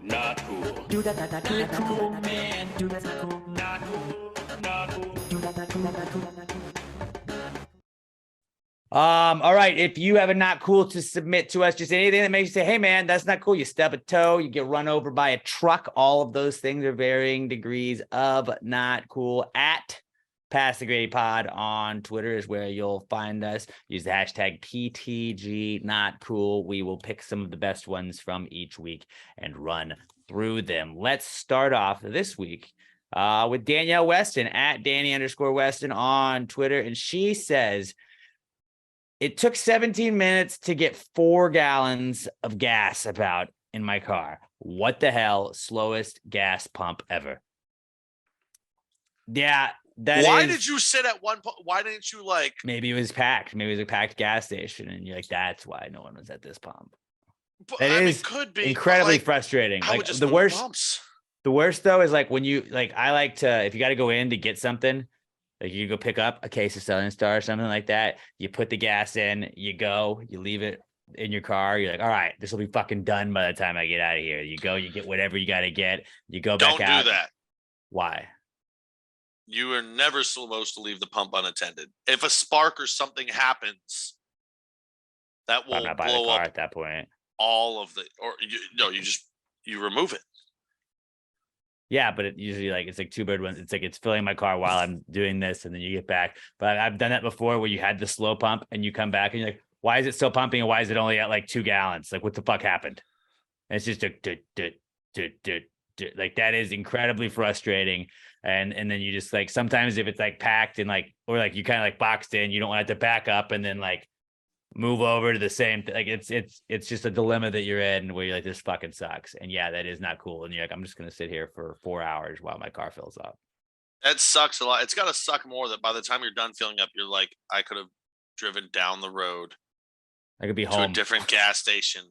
Not cool. Dude, that's not cool. Not cool, man. Dude, that's not cool. Not cool. Not cool. Dude, that's not cool. Not cool. Not cool. All right. If you have a not cool to submit to us, just anything that makes you say, hey man, that's not cool. You stub a toe, you get run over by a truck. All of those things are varying degrees of not cool. At Pass the Gravy Pod on Twitter is where you'll find us. Use the hashtag PTG not cool. We will pick some of the best ones from each week and run through them. Let's start off this week with Danielle Weston at Danny_Weston on Twitter. And she says, it took 17 minutes to get 4 gallons of gas about in my car. What the hell? Slowest gas pump ever. Yeah. Why did you sit at one point? Why didn't you Maybe it was packed. Maybe it was a packed gas station. And you're like, that's why no one was at this pump. But, That is could be incredibly frustrating. I would just the move worst. bumps. The worst though is when you I like to, if you got to go in to get something, you go pick up a case of Southern Star or something like that. You put the gas in, you go, you leave it in your car. You're like, all right, this will be fucking done by the time I get out of here. You go, you get whatever you got to get. You go back out. Don't do that. Why? You are never supposed to leave the pump unattended. If a spark or something happens, that will I'm not buying blow the car up at that point. all of the, you remove it. Yeah, but it usually it's like 2 bird ones. It's it's filling my car while I'm doing this, and then you get back. But I've done that before where you had the slow pump and you come back and you're like, why is it still pumping and why is it only at 2 gallons? What the fuck happened? And it's just that is incredibly frustrating. And then you just sometimes if it's packed and or you kind of boxed in, you don't want it to back up and then move over to the same it's just a dilemma that you're in where you're this fucking sucks. And yeah, that is not cool. And you're I'm just gonna sit here for 4 hours while my car fills up. That sucks a lot. It's got to suck more that by the time you're done filling up, you're I could have driven down the road. I could be to home. a different gas station,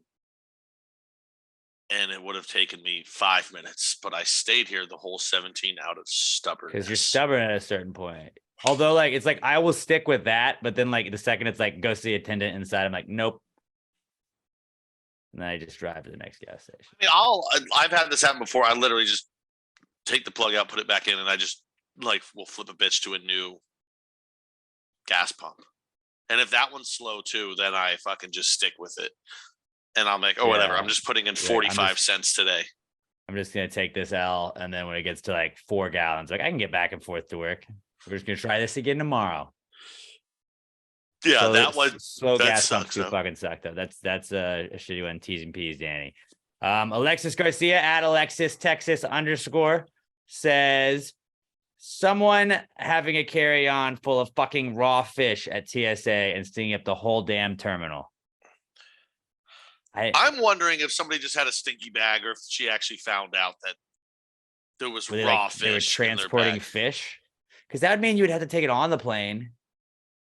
and it would have taken me 5 minutes, but I stayed here the whole 17 out of stubbornness. Because you're stubborn at a certain point. Although it's I will stick with that, but then the second it's go see the attendant inside, I'm nope. And then I just drive to the next gas station. I mean, I've had this happen before. I literally just take the plug out, put it back in, and I just will flip a bitch to a new gas pump. And if that one's slow too, then I fucking just stick with it. And I'm whatever. I'm just putting in 45 cents today. I'm just gonna take this L, and then when it gets to 4 gallons, I can get back and forth to work. We're just gonna try this again tomorrow. Yeah, so that one. Slow that gas pumps sucks, do though. fucking suck though. That's a shitty one. T's and P's, Danny. Alexis Garcia at Alexis Texas _ says, someone having a carry-on full of fucking raw fish at TSA and stinging up the whole damn terminal. I'm wondering if somebody just had a stinky bag or if she actually found out that there was Were they, raw like, fish. they were transporting in their bag. fish, because that would mean you would have to take it on the plane.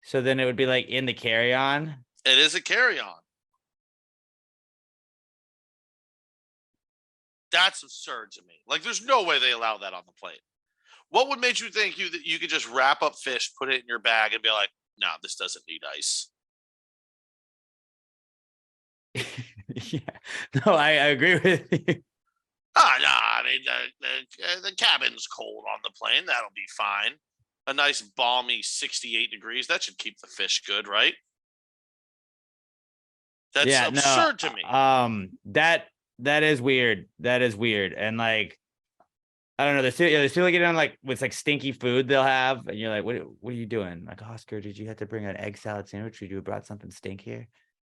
So then it would be like in the carry-on. It is a carry-on. That's absurd to me. Like, there's no way they allow that on the plane. What would make you think that you could just wrap up fish, put it in your bag, and be like, "No, this doesn't need ice." Yeah, no, I agree with you. No, I mean the cabin's cold on the plane. That'll be fine. A nice balmy 68 degrees. That should keep the fish good, right? That's absurd to me. That is weird. That is weird. And like, I don't know. There's people getting on like with like stinky food they'll have, and you're like, what are you doing? Like, Oscar, did you have to bring an egg salad sandwich? Or you brought something stink here?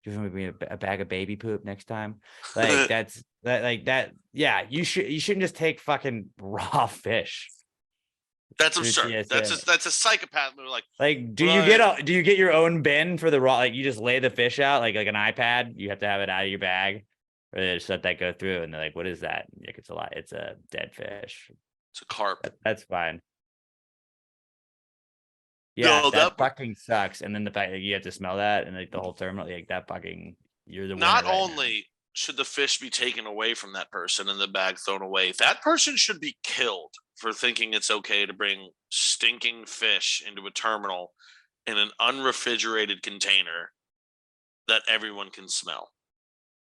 Do you want me to bring a bag of baby poop next time? Like that. Yeah, you shouldn't just take fucking raw fish. That's absurd. That's a psychopath move. Like, do you get your own bin for the raw? Like, you just lay the fish out like an iPad. You have to have it out of your bag, or they just let that go through. And they're like, "What is that?" Like, it's a lot. It's a dead fish. It's a carp. That's fine. Yeah, No, that fucking sucks. And then the fact that you have to smell that and like the whole terminal, like that fucking, you're the Not winner right only should the fish be taken away from that person and the bag thrown away, that person should be killed for thinking it's okay to bring stinking fish into a terminal in an unrefrigerated container that everyone can smell.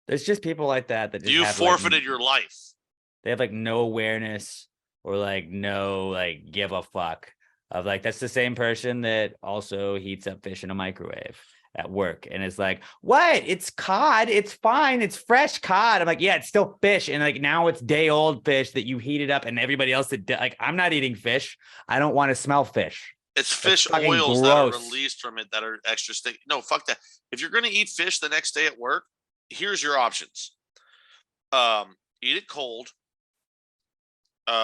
There's just people like that just You have, forfeited your life. They have like no awareness or like no like give a fuck of like, that's the same person that also heats up fish in a microwave at work and it's like, what? It's cod. It's fine. It's fresh cod. I'm like, yeah, it's still fish. And like, now it's day old fish that you heated up and everybody else that like, I'm not eating fish. I don't want to smell fish. It's fish oils that are released from it that are extra sticky. No, fuck that. If you're going to eat fish the next day at work, here's your options. Eat it cold.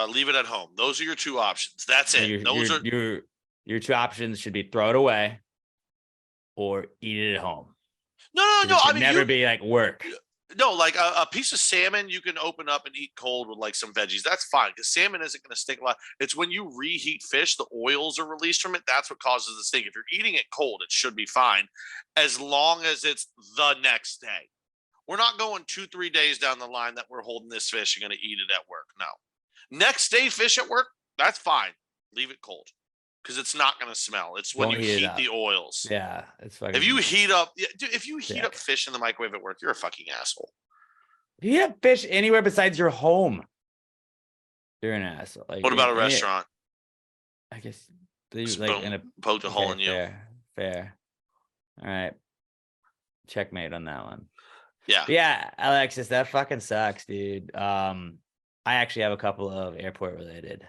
Leave it at home. Those are your two options. That's it. Your two options should be throw it away or eat it at home. No. I mean, never be like work. No, like a piece of salmon you can open up and eat cold with like some veggies. That's fine because salmon isn't going to stink a lot. It's when you reheat fish, the oils are released from it. That's what causes the stink. If you're eating it cold, it should be fine as long as it's the next day. We're not going 2-3 days down the line that we're holding this fish and going to eat it at work. No. Next day fish at work, that's fine. Leave it cold because it's not going to smell. It's when you heat the oils. Yeah, it's fucking. If you heat up, if you heat up fish in the microwave at work, you're a fucking asshole. If you have fish anywhere besides your home, you're an asshole. Like, what about a restaurant? I guess they like poked a hole in you. Fair. All right, checkmate on that one. Yeah, Alexis, that fucking sucks, dude. I actually have a couple of airport related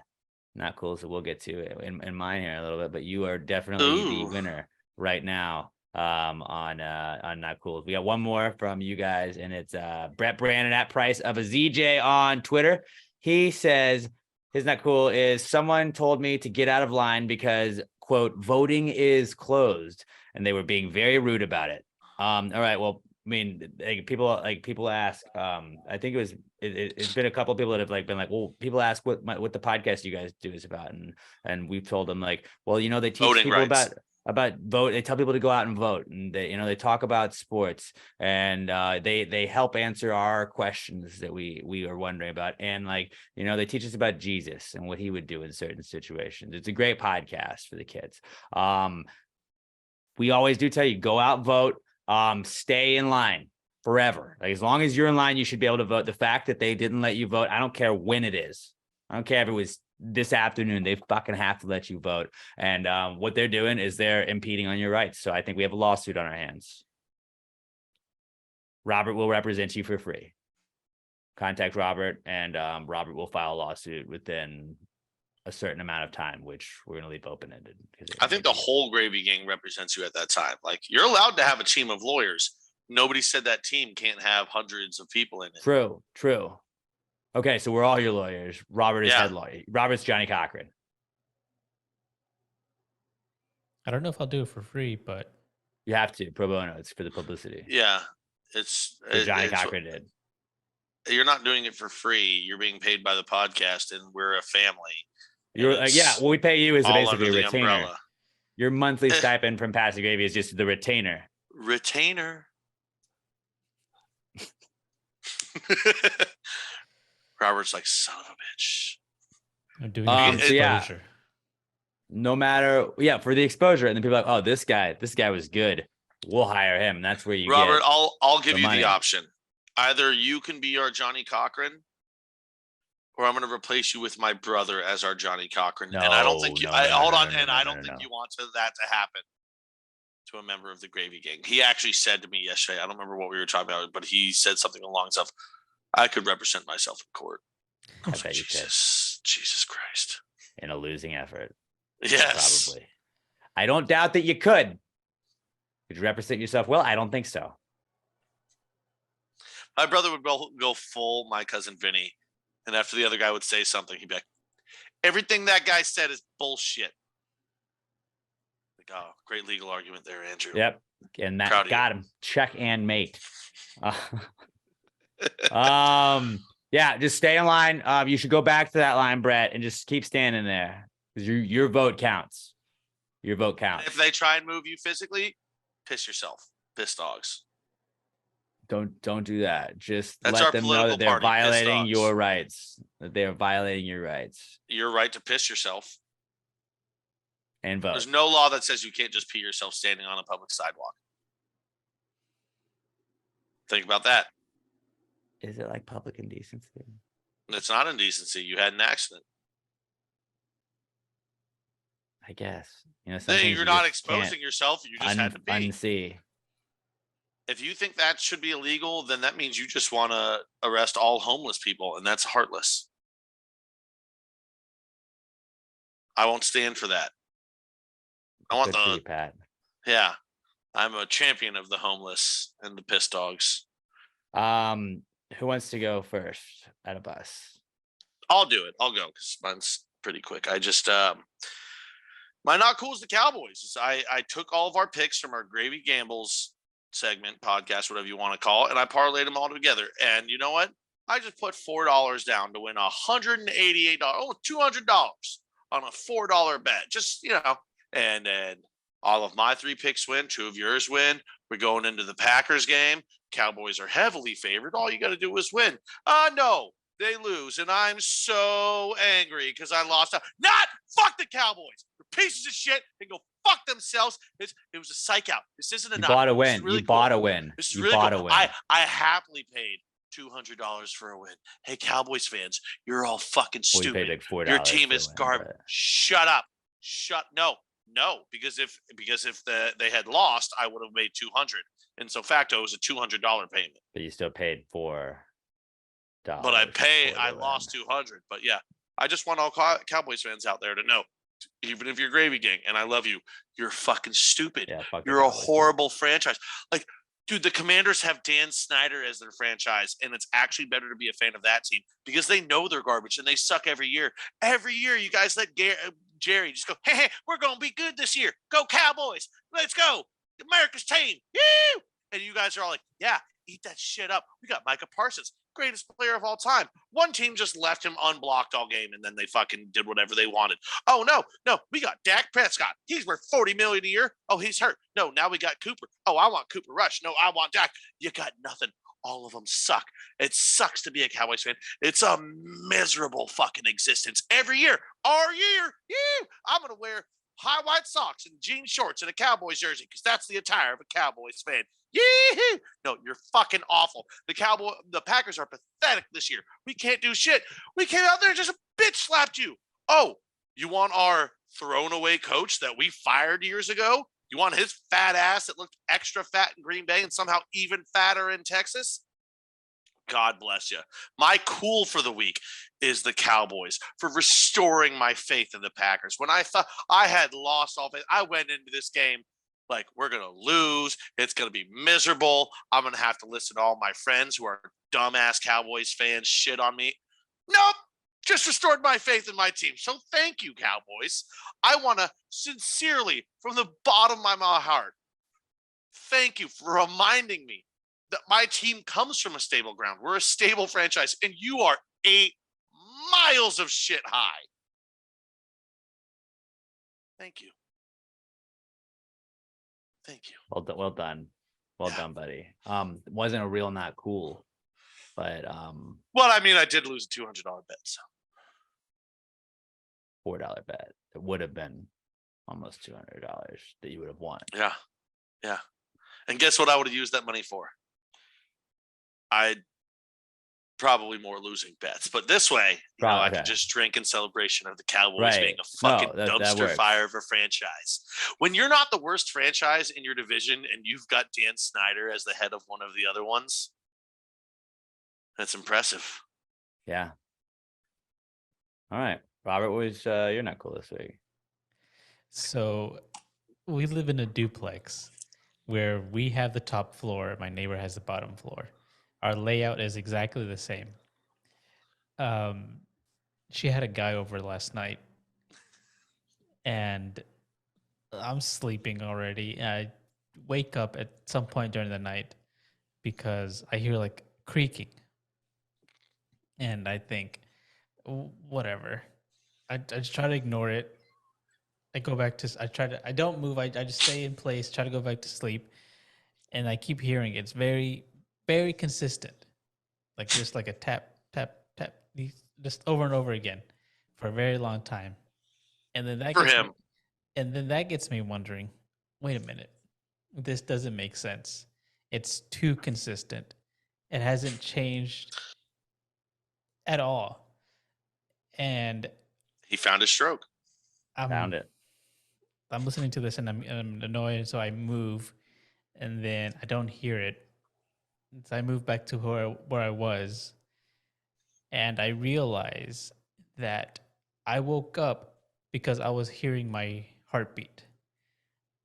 not cool, so we'll get to it in mine here in a little bit, but you are definitely the winner right now on not cool. We got one more from you guys, and it's Brett Brandon at Price of a ZJ on Twitter. He says his not cool is someone told me to get out of line because quote voting is closed, and they were being very rude about it. All right, well, I mean, people ask. I think it's been a couple of people that have been like, well, people ask what the podcast you guys do is about, and we've told them like, well, they teach voting people rights. about vote. They tell people to go out and vote, and they talk about sports, and they help answer our questions that we are wondering about, and they teach us about Jesus and what he would do in certain situations. It's a great podcast for the kids. We always do tell you, go out, vote. Stay in line forever. Like, as long as you're in line, you should be able to vote. The fact that they didn't let you vote, I don't care when it is. I don't care if it was this afternoon. They fucking have to let you vote. And what they're doing is they're impeding on your rights. So I think we have a lawsuit on our hands. Robert will represent you for free. Contact Robert, and Robert will file a lawsuit within a certain amount of time, which we're going to leave open-ended. I think the whole Gravy Gang represents you at that time. Like, you're allowed to have a team of lawyers. Nobody said that team can't have hundreds of people in it. True. Okay, so we're all your lawyers. Robert is head lawyer. Robert's Johnny Cochran. I don't know if I'll do it for free, but You have to pro bono. It's for the publicity. Yeah, it's So Johnny it's- Cochran did. You're not doing it for free. You're being paid by the podcast, and we're a family. and You're it's yeah. What we pay you is all basically a under the retainer. umbrella. Your monthly stipend from Passive Gravy is just the retainer. Retainer. Robert's like, son of a bitch. I'm doing it for So yeah. exposure. No matter, for the exposure, and then people are like, oh, this guy was good. We'll hire him. And that's where you Robert, get. I'll give the you money. the option. Either you can be our Johnny Cochran, or I'm going to replace you with my brother as our Johnny Cochran. And I don't think you. Hold on, and I don't think you want that to happen to a member of the Gravy Gang. He actually said to me yesterday, I don't remember what we were talking about, but he said something along the lines of, I could represent myself in court. I was like, bet you could. Jesus Christ. In a losing effort. Yes. Probably. I don't doubt that you could. Could you represent yourself well? I don't think so. My brother would go full my cousin Vinny. And after the other guy would say something, he'd be like, everything that guy said is bullshit. Like, oh, great legal argument there, Andrew. Yep. And that Proud of got him. Check and mate. Yeah, just stay in line. You should go back to that line, Brett, and just keep standing there. Because your vote counts. Your vote counts. If they try and move you physically, piss yourself. Piss dogs. Don't do that. Just That's let our them know political that they're party, piss violating dogs. your rights. That they are violating your rights. You're right to piss yourself. And vote. There's no law that says you can't just pee yourself standing on a public sidewalk. Think about that. Is it like public indecency? It's not indecency. You had an accident. I guess. Some Hey, things you're you not just can't exposing yourself. You just had to pee. unsee. If you think that should be illegal, then that means you just want to arrest all homeless people, and that's heartless. I won't stand for that. I want Good for you, Pat. yeah. I'm a champion of the homeless and the piss dogs. Who wants to go first out of us? I'll do it. I'll go because mine's pretty quick. I just my not cool is the Cowboys. I took all of our picks from our Gravy Gambles segment, podcast, whatever you want to call it, and I parlayed them all together. And you know what? I just put $4 down to win $188, $200 on a $4 bet. Just and then all of my 3 picks win, 2 of yours win. We're going into the Packers game. Cowboys are heavily favored. All you got to do is win. No, they lose, and I'm so angry because I lost. Fuck the Cowboys. They're pieces of shit. They go fuck themselves. It was a psych out. This isn't a You bought a win. You bought a win. This is you really bought cool. a win. I happily paid $200 for a win. Hey, Cowboys fans, you're all fucking Well, you stupid. paid like $4 Your team to is win, garbage. but- Shut up. No, because if they had lost, I would have made 200, and so facto it was a $200 payment. But you still paid $4. But I lost 200. But yeah, I just want all Cowboys fans out there to know, even if you're Gravy Gang and I love you, you're fucking stupid. Yeah, fuck the You're a Cowboys. horrible franchise. Like, dude, the Commanders have Dan Snyder as their franchise, and it's actually better to be a fan of that team because they know they're garbage and they suck every year. Every year, you guys let Jerry just go, hey, we're going to be good this year. Go Cowboys. Let's go. America's team. Woo! And you guys are all like, yeah, eat that shit up. We got Micah Parsons, greatest player of all time. One team just left him unblocked all game, and then they fucking did whatever they wanted. Oh, no, we got Dak Prescott. He's worth $40 million a year. Oh, he's hurt. No, now we got Cooper. Oh, I want Cooper Rush. No, I want Dak. You got nothing. All of them suck. It sucks to be a Cowboys fan. It's a miserable fucking existence every year. Our year. I'm going to wear high white socks and jean shorts and a Cowboys jersey because that's the attire of a Cowboys fan. Yee! No, you're fucking awful. The Packers are pathetic this year. We can't do shit. We came out there and just bitch slapped you. Oh, you want our thrown away coach that we fired years ago? You want his fat ass that looked extra fat in Green Bay and somehow even fatter in Texas? God bless you. My cool for the week is the Cowboys for restoring my faith in the Packers. When I thought I had lost all faith, I went into this game like, we're going to lose. It's going to be miserable. I'm going to have to listen to all my friends who are dumbass Cowboys fans shit on me. Nope. just restored my faith in my team. So thank you, Cowboys. I want to sincerely, from the bottom of my heart, thank you for reminding me that my team comes from a stable ground. We're a stable franchise, and you are 8 miles of shit high. Thank you. Thank you. Well done. Well done, buddy. Wasn't a real not cool, but Well, I mean, I did lose a $200 bet. So. $4 bet. It would have been almost $200 that you would have won. Yeah. Yeah. And guess what I would have used that money for? I'd probably more losing bets. But this way, I could just drink in celebration of the Cowboys being a fucking dumpster fire of a franchise. When you're not the worst franchise in your division and you've got Dan Snyder as the head of one of the other ones, that's impressive. Yeah. All right. Robert, what was you're not cool this week? So we live in a duplex where we have the top floor. My neighbor has the bottom floor. Our layout is exactly the same. She had a guy over last night, and I'm sleeping already. I wake up at some point during the night because I hear like creaking, and I think, whatever. I just try to ignore it. I go back to. I don't move. I just stay in place. Try to go back to sleep, and I keep hearing it. It's very, very consistent, like just like a tap, tap, tap, just over and over again for a very long time. And then that gets me wondering, wait a minute, this doesn't make sense. It's too consistent. It hasn't changed at all. And he found his stroke. Found it. I'm listening to this and I'm annoyed, so I move, and then I don't hear it. So I move back to where I was, and I realize that I woke up because I was hearing my heartbeat.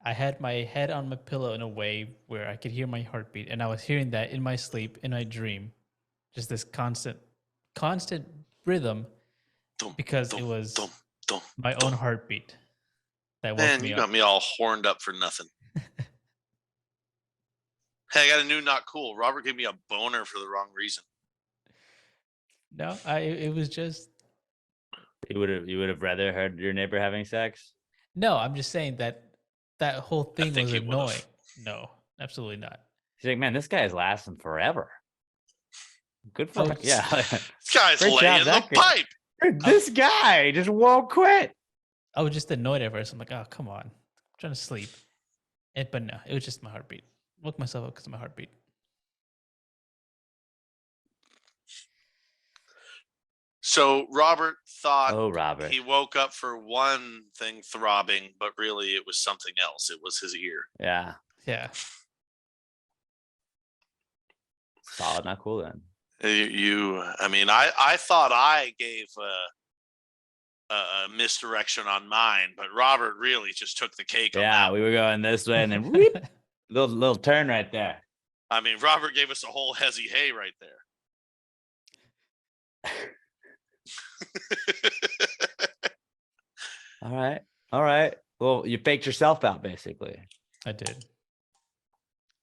I had my head on my pillow in a way where I could hear my heartbeat, and I was hearing that in my sleep, in my dream, just this constant rhythm, because it was my own heartbeat that woke me up. Man, you got me all horned up for nothing. Hey, I got a new not cool. Robert gave me a boner for the wrong reason. No, it was just. You would have rather heard your neighbor having sex? No, I'm just saying that whole thing was annoying. No, absolutely not. He's like, man, this guy is lasting forever. Good for him. Yeah. This guy's laying the pipe. This guy just won't quit. I was just annoyed at first. I'm like, oh, come on. I'm trying to sleep. But no, it was just my heartbeat. Woke myself up because of my heartbeat. So Robert thought Robert. He woke up for one thing throbbing, but really it was something else. It was his ear. Yeah. Yeah. Solid, not cool then. I thought I gave a misdirection on mine, but Robert really just took the cake on that. We were going this way and then whoop, little turn right there. I mean, Robert gave us a whole hezzy hey right there. All right. Well, you faked yourself out, basically. I did.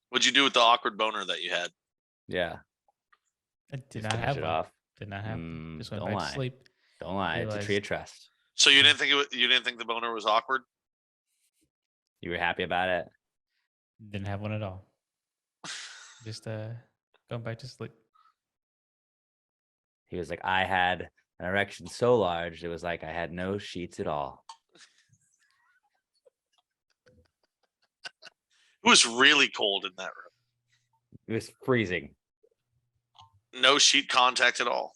What'd you do with the awkward boner that you had? Yeah. I did not have one. Did not have one. Just went back to sleep. Don't lie. It's a tree of trust. So you didn't think you didn't think the boner was awkward? You were happy about it? Didn't have one at all. Just going back to sleep. He was like, I had an erection so large, it was like I had no sheets at all. It was really cold in that room. It was freezing. No sheet contact at all.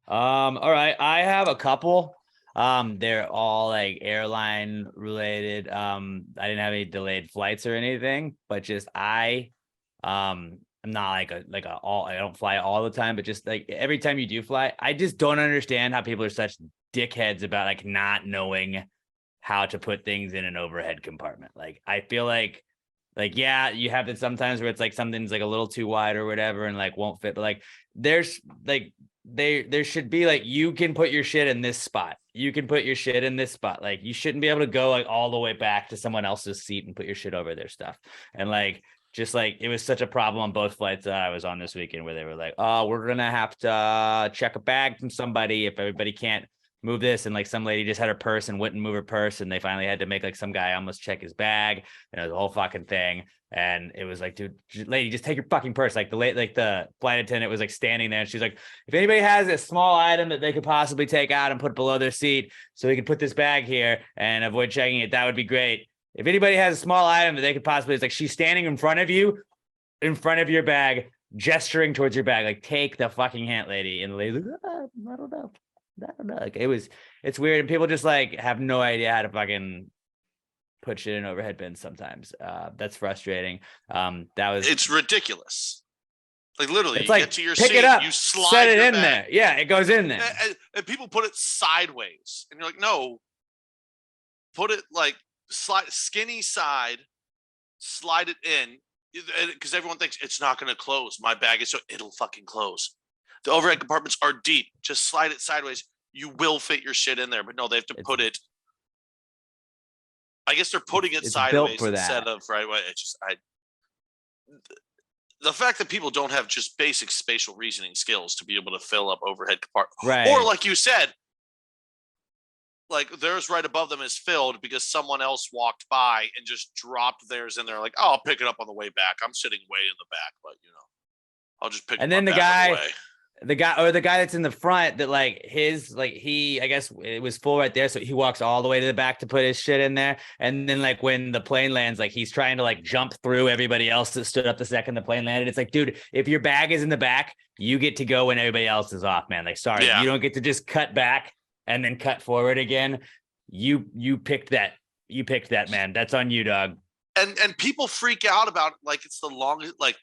All right. I have a couple. They're all like airline related. I didn't have any delayed flights or anything, but just I'm not I don't fly all the time, but just like every time you do fly, I just don't understand how people are such dickheads about like not knowing how to put things in an overhead compartment. Like I feel like yeah, you have it sometimes where it's like something's like a little too wide or whatever and like won't fit, but like there's like there should be like, you can put your shit in this spot. You can put your shit in this spot. Like, you shouldn't be able to go like all the way back to someone else's seat and put your shit over their stuff. And like, just like, it was such a problem on both flights that I was on this weekend, where they were like, oh, we're gonna have to check a bag from somebody if everybody can't move this. And like, some lady just had her purse and wouldn't move her purse, and they finally had to make like some guy almost check his bag, and it was a whole fucking thing. And it was like, dude, lady, just take your fucking purse. Like the flight attendant was like standing there, and she's like, if anybody has a small item that they could possibly take out and put below their seat so we could put this bag here and avoid checking it, that would be great. If anybody has a small item that they could possibly, it's like, she's standing in front of you, in front of your bag, gesturing towards your bag, like, take the fucking hint, lady. And the lady's like, I don't know. Like, it's weird. And people just like have no idea how to fucking put shit in overhead bins sometimes. That's frustrating. It's ridiculous. Like, literally, It's you like, get to your pick seat, it up, you slide set it your in bag, there. Yeah, it goes in there. and people put it sideways, and you're like, no, put it like skinny side, slide it in, because everyone thinks it's not going to close. My bag is so it'll fucking close. The overhead compartments are deep. Just slide it sideways. You will fit your shit in there, but no, they have to put it. I guess they're putting it It's sideways built for instead that. of right way. It's just the fact that people don't have just basic spatial reasoning skills to be able to fill up overhead compartments, Right. or like you said, like theirs right above them is filled because someone else walked by and just dropped theirs in there. Like, oh, I'll pick it up on the way back. I'm sitting way in the back, but I'll just pick. And up then my the bag on guy- way. the guy that's in the front, that like he, I guess it was full right there, so he walks all the way to the back to put his shit in there. And then like when the plane lands, like he's trying to like jump through everybody else that stood up the second the plane landed. It's like, dude, if your bag is in the back, you get to go when everybody else is off, man. Like, sorry, Yeah. you don't get to just cut back and then cut forward again. You picked that, man. That's on you, dog. And people freak out about it like it's the longest. Like,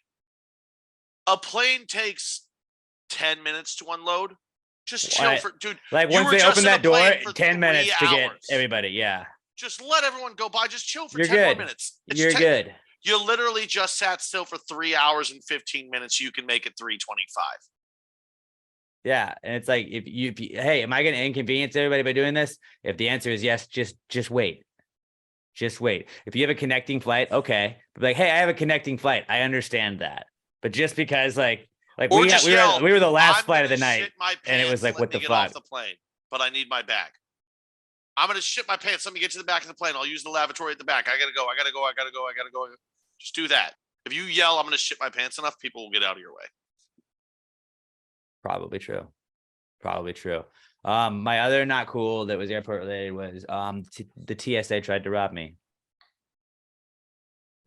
a plane takes 10 minutes to unload. Just chill for, dude. Like, you once were they just open in that a door, plane for 10 minutes 3 to get hours. everybody. Yeah, Just let everyone go by. Just chill for you're 10 more good. minutes. You're good. You literally just sat still for 3 hours and 15 minutes. You can make it 3:25. Yeah, and it's like, if you hey, am I going to inconvenience everybody by doing this? If the answer is yes, just wait. Just wait. If you have a connecting flight, okay. But like, hey, I have a connecting flight. I understand that. But just because like Or we just yell, were the last "I'm flight of the gonna night, shit my and it was pants, like, let what me the get fuck? off the plane, but I need my bag. I'm gonna shit my pants. Let me get to the back of the plane. I'll use the lavatory at the back. I gotta go. Just do that. If you yell, I'm gonna shit my pants enough, people will get out of your way. Probably true. My other not cool that was airport related was the TSA tried to rob me.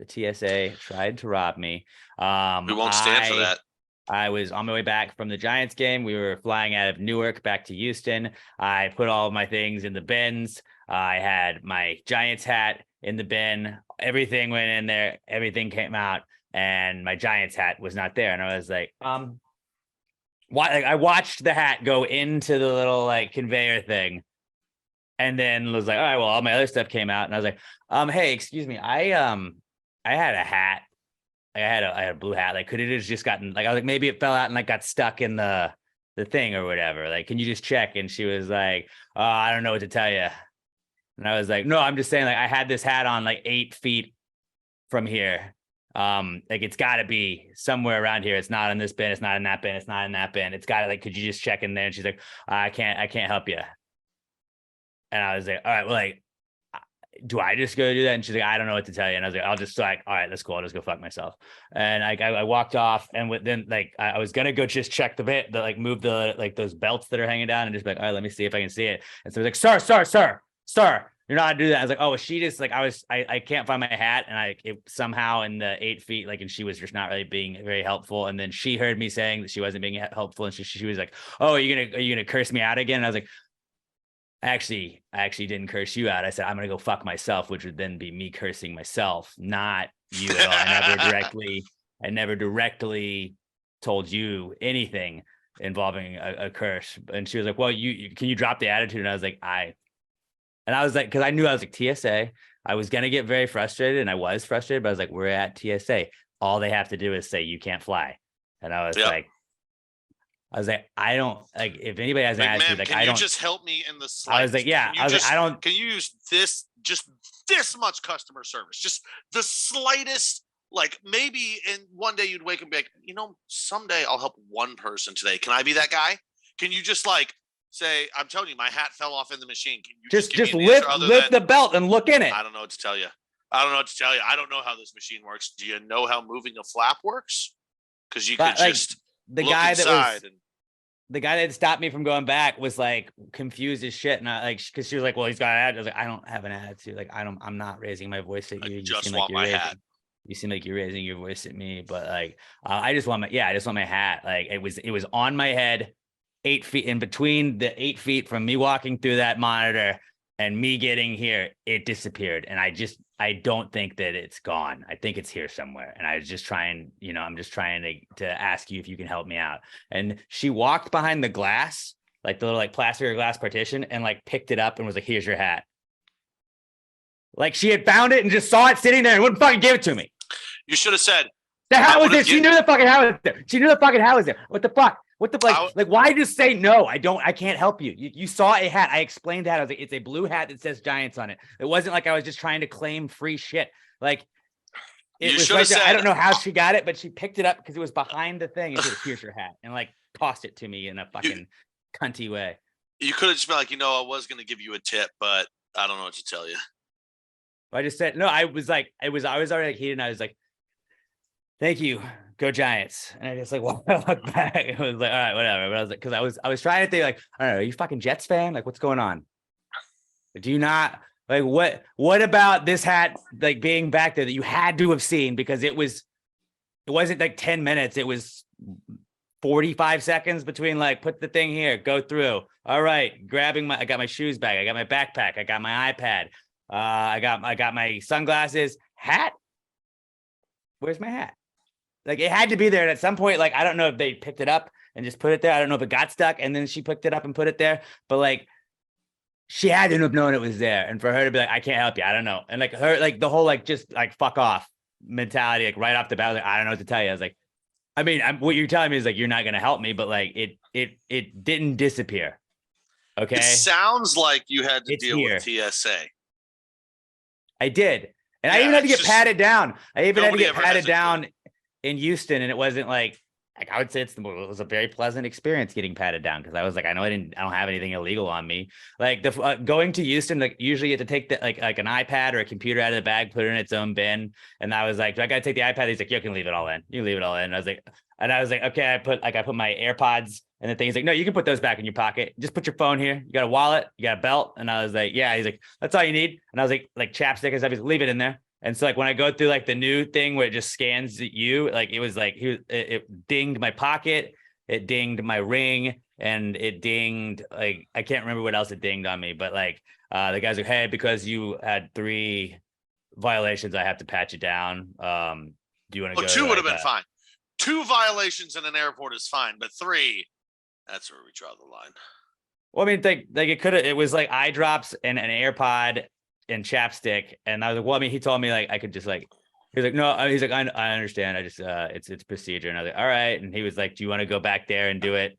The TSA tried to rob me. We won't stand for that. I was on my way back from the Giants game. We were flying out of Newark back to Houston. I put all of my things in the bins. I had my Giants hat in the bin. Everything went in there. Everything came out, and my Giants hat was not there. And I was like, I watched the hat go into the little like conveyor thing, and then was like, all right, well, all my other stuff came out, and I was like, hey, excuse me, I had a hat. I had a blue hat. Like, could it have just gotten like, I was like, maybe it fell out and like got stuck in the thing or whatever. Like, can you just check? And she was like, oh, I don't know what to tell you. And I was like, no, I'm just saying, like, I had this hat on like 8 feet from here. Like, it's got to be somewhere around here. It's not in this bin. It's not in that bin. It's not in that bin. It's got to, like, could you just check in there? And she's like, I can't help you. And I was like, all right, well, like, do I just go do that? And she's like, I don't know what to tell you. And I was like, I'll just like, all right, that's cool. I'll just go fuck myself. And I walked off, and then like, I was going to go just check the bit, like move the, like those belts that are hanging down, and just be like, all right, let me see if I can see it. And so I was like, sir, you're not gonna do that. I was like, oh, she just like, I can't find my hat. And it somehow in the 8 feet, like, and she was just not really being very helpful. And then she heard me saying that she wasn't being helpful. And she was like, oh, are you gonna curse me out again? And I was like, I actually didn't curse you out. I said, I'm going to go fuck myself, which would then be me cursing myself, not you at all. I never directly told you anything involving a curse. And she was like, well, can you drop the attitude? And I was like, cause I knew I was like, TSA, I was going to get very frustrated, and I was frustrated, but I was like, we're at TSA. All they have to do is say, you can't fly. And I was like, I was like, I don't like if anybody has an Like, attitude, ma'am, like can I you don't. just help me in the I was slightest? like, yeah. Can you I was just, like, I don't. Can you use just this much customer service? Just the slightest. Like maybe in one day you'd wake up and be like, you know, someday I'll help one person today. Can I be that guy? Can you just like say, I'm telling you, my hat fell off in the machine. Can you Just give me an answer lift the belt and look in it. I don't know what to tell you. I don't know what to tell you. I don't know how this machine works. Do you know how moving a flap works? Because you But could like just the look guy that was inside and the guy that stopped me from going back was like confused as shit, and I like because she was like, "Well, he's got an attitude." I was like, "I don't have an attitude. Like, I'm not raising my voice at I you. You just seem like want you're my raising. hat. You seem like you're raising your voice at me, but like, I just want my I just want my hat. Like, it was on my head, 8 feet in between the 8 feet from me walking through that monitor and me getting here. It disappeared, and I don't think that it's gone. I think it's here somewhere. And I was just trying, I'm just trying to ask you if you can help me out. And she walked behind the glass, like the little like plastic or glass partition, and like picked it up and was like, "Here's your hat." Like she had found it and just saw it sitting there and wouldn't fucking give it to me. You should have said The hat I was would've there. She knew the fucking hat was there. She knew the fucking hat was there. What the fuck? What the like why just say no? I can't help you. You saw a hat. I explained that. I was like, it's a blue hat that says Giants on it. It wasn't like I was just trying to claim free shit. Like it You was should right have there. said- I don't know how she got it, but she picked it up because it was behind the thing and said, "Here's your hat," and like tossed it to me in a fucking cunty way. you could have just been like, I was going to give you a tip, but I don't know what to tell you. I just said no. I was already like heated, and I was like, "Thank you, go Giants." And I just like walked back. It was like, all right, whatever. But I was like, because I was trying to think like, I don't know, are you fucking Jets fan? Like, what's going on? Do you not like what about this hat like being back there that you had to have seen because it wasn't like 10 minutes. It was 45 seconds between like put the thing here, go through. All right, I got my shoes back. I got my backpack. I got my iPad. I got my sunglasses. Hat. Where's my hat? Like it had to be there. And at some point, like, I don't know if they picked it up and just put it there. I don't know if it got stuck and then she picked it up and put it there. But like, she had to have known it was there. And for her to be like, I can't help you. I don't know. And like her, like the whole, like, just like fuck off mentality, like right off the bat, like, I don't know what to tell you. I was like, I mean, what you're telling me is like, you're not going to help me, but like it didn't disappear. Okay. It sounds like you had to It's deal here. with TSA. I did. And I Yeah, even had to it's get just- patted down. I even had to nobody get ever has patted it. down in Houston. And it wasn't like I would say it was a very pleasant experience getting patted down because I was like, I don't have anything illegal on me. Like the going to Houston, like usually you have to take the, like an iPad or a computer out of the bag, put it in its own bin. And I was like, do I got to take the iPad? He's like, you can leave it all in. You leave it all in. And I was like, okay, I put my AirPods and the thing. He's like, no, you can put those back in your pocket. Just put your phone here. You got a wallet, you got a belt. And I was like, yeah. He's like, that's all you need. And I was like chapstick and stuff. He's like, leave it in there. And so like when I go through like the new thing where it just scans you, like it was like it dinged my pocket, it dinged my ring, and it dinged like I can't remember what else it dinged on me, but like the guys like, hey, because you had 3 violations, I have to pat you down. Do you want to go? 2 would have been fine. 2 violations in an airport is fine, but 3, that's where we draw the line. Well, I mean, like it was like eye drops and an AirPod and chapstick, and I was like, well, I mean, he told me like I could just like, he's like, no, he's like, I understand, I just it's procedure. And I was like, all right. And he was like, do you want to go back there and do it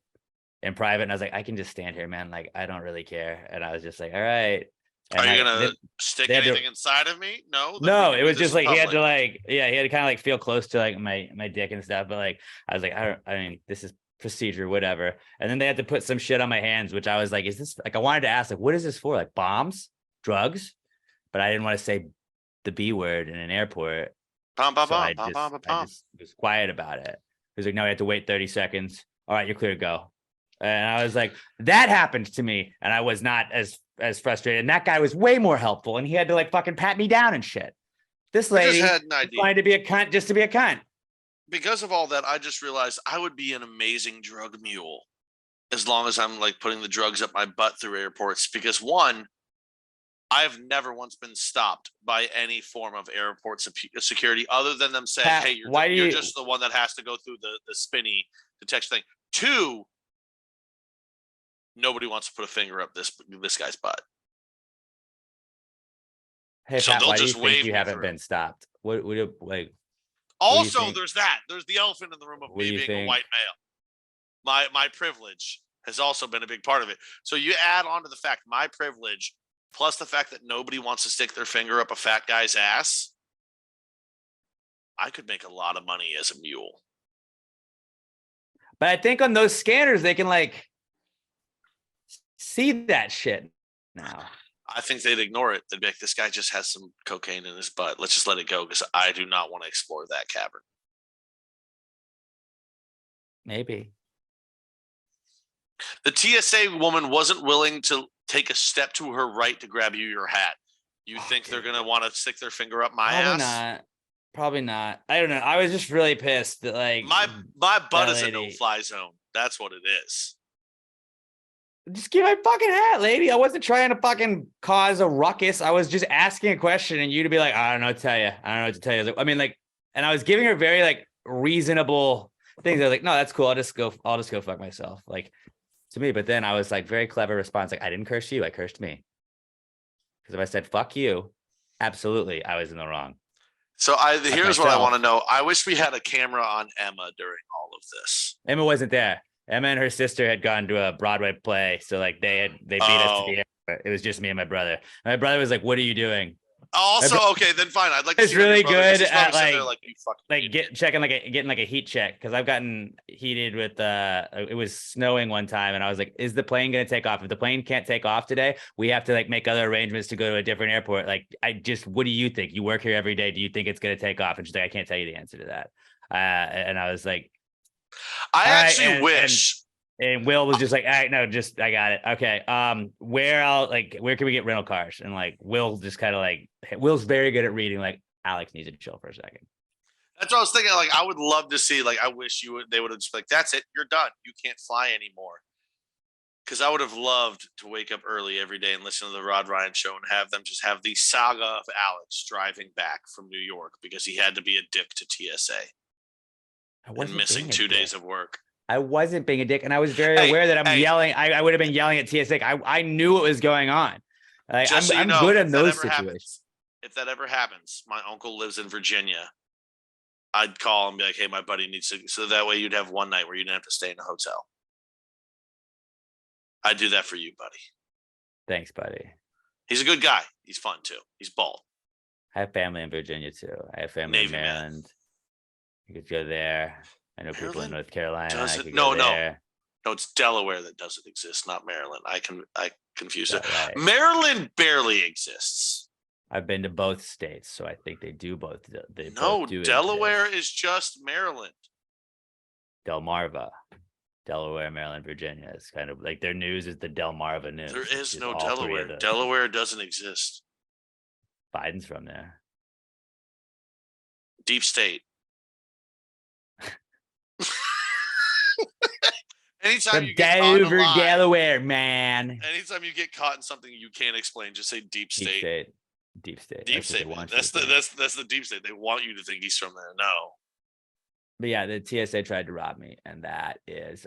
in private? And I was like, I can just stand here, man, like I don't really care. And I was just like, all right. And Are you like, gonna stick they had to- anything inside of me? No. No, Then we it can was do this just in like he had to public. like, yeah, he had to kind of like feel close to like my dick and stuff. But like I was like, I mean, this is procedure, whatever. And then they had to put some shit on my hands, which I was like, is this like I wanted to ask, like, what is this for? Like bombs, drugs? But I didn't want to say the B word in an airport. Pom, pom, So I pom, pom, pom, just pom. was quiet about it. He was like, no, you have to wait 30 seconds. All right, you're clear to go. And I was like, that happened to me. And I was not as frustrated. And that guy was way more helpful. And he had to like fucking pat me down and shit. This I lady just had an idea. wanted to be a cunt just to be a cunt. Because of all that, I just realized I would be an amazing drug mule as long as I'm like putting the drugs up my butt through airports. Because 1, I've never once been stopped by any form of airport security other than them saying, Pat, hey, you're, why do you're you- just the one that has to go through the spinny detection thing. 2, nobody wants to put a finger up this guy's butt. Hey, So Pat, they'll why do you just think wave you me haven't through. been stopped? What like? do you Also, think? there's that. There's the elephant in the room of What do me you being think? a white male. my privilege has also been a big part of it. So you add on to the fact my privilege plus the fact that nobody wants to stick their finger up a fat guy's ass. I could make a lot of money as a mule. But I think on those scanners, they can like see that shit now. I think they'd ignore it. They'd be like, this guy just has some cocaine in his butt. Let's just let it go because I do not want to explore that cavern. Maybe. The TSA woman wasn't willing to take a step to her right to grab your hat. You think they're going to want to stick their finger up my Probably ass? not. Probably not. I don't know. I was just really pissed that like My butt is a lady- no-fly zone. That's what it is. just give my fucking hat, lady. I wasn't trying to fucking cause a ruckus. I was just asking a question and you to be like, I don't know what to tell you. I don't know what to tell you. I mean, like, and I was giving her very like reasonable things. I was like, no, that's cool. I'll just go fuck myself. Like to me. But then I was like, very clever response. Like, I didn't curse you. I cursed me. Because if I said, fuck you, absolutely, I was in the wrong. So here's what I myself. want to know. I wish we had a camera on Emma during all of this. Emma wasn't there. Emma and her sister had gone to a Broadway play. So like they beat us to the air. It was just me and my brother. My brother was like, what are you doing? Also, okay, then fine. I'd like to It's see what your really brother- 'cause good he's probably at, sitting there like- you fucking Like idiot. getting like a heat check. Cause I've gotten heated with it was snowing one time and I was like, is the plane gonna take off? If the plane can't take off today, we have to like make other arrangements to go to a different airport. Like what do you think? You work here every day. Do you think it's gonna take off? And she's like, I can't tell you the answer to that. And I was like, I all right, actually and- wish. and Will was just like, all right, no, just I got it. Okay. Where can we get rental cars? And like Will just kind of like Will's very good at reading, like Alex needs to chill for a second. That's what I was thinking. Like, I would love to see. Like, I wish they would have just like, that's it, you're done. You can't fly anymore. Because I would have loved to wake up early every day and listen to the Rod Ryan show and have them just have the saga of Alex driving back from New York because he had to be a dick to TSA and missing 2 days of work. I wasn't being a dick, and I was very Hey, aware that I'm hey. yelling. I would have been yelling at TSA. I knew what was going on. Like, Just so you I'm know, good if in that those ever situations. happens, if that ever happens, my uncle lives in Virginia. I'd call and be like, hey, my buddy needs to, so that way you'd have one night where you didn't have to stay in a hotel. I'd do that for you, buddy. Thanks, buddy. He's a good guy. He's fun too. He's bald. I have family in Virginia too. I have family Navy in man. Maryland. You could go there. I know people in Maryland North Carolina. I doesn't- could no, go no. there. No, it's Delaware that doesn't exist, not Maryland. I confused it. Right. Maryland barely exists. I've been to both states, so I think they do both. They No, both do Delaware exist. is just Maryland. Delmarva, Delaware, Maryland, Virginia. It's kind of like their news is the Delmarva news. There which is no all three of Delaware. those. Delaware doesn't exist. Biden's from there. Deep state. Anytime From you get caught in a Dover, lie, Delaware, man. anytime you get caught in something you can't explain, just say deep Deep state. state. Deep state. Deep That's what they state. Man. want you That's to the think. that's the deep state. They want you to think he's from there. No. But yeah, the TSA tried to rob me, and that is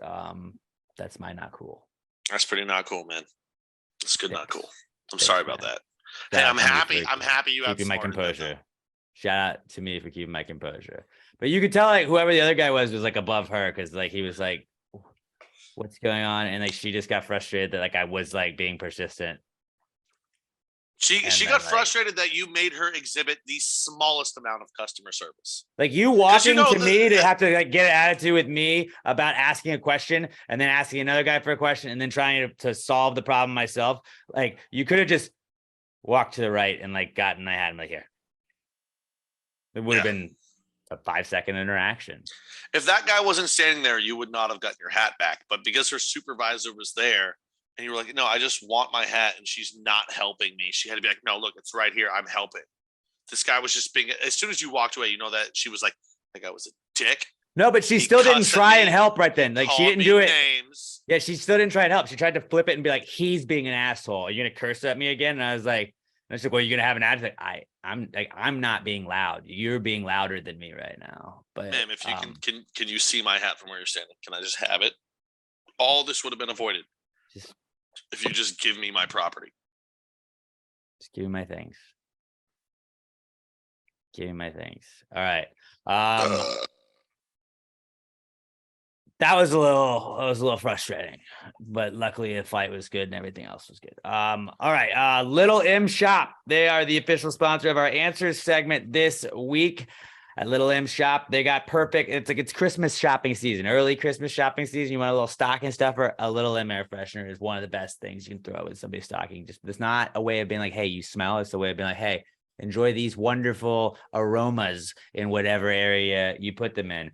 that's my not cool. That's pretty not cool, man. It's good, not Thanks. cool. I'm Thanks, sorry about man. that. Shout Hey, out I'm to me happy. for I'm happy you keeping my outsmarted them, though. composure. Shout out to me for keeping my composure. But you could tell like whoever the other guy was like above her because like he was like, what's going on? And like she just got frustrated that like I was like being persistent. She And she then, got like- frustrated that you made her exhibit the smallest amount of customer service. Like you walking know to me to the- have to like get an attitude with me about asking a question and then asking another guy for a question and then trying to solve the problem myself. Like you could have just walked to the right and like gotten my hat and like here. It would have Yeah. been a 5-second interaction. If that guy wasn't standing there, you would not have gotten your hat back. But because her supervisor was there and you were like, no, I just want my hat and she's not helping me, she had to be like, no, look, it's right here. I'm helping. This guy was just being, as soon as you walked away, you know that she was like, that guy was a dick. No, but she He still didn't cussed at try me. and help right then. Like she Called didn't me do it. Names. Yeah, she still didn't try and help. She tried to flip it and be like, he's being an asshole. Are you gonna curse at me again? And I was like, well, you're gonna have an attitude. I'm not being loud. You're being louder than me right now. But Ma'am, if you can you see my hat from where you're standing? Can I just have it? All this would have been avoided Just- if you just give me my property. just give me my things. Give me my things. All right. That was a little frustrating, but luckily the fight was good and everything else was good. All right. Little M Shop. They are the official sponsor of our answers segment this week. At Little M Shop, they got perfect. It's Christmas shopping season, early Christmas shopping season. You want a little stocking stuffer? A Little M air freshener is one of the best things you can throw in somebody's stocking. Just it's not a way of being like, hey, you smell. It's a way of being like, hey, enjoy these wonderful aromas in whatever area you put them in.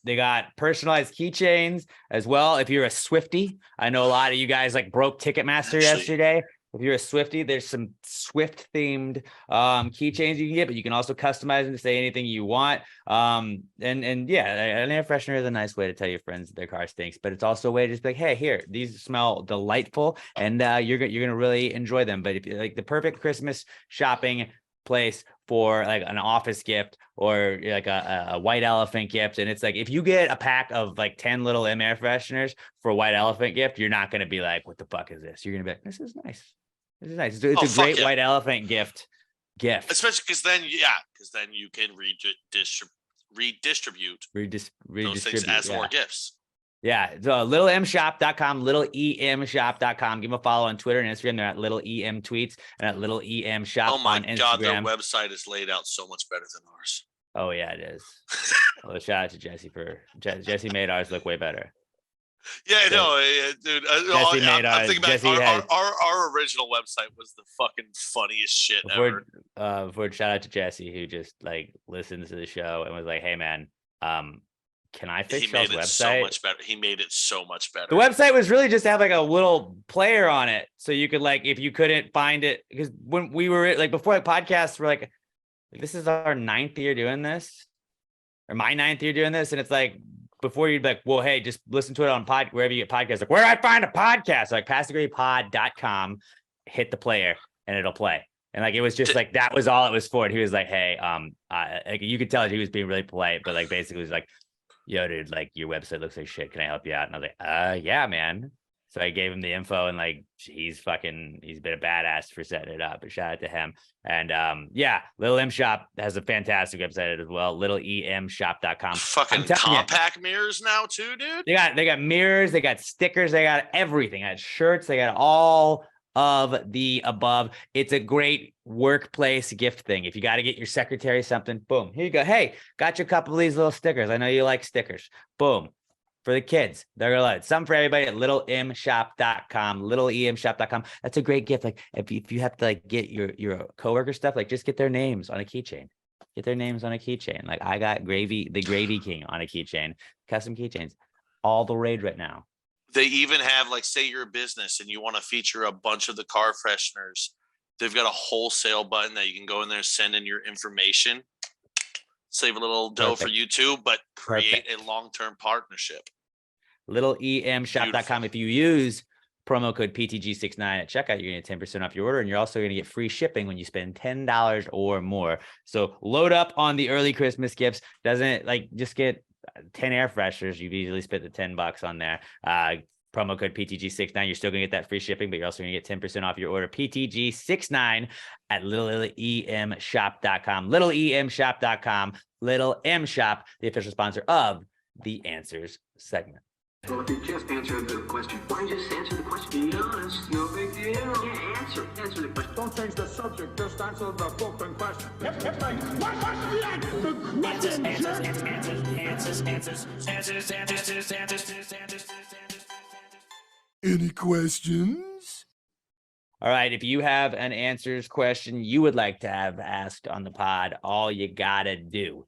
They got personalized keychains as well. If you're a Swiftie, I know a lot of you guys like broke Ticketmaster yesterday. If you're a Swiftie, there's some Swift themed keychains you can get, but you can also customize them to say anything you want. And yeah, an air freshener is a nice way to tell your friends that their car stinks, but it's also a way to just be like, hey, here, these smell delightful, and you're gonna really enjoy them. But if you like the perfect Christmas shopping place for like an office gift or like a white elephant gift, and it's like if you get a pack of like 10 Little M air fresheners for a white elephant gift, you're not going to be like, what the fuck is this? You're gonna be like, this is nice. This is nice. It's a great white elephant gift, especially because then you can redistribute those things as more gifts. Yeah, so littlemshop.com, littleemshop.com. Give them a follow on Twitter and Instagram. They're at Little EM Tweets and at Little EM Shop on Instagram. God, their website is laid out so much better than ours. Oh yeah, it is. Well, shout out to Jesse Jesse made ours look way better. Yeah, I know, dude. I'm thinking about our original website was the fucking funniest shit ever. Before shout out to Jesse, who just like listens to the show and was like, "Hey man, can I fix y'all's website?" So much better. He made it so much better. The website was really just to have like a little player on it, so you could like if you couldn't find it, because when we were like before the podcast, we're like, this is our 9th year doing this, or my 9th year doing this, and it's like. Before you'd be like, well, hey, just listen to it on wherever you get podcasts. Like, where do I find a podcast? Like passthegraypod.com, hit the player and it'll play. And like, it was just like, that was all it was for. And he was like, hey, like you could tell he was being really polite, but like, basically was like, yo, dude, like your website looks like shit. Can I help you out? And I was like, yeah, man. So I gave him the info and like, he's been a badass for setting it up. But shout out to him. And yeah, Little M Shop has a fantastic website as well. littleemshop.com. Fucking compact mirrors now too, dude. They got mirrors, they got stickers, they got everything. They got shirts, they got all of the above. It's a great workplace gift thing. If you got to get your secretary something, boom, here you go. Hey, got you a couple of these little stickers. I know you like stickers. Boom. For the kids, they're gonna love it. Some for everybody at littleemshop.com, littleemshop.com. That's a great gift. Like if you have to like get your coworker stuff, like just get their names on a keychain. Get their names on a keychain. Like I got the Gravy King on a keychain. Custom keychains, all the rage right now. They even have like, say you're a business and you want to feature a bunch of the car fresheners. They've got a wholesale button that you can go in there, send in your information, save a little dough for you too, but create a long-term partnership. littleemshop.com. If you use promo code PTG69 at checkout, you're going to get 10% off your order, and you're also going to get free shipping when you spend $10 or more. So load up on the early Christmas gifts. Doesn't like just get 10 air fresheners. You've easily spent the $10 on there. Promo code PTG69. You're still going to get that free shipping, but you're also going to get 10% off your order. PTG69 at littleemshop.com. Littleemshop.com. Little M Shop, the official sponsor of the Answers segment. Well, if you just answered the question, why just answer the question? Be honest, no big deal. Yeah, answer the question. Don't change the subject, just answer the fucking question. Hit me. What question? Answers. Any questions? All right. If you have an answers question you would like to have asked on the pod, all you gotta do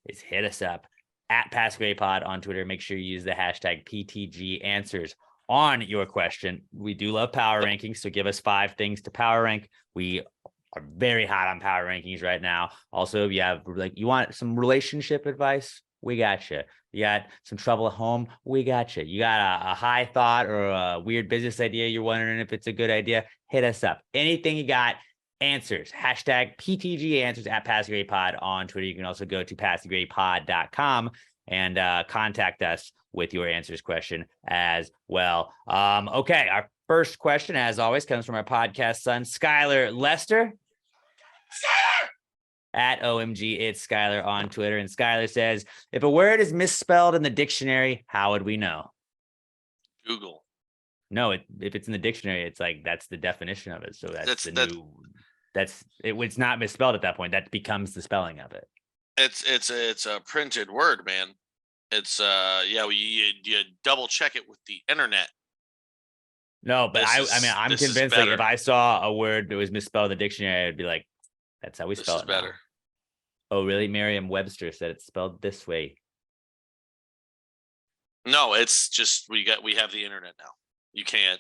is hit us up at PassGrayPod on Twitter. Make sure you use the hashtag PTG Answers on your question. We do love power rankings, so give us 5 things to power rank. We are very hot on power rankings right now. Also, if you have you want some relationship advice, we got you. You got some trouble at home, we got you. You got a high thought or a weird business idea, you're wondering if it's a good idea, hit us up. Anything you got, answers, hashtag PTG Answers at PassGrayPod on Twitter. You can also go to passthegraypod.com and contact us with your answers question as well. Okay, our first question, as always, comes from our podcast son, Skylar Lester. at OMG It's Skylar on Twitter. And Skylar says, if a word is misspelled in the dictionary, how would we know? Google. No, if it's in the dictionary, it's like that's the definition of it. So it's not misspelled at that point. That becomes the spelling of it. It's a printed word, man. It's you double check it with the internet. No, but I'm convinced like if I saw a word that was misspelled in the dictionary, I'd be like, that's how we spell it. Better. Now. Oh, really? Merriam-Webster said it's spelled this way. No, it's just we have the internet now. You can't.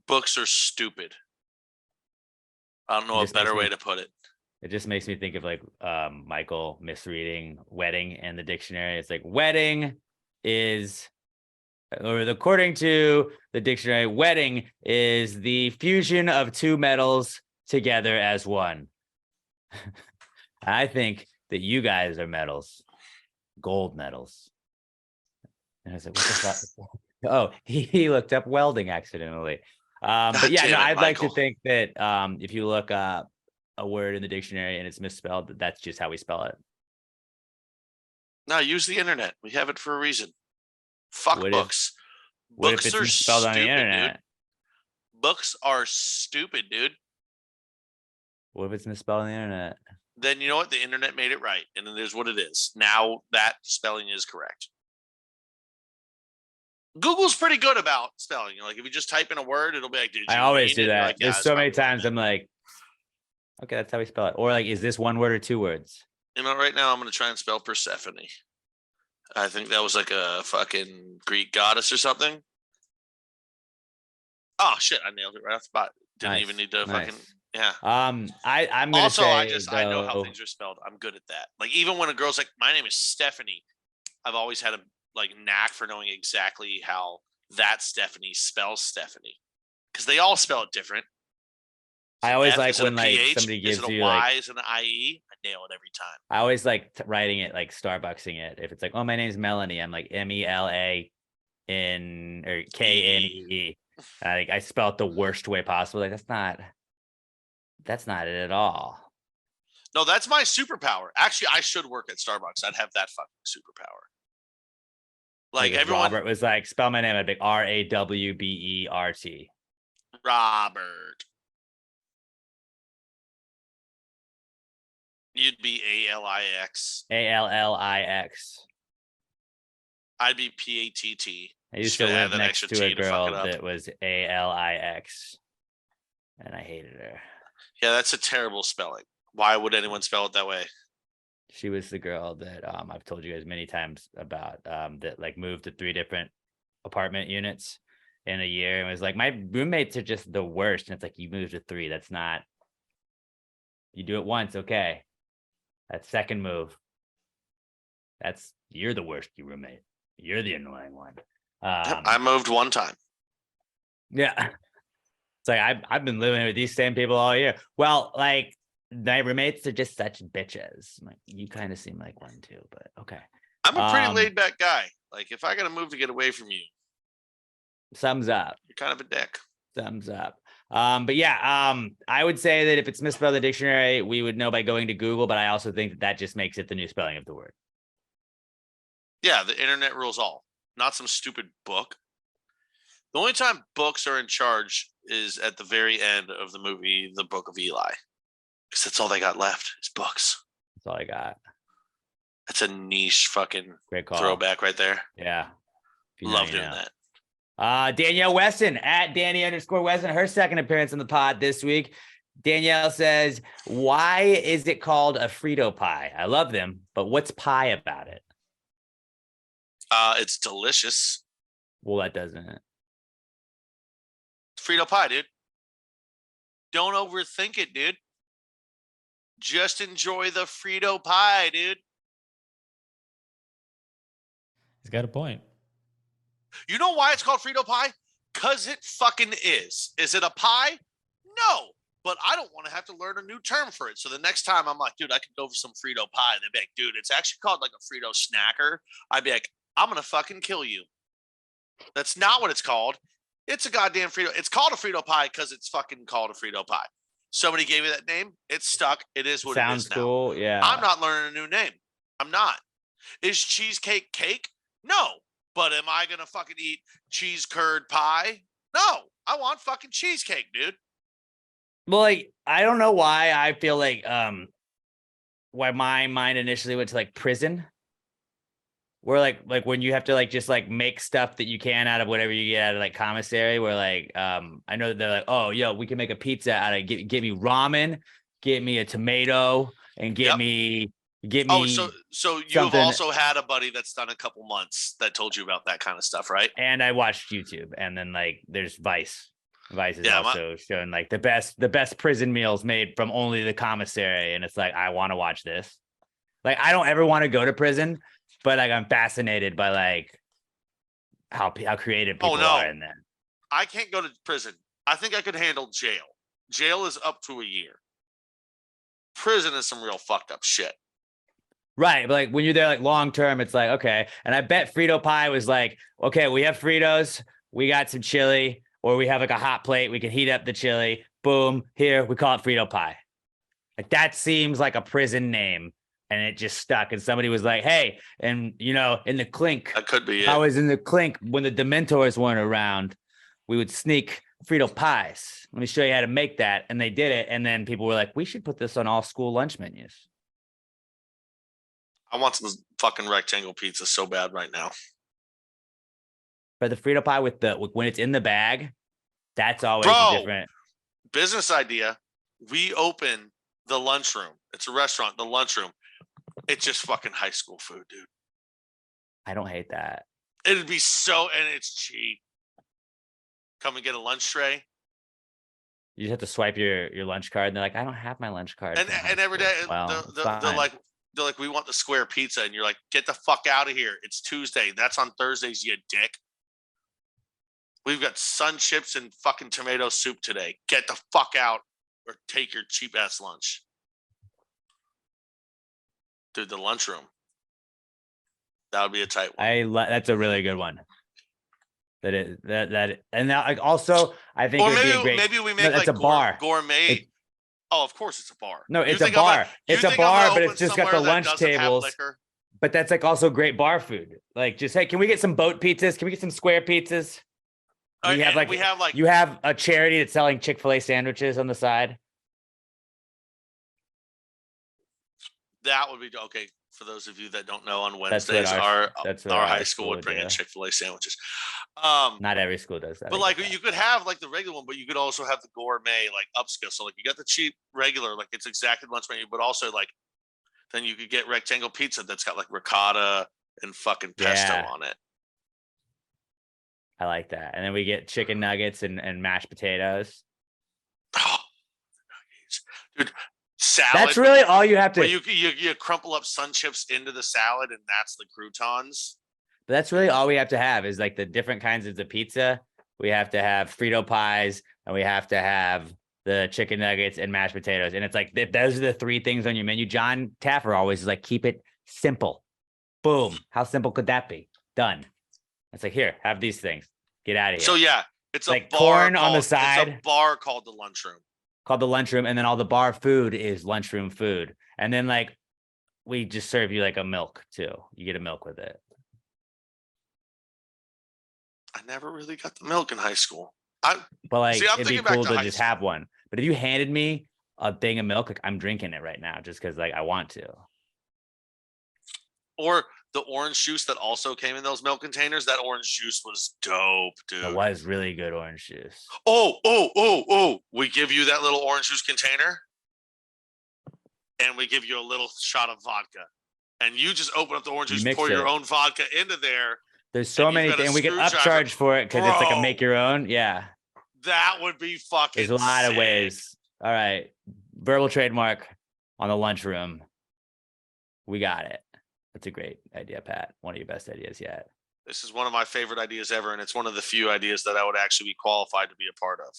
Books are stupid. I don't know a better way to put it. It just makes me think of like Michael misreading wedding in the dictionary. It's like wedding is, or according to the dictionary, wedding is the fusion of two metals together as one. I think that you guys are metals, gold metals. And I was like, what the fuck? Oh, he looked up welding accidentally. But yeah, no, I'd like to think that if you look up a word in the dictionary and it's misspelled, that's just how we spell it. No, use the internet. We have it for a reason. Fuck books. What if it's misspelled on the internet? Dude. Books are stupid, dude. What if it's misspelled on the internet? Then you know what? The internet made it right, and it is what it is. Now that spelling is correct. Google's pretty good about spelling. Like if you just type in a word, it'll be like, "Did you?" I always do that. Like, yeah, there's so many times I'm like, okay, that's how we spell it. Or like, is this one word or two words? You know, right now I'm gonna try and spell Persephone. I think that was like a fucking Greek goddess or something. Oh shit! I nailed it right off the bat. Didn't even need to fucking yeah. I'm gonna also say, I know how things are spelled. I'm good at that. Like even when a girl's like, "My name is Stephanie," I've always had a like knack for knowing exactly how that Stephanie spells Stephanie, because they all spell it different. I always F, like when like PH? somebody gives is it a you Y, like, is it an IE? I nail it every time. I always like writing it like Starbucksing it. If it's like, oh, my name's Melanie, I'm like MELA in or KNEE. I spell it the worst way possible. Like that's not it at all. No, that's my superpower. Actually, I should work at Starbucks. I'd have that fucking superpower. Like everyone, Robert was like, spell my name, I'd be RAWBERT. Robert. You'd be ALIX. ALLIX. I'd be PATT. I used to live next to a girl that was ALIX, and I hated her. Yeah, that's a terrible spelling. Why would anyone spell it that way? She was the girl that I've told you guys many times about that like moved to 3 different apartment units in a year and was like, my roommates are just the worst. And it's like, you moved to 3. That's not, you do it once. Okay. That second move. You're the worst, you roommate. You're the annoying one. I moved one time. Yeah. It's like, I've been living with these same people all year. Well, like, my roommates are just such bitches. I'm like, you kind of seem like one too, but okay. I'm a pretty laid back guy. Like if I gotta move to get away from you, thumbs up. You're kind of a dick. Thumbs up. But yeah, I would say that if it's misspelled in the dictionary, we would know by going to Google, but I also think that just makes it the new spelling of the word. Yeah, the internet rules all, not some stupid book. The only time books are in charge is at the very end of the movie, The Book of Eli. Because that's all they got left is books. That's all I got. That's a niche fucking great call. Throwback right there. Yeah. Love doing that. Danielle Weston at Danny_Weston, her second appearance on the pod this week. Danielle says, why is it called a Frito pie? I love them, but what's pie about it? It's delicious. Well, that doesn't. Frito pie, dude. Don't overthink it, dude. Just enjoy the Frito pie, dude. He's got a point. You know why it's called Frito pie? Because it fucking is. Is it a pie? No. But I don't want to have to learn a new term for it. So the next time I'm like, dude, I could go for some Frito pie. They'd be like, dude, it's actually called like a Frito snacker. I'd be like, I'm going to fucking kill you. That's not what it's called. It's a goddamn Frito. It's called a Frito pie because it's fucking called a Frito pie. Somebody gave me that name. It stuck. It is what Sounds it is now. cool. Yeah. I'm not learning a new name. I'm not. Is cheesecake cake? No. But am I gonna fucking eat cheese curd pie? No. I want fucking cheesecake, dude. Well, like, I don't know why I feel like why my mind initially went to like prison. Where like when you have to like just like make stuff that you can out of whatever you get out of like commissary, where like I know that they're like, oh yo, we can make a pizza out of get me ramen, get me a tomato, and get Yep. me Oh, so you've something. also had a buddy that's done a couple months that told you about that kind of stuff, right? And I watched YouTube, and then like there's Vice. Vice is Yeah, also showing like the best prison meals made from only the commissary, and it's like I want to watch this. Like I don't ever want to go to prison, but like I'm fascinated by like how creative people are in there. I can't go to prison. I think I could handle jail. Jail is up to a year. Prison is some real fucked up shit. Right, but like when you're there like long term, it's like okay. And I bet Frito pie was like, okay, we have Fritos, we got some chili, or we have like a hot plate, we can heat up the chili. Boom, here we call it Frito pie. Like that seems like a prison name, and it just stuck. And somebody was like, hey, and you know, in the clink, That could be it. I was in the clink when the Dementors weren't around. We would sneak Frito pies. Let me show you how to make that. And they did it. And then people were like, we should put this on all school lunch menus. I want some fucking rectangle pizza so bad right now. But the Frito pie with when it's in the bag, that's always Bro. different. Business idea. We open the lunchroom. It's a restaurant, the lunchroom. It's just fucking high school food, dude. I don't hate that. It'd be so, and it's cheap. Come and get a lunch tray. You just have to swipe your lunch card, and they're like, I don't have my lunch card. And every day, Well, they're like, we want the square pizza, and you're like, get the fuck out of here. It's Tuesday. That's on Thursdays, you dick. We've got sun chips and fucking tomato soup today. Get the fuck out or take your cheap ass lunch. Dude, the lunchroom. That would be a tight one. That's a really good one. And now like also I think Or it would be a great, maybe we make no, like it's a bar. gourmet. Oh, of course it's a bar. No, it's You a think I'm bar. It's a think I'm gonna bar, but it's open just got the somewhere that lunch doesn't have tables. liquor? But that's like also great bar food. Like just, hey, can we get some boat pizzas? Can we get some square pizzas? We have like you have a charity that's selling Chick-fil-A sandwiches on the side. That would be okay. For those of you that don't know, on That's what Wednesdays, that's what our our high school school would would bring in do. Chick-fil-A sandwiches. Not every school does that. But I like get that. you could have like the regular one, but you could also have the gourmet like upscale. So like you got the cheap regular, like it's exactly lunch menu, but also like then you could get rectangle pizza that's got like ricotta and fucking pesto Yeah. on it. I like that. And then we get chicken nuggets and mashed potatoes. Oh, dude, salad. That's really all you have to. Where you crumple up sun chips into the salad, and that's the croutons. But that's really all we have to have is like the different kinds of the pizza. We have to have Frito pies, and we have to have the chicken nuggets and mashed potatoes. And it's like, if those are the three things on your menu, John Taffer always is like, keep it simple. Boom. How simple could that be? Done. It's like, here, have these things. Get out of here. So yeah, it's Like a bar corn on the It's side. a bar called the lunchroom. Called the lunchroom, and then all the bar food is lunchroom food. And then like we just serve you like a milk too. You get a milk with it. I never really got the milk in high school. But like See, I'm it'd be thinking back cool to to high just school. have one. But if you handed me a thing of milk, like I'm drinking it right now just because like I want to. Or the orange juice that also came in those milk containers. That orange juice was dope, dude. It was really good orange juice. Oh. We give you that little orange juice container and we give you a little shot of vodka. And you just open up the orange You juice, mix pour your it. own vodka into there. There's so And you've many got a things, and we get screwdriver. upcharged for it because it's like a Bro. make your own. Yeah. That would be fucking There's a lot of sick. ways. All right. Verbal trademark on the lunchroom. We got it. That's a great idea, Pat. One of your best ideas yet. This is one of my favorite ideas ever, and it's one of the few ideas that I would actually be qualified to be a part of.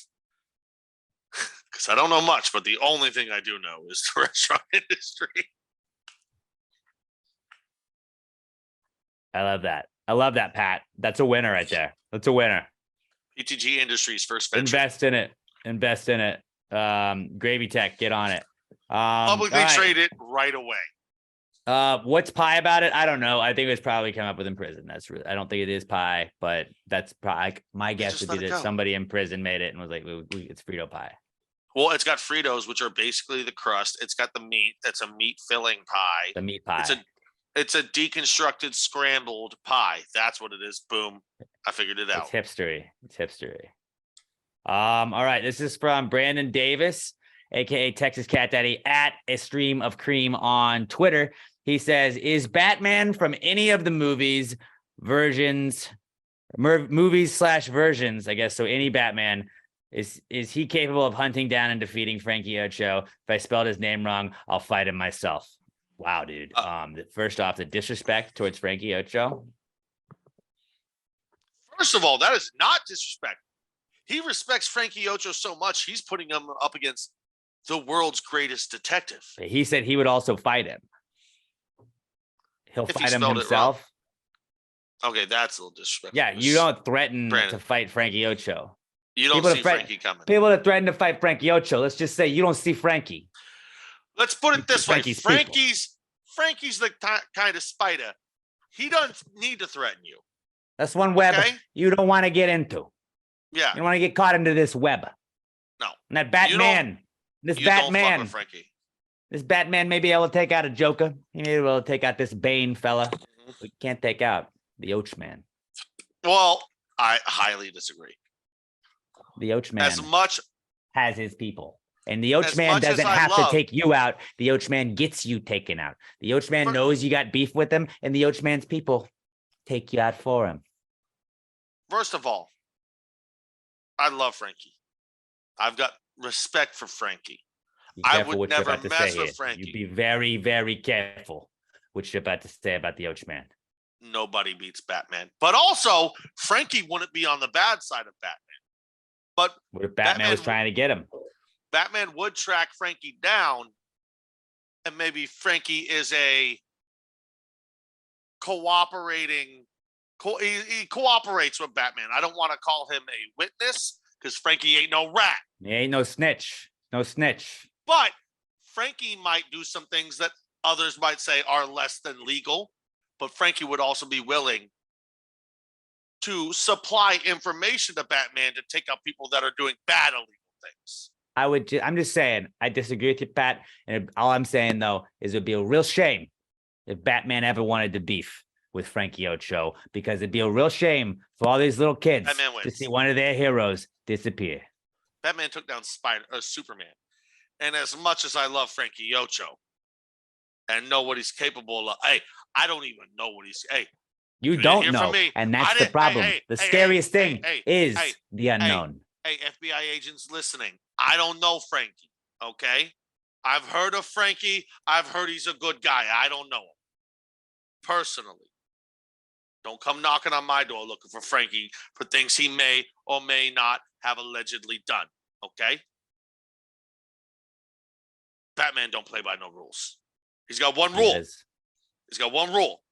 Because I don't know much, but the only thing I do know is the restaurant industry. I love that. I love that, Pat. That's a winner right there. That's a winner. PTG Industries first venture. Invest in it. Invest in it. Gravy Tech, get on it. Publicly all right. trade it right away. What's pie about it? I don't know. I think it was probably come up with in prison. That's really, I don't think it is pie, but that's probably my guess just would be let it that go. somebody in prison made it and was like, it's Frito pie. Well, it's got Fritos, which are basically the crust. It's got the meat. It's a meat filling pie. The meat pie. It's a deconstructed scrambled pie. That's what it is. Boom. I figured it out. It's hipstery. It's hipstery. All right. This is from Brandon Davis, aka Texas Cat Daddy, at a stream of cream on Twitter. He says, is Batman from any of the movies, versions, movies/versions, I guess, so any Batman, is he capable of hunting down and defeating Frankie Ocho? If I spelled his name wrong, I'll fight him myself. Wow, dude. First off, the disrespect towards Frankie Ocho. First of all, that is not disrespect. He respects Frankie Ocho so much, he's putting him up against the world's greatest detective. He said he would also fight him. He'll If he fight him spelled it himself. Okay, that's a little disrespectful. Yeah, you don't threaten Brandon. to fight Frankie Ocho. You don't people see to threat- Frankie coming. People that threaten to fight Frankie Ocho, let's just say you don't see Frankie. Let's put it this way: Frankie's people. Frankie's the kind of spider. He doesn't need to threaten you. That's one web Okay. you don't want to get into. Yeah, You don't want to get caught into this web. no. And that Batman, You don't fuck with Frankie. this Batman may be able to take out a Joker. He may be able to take out this Bane fella. We can't take out the Oach Man. Well, I highly disagree. The Oach Man As much has his people. And the Oach As Man much as doesn't I have love- to take you out. The Oach Man gets you taken out. The Oach Man Fir- knows you got beef with him, and the Oach Man's people take you out for him. First of all, I love Frankie. I've got respect for Frankie. Be I careful would what you're never about to mess say with here. Frankie. You be very, very careful what you're about to say about the Oach Man. Nobody beats Batman. But also, Frankie wouldn't be on the bad side of Batman. But What if Batman was Batman- trying to get him? Batman would track Frankie down, and maybe Frankie is a cooperating. He cooperates with Batman. I don't want to call him a witness because Frankie ain't no rat. He ain't no snitch. No snitch. But Frankie might do some things that others might say are less than legal. But Frankie would also be willing to supply information to Batman to take out people that are doing bad illegal things. I'm just saying, I disagree with you, Pat. And all I'm saying, though, is it'd be a real shame if Batman ever wanted to beef with Frankie Ocho, because it'd be a real shame for all these little kids Batman to wins. see one of their heroes disappear. Batman took down Superman. And as much as I love Frankie Ocho and know what he's capable of, hey, I don't even know what he's. Hey, You didn't don't hear from know, me. and I that's the didn't- hey, problem. hey, The hey, scariest hey, thing hey, is hey, the unknown. hey, FBI agents listening. I don't know Frankie. Okay, I've heard of Frankie. I've heard he's a good guy. I don't know him personally. Don't come knocking on my door looking for Frankie for things he may or may not have allegedly done. Okay. Batman don't play by no rules. He's got one rule. Yes. He's got one rule.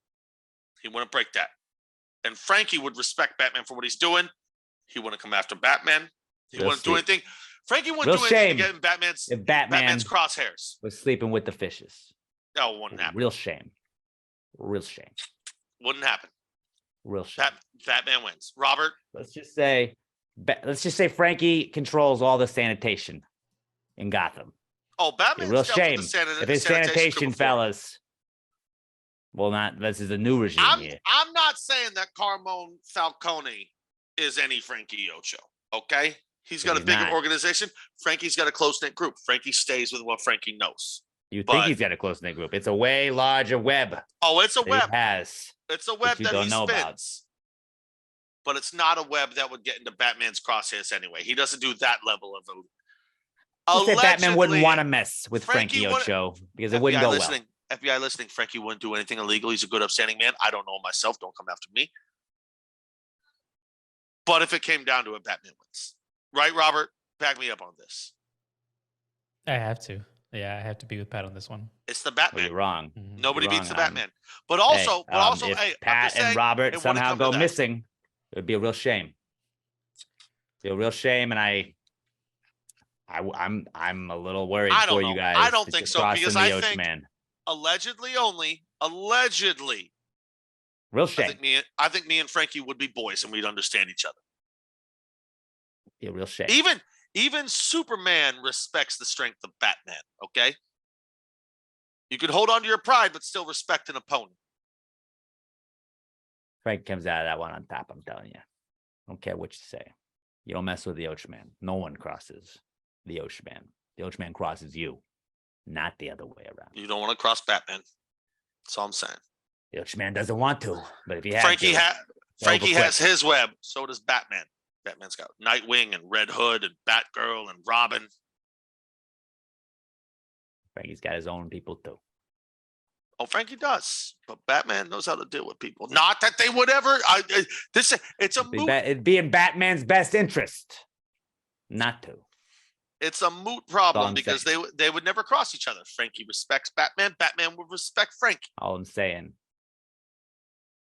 He wouldn't break that. And Frankie would respect Batman for what he's doing. He wouldn't come after Batman. He Real wouldn't do shame. anything. Frankie wouldn't Real do anything shame to get in Batman's If Batman Batman's crosshairs. was sleeping with the fishes. No, it wouldn't happen. Real shame. Real shame. Wouldn't happen. Real shame. Batman wins. Robert, Let's just say Frankie controls all the sanitation in Gotham. oh, Batman's Real dealt with shame. the If it's crew sanitation, before. fellas. Well, not this is a new regime here. I'm not saying that Carmone Falcone is any Frankie Ocho. Okay, he's got a He's bigger not. organization. Frankie's got a close knit group. Frankie stays with what Frankie knows. You but- think he's got a close knit group? It's a way larger web. Oh, it's a that he web. has. It's a web you that don't he know spins. about. But it's not a web that would get into Batman's crosshairs anyway. He doesn't do that level of. You say Batman wouldn't Allegedly, want to mess with Frankie Frankie wouldn't- Ocho because it wouldn't go listening, FBI listening, Frankie wouldn't do anything illegal. He's a good, upstanding man. I don't know him myself. Don't come after me. But if it came down to it, Batman wins. Right, Robert? Back me up on this. I have to. Yeah, I have to be with Pat on this one. It's the well. Batman. You're wrong. Mhm. Nobody You're beats the wrong, Batman. But also, if hey, I'm Pat just saying, and Robert it wouldn't somehow come to go that. missing, it would be a real shame. Be a real shame, and I'm a little worried I don't for know. you guys. I don't think so, crossing because the I Yosh think man. allegedly, Real I shame. think me and Frankie would be boys and we'd understand each other. Yeah, real shame. Even Superman respects the strength of Batman. Okay, you could hold on to your pride, but still respect an opponent. Frank comes out of that one on top. I'm telling you. I don't care what you say. You don't mess with the Yosh man. No one crosses the Yosh man. The Yosh man crosses you, not the other way around. You don't want to cross Batman. That's all I'm saying. The Yosh man doesn't want to, but if he had Frankie to, Frankie has overquick. his web. So does Batman. Batman's got Nightwing and Red Hood and Batgirl and Robin. Frankie's got his own people too. Oh, Frankie does, but Batman knows how to deal with people. Not that they would ever. It's a moot. It'd be in Batman's best interest not to. It's a moot That's all problem I'm because saying. they would never cross each other. Frankie respects Batman. Batman would respect Frankie. All I'm saying,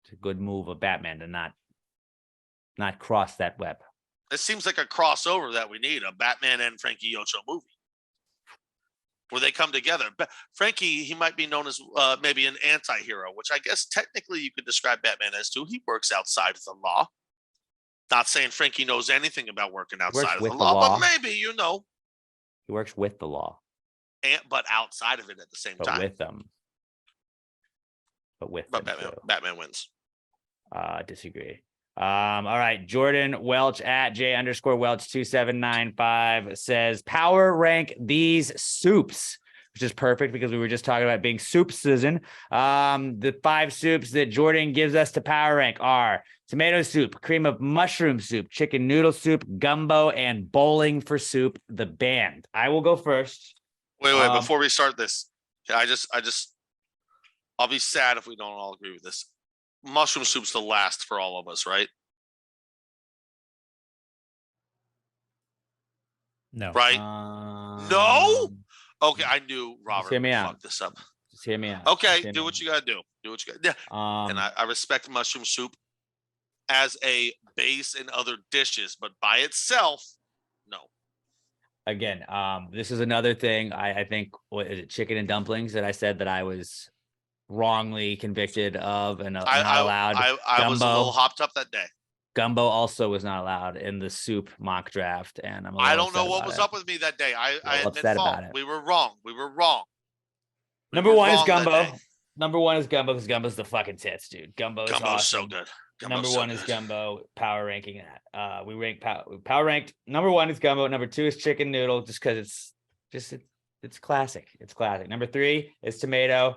it's a good move of Batman to not cross that web. It seems like a crossover that we need, a Batman and Frankie Ocho movie where they come together. But Frankie, he might be known as maybe an anti-hero, which I guess technically you could describe Batman as too. He works outside of the law. Not saying Frankie knows anything about working outside of the with the law, law. but maybe, you know, He works with the law, but outside of it at the same but time. with them. But with But them too. Batman wins. Disagree. All right. Jordan Welch at J_Welch2795 says power rank these soups, which is perfect because we were just talking about being soup season. The 5 soups that Jordan gives us to power rank are tomato soup, cream of mushroom soup, chicken noodle soup, gumbo, and bowling for soup, the band. I will go first. Wait, before we start this, I'll be sad if we don't all agree with this. Mushroom soup's the last for all of us, right? No. Right? No? Okay, I knew Robert hear me would out. fuck this up. Just hear me out. Okay, Just hear do me what you gotta do. Do what you gotta do. out. And I respect mushroom soup as a base in other dishes, but by itself, no. Again, this is another thing. I think, what is it, chicken and dumplings that I said that I was wrongly convicted of and not allowed. I was a Gumbo. little hopped up that day. Gumbo also was not allowed in the soup mock draft, and I'm. I don't know what was up with me that day. I admit upset fault. about it. We were wrong. We were wrong. Number were one is wrong that gumbo. day. Number one is gumbo because gumbo's the fucking tits, dude. Gumbo is Gumbo's awesome. so good. Number Gumbo's so one is good. gumbo. Power ranking that. We power ranked. Number 1 is gumbo. Number 2 is chicken noodle, just because it's classic. It's classic. Number 3 is tomato,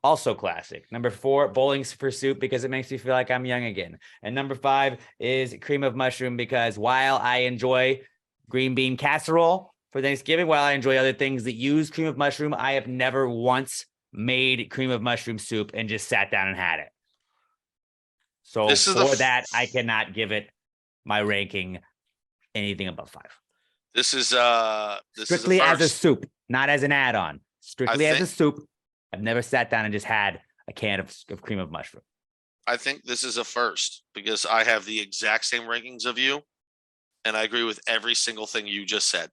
also classic. Number 4, bowling for soup, because it makes me feel like I'm young again. And number 5 is cream of mushroom, because while I enjoy green bean casserole for Thanksgiving, while I enjoy other things that use cream of mushroom, I have never once made cream of mushroom soup and just sat down and had it. So This is for that, I cannot give it my ranking anything above 5. This is Strictly as a first. soup, not as an add-on. Strictly as a think- soup. I've never sat down and just had a can of cream of mushroom. I think this is a first because I have the exact same rankings of you, and I agree with every single thing you just said.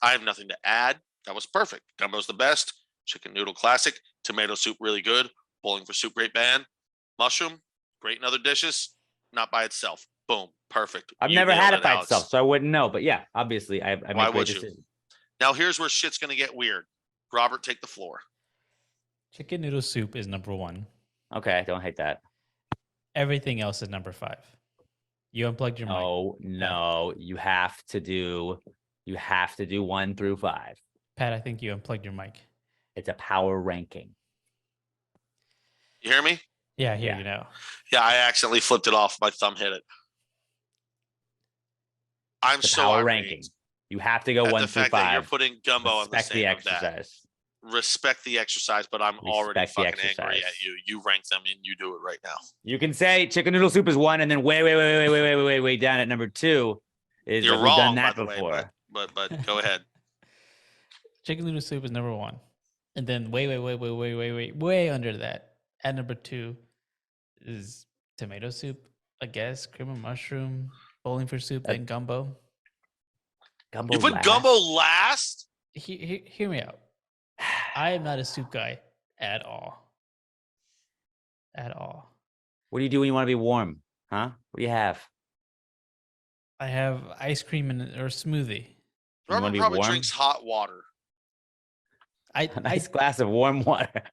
I have nothing to add. That was perfect. Gumbo's the best. Chicken noodle classic. Tomato soup really good. Bowling for soup great band. Mushroom great in other dishes. Not by itself. Boom. Perfect. I've You never had nailed it by Alex. itself, so I wouldn't know. But yeah, obviously, I Why make great would you? decisions. Now here's where shit's gonna get weird. Robert, take the floor. Chicken noodle soup is number 1. Okay, don't hate that. Everything else is number 5. You unplugged your mic. No, you have to do 1 through 5. Pat, I think you unplugged your mic. It's a power ranking. You hear me? Yeah, I hear Yeah. you now. Yeah, I accidentally flipped it off. My thumb hit it. I'm It's a so power irate ranking. You have to go at 1 the through fact 5. that you're putting gumbo on the Respect the same of that. exercise. Respect the exercise, but I'm already Respect the fucking angry exercise. at you. You rank them and you do it right now. You can say chicken noodle soup is 1, and then way down at number 2 is You're we've wrong, done that by the way, before. but go ahead. Chicken noodle soup is number 1. And then way under that, at number 2 is tomato soup, I guess, cream of mushroom, bowling for soup, then gumbo. Gumbo You put last? gumbo last? Hear me out. I am not a soup guy at all. At all. What do you do when you want to be warm? Huh? What do you have? I have ice cream or smoothie. You wanna Robert be probably warm? drinks hot water. I A nice glass of warm water.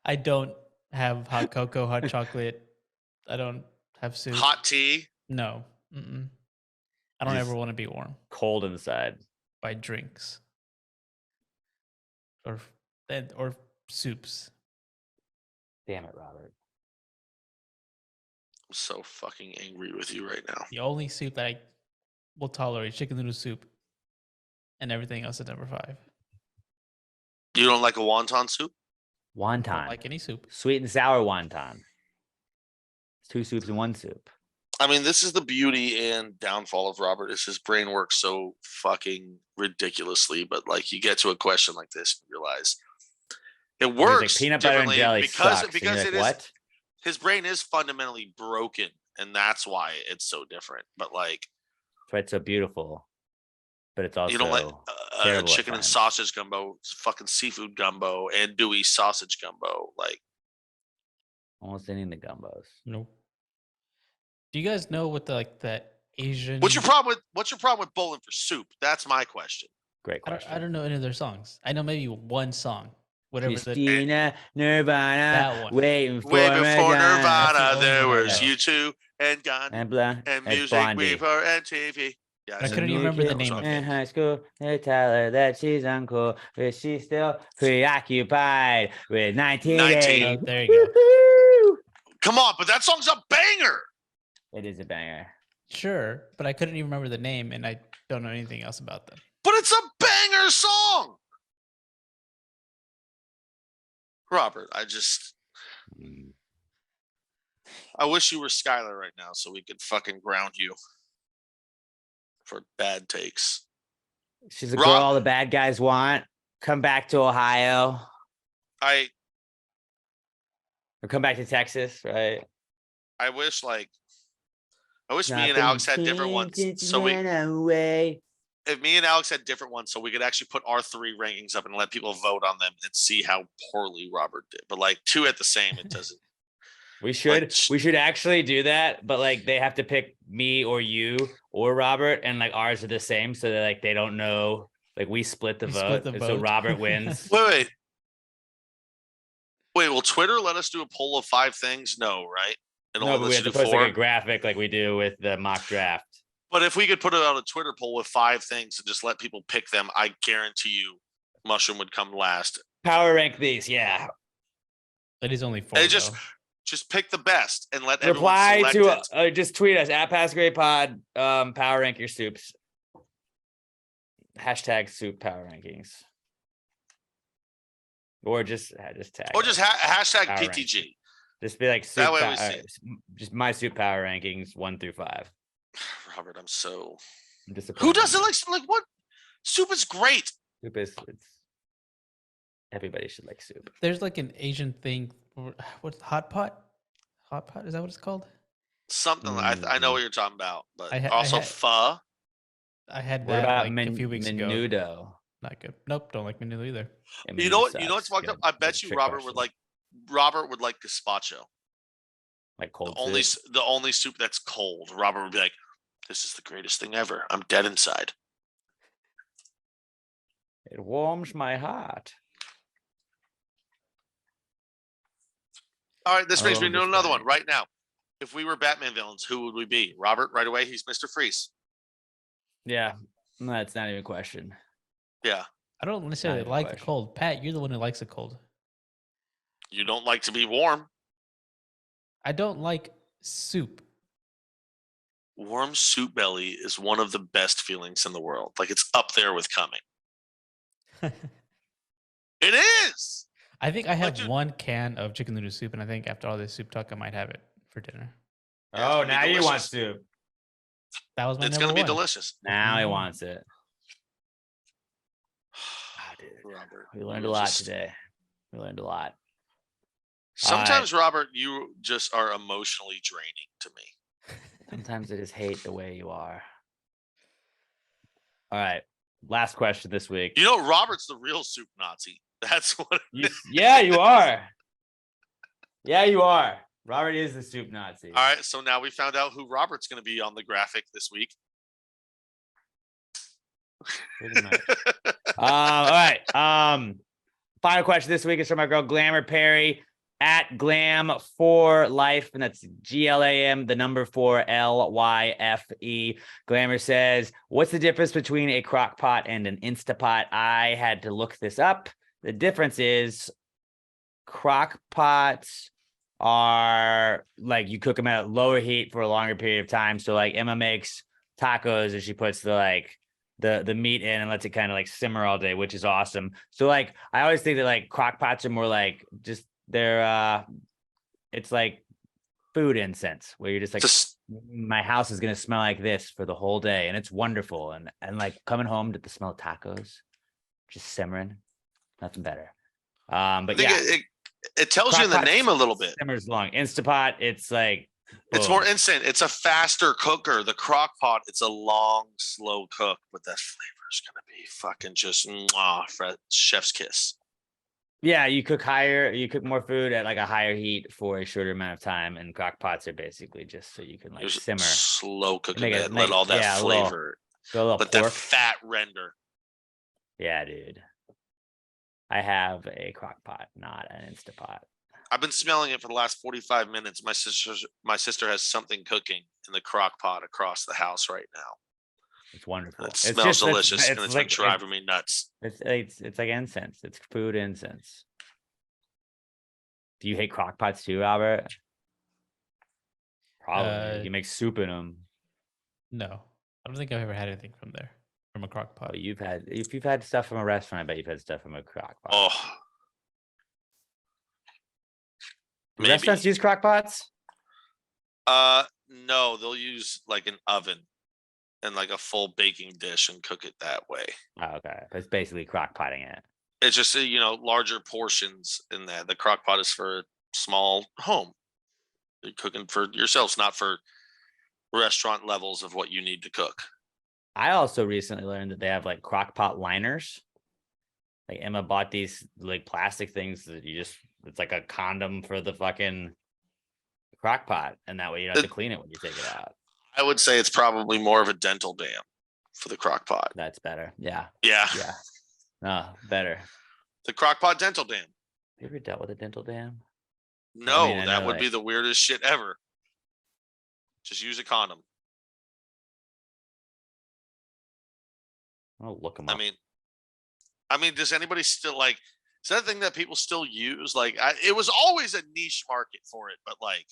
I don't have hot cocoa, hot chocolate. I don't have soup. Hot tea. No. Mm-mm. I don't Just- ever want to be warm Cold inside. by drinks or soups. Damn it, Robert. I'm so fucking angry with you right now. The only soup that I will tolerate, chicken noodle soup, and everything else at number 5. You don't like a wonton soup? I don't Wonton. like any soup. Sweet and sour wonton. It's 2 soups in 1 soup. I mean, this is the beauty and downfall of Robert is his brain works so fucking ridiculously. But like, you get to a question like this and realize it He's like, works peanut butter and differently jelly because sucks. And because you're it like, is what? his brain is fundamentally broken, and that's why it's so different. But like, That's why it's so beautiful. But it's also you don't like terrible at chicken and times. sausage gumbo, fucking seafood gumbo, and Dewey sausage gumbo. Like, almost any of the gumbos. Nope. Do you guys know what the like that Asian? what's your problem with bowling for soup? That's my question. Great I question. don't know any of their songs. I know maybe one song. Whatever the Christina, Nirvana, That one. waiting for Way before That's Nirvana, the there only one I was know. U2 and Gun and blah, and and music Blondie. before and TV. Yeah, I couldn't even remember the name of In it. high school, they tell her that she's uncool, but she's still preoccupied with 1980. Oh, there you go. Woohoo! Come on, but that song's a banger. It is a banger. Sure, but I couldn't even remember the name, and I don't know anything else about them. But it's a banger song. Robert, I wish you were Skylar right now so we could fucking ground you for bad takes. She's the Rob- girl all the bad guys want. Come back to Ohio I or come back to Texas, right? wish me and Alex had different ones. So if me and Alex had different ones, so we could actually put our 3 rankings up and let people vote on them and see how poorly Robert did. But like 2 at the same, it doesn't. We should Like, we should actually do that, but like they have to pick me or you or Robert, and like ours are the same, so that like they don't know. Like we split the We vote, split the and so vote. Robert wins. Wait. Will Twitter let us do a poll of 5 things? No, right? It No, only but we lets have you to do post 4. like a graphic like we do with the mock draft. But if we could put it on a Twitter poll with 5 things and just let people pick them, I guarantee you Mushroom would come last. Power rank these, yeah. That is only 4. They just- though. Just pick the best and let Reply everyone select to it. just tweet us at Pass Grade Pod. Power rank your soups. Hashtag soup power rankings. Or just tag. Or just us. hashtag Power PTG. Just be like soup That way we power- see it. just my soup power rankings 1 through 5. Robert, I'm so. I'm Who disappointed. doesn't like what? Soup is great. Soup is everybody should like soup. There's like an Asian thing. What's hot pot? Hot pot? Is that what it's called? Something I know what you're talking about, but I also had- pho. I had What that about like a few weeks ago. menudo? Not good. Nope, don't like menudo either. Yeah, You know what? menudo You know what's sucks. fucked up? Good. I Good bet you trick Robert would like gazpacho. like cold The soup. only soup that's cold. Robert would be like, "This is the greatest thing ever. I'm dead inside." It warms my heart. All right, this brings me love to this another guy. one right now. If we were Batman villains, who would we be? Robert, right away, he's Mr. Freeze. Yeah, that's not even a question. Yeah. I don't necessarily even a like the question. cold. Pat, you're the one who likes the cold. You don't like to be warm. I don't like soup. Warm soup belly is one of the best feelings in the world. Like it's up there with coming. It is. I think I have dude- one can of chicken noodle soup, and I think after all this soup talk, I might have it for dinner. Yeah, it's Oh, gonna be now you want delicious. soup. That was my It's number gonna be one. delicious. Now he Mm. wants it. Ah, dude. Robert. We learned a you're lot just- today. We learned a lot. Sometimes, Robert, you just are emotionally draining to me. Sometimes I just hate the way you are. All right. Last question this week. You know, Robert's the real soup Nazi. That's what. Yeah, you are. Yeah, you are. Robert is the soup Nazi. All right. So now we found out who Robert's going to be on the graphic this week. Pretty much. All right. Final question this week is from my girl Glamour Perry at Glam for Life, and that's GLAM, the number 4 LYFE. Glamour says, "What's the difference between a crock pot and an Instapot?" I had to look this up. The difference is crock pots are like you cook them at lower heat for a longer period of time. So like Emma makes tacos and she puts the meat in and lets it kind of like simmer all day, which is awesome. So like I always think that like crock pots are more like just they're it's like food incense where you're just like my house is gonna smell like this for the whole day and it's wonderful and like coming home to the smell of tacos just simmering, nothing better. But yeah, it tells you in the name a little bit. Simmers long. Instapot, it's like it's more instant. It's a faster cooker. The crock pot, it's a long, slow cook, but that flavor is gonna be fucking just chef's kiss. Yeah, you cook more food at like a higher heat for a shorter amount of time, and crock pots are basically just so you can like simmer. Slow cooking it, let all that flavor, let that fat render. Yeah, dude. I have a crock pot, not an Instapot. I've been smelling it for the last 45 minutes. My sister has something cooking in the crock pot across the house right now. It's wonderful. It smells delicious, and it's like driving me nuts. It's like incense. It's food incense. Do you hate crock pots too, Robert? Probably. You make soup in them. No, I don't think I've ever had anything from a crock pot. Oh, if you've had stuff from a restaurant, I bet you've had stuff from a crock pot. Oh. Do restaurants use crock pots? No, they'll use like an oven and like a full baking dish and cook it that way. Oh, okay. It's basically crock potting it. It's just, larger portions in that. The crock pot is for a small home. You're cooking for yourselves, not for restaurant levels of what you need to cook. I also recently learned that they have like crock pot liners. Like Emma bought these like plastic things that it's like a condom for the fucking crock pot. And that way you don't have to clean it when you take it out. I would say it's probably more of a dental dam for the crock pot. That's better. Yeah. Yeah. Yeah. No, better. The crock pot dental dam. Have you ever dealt with a dental dam? No, that would be the weirdest shit ever. Just use a condom. I'll look them up. I mean, does anybody still like? Is that a thing that people still use? Like, it was always a niche market for it, but like,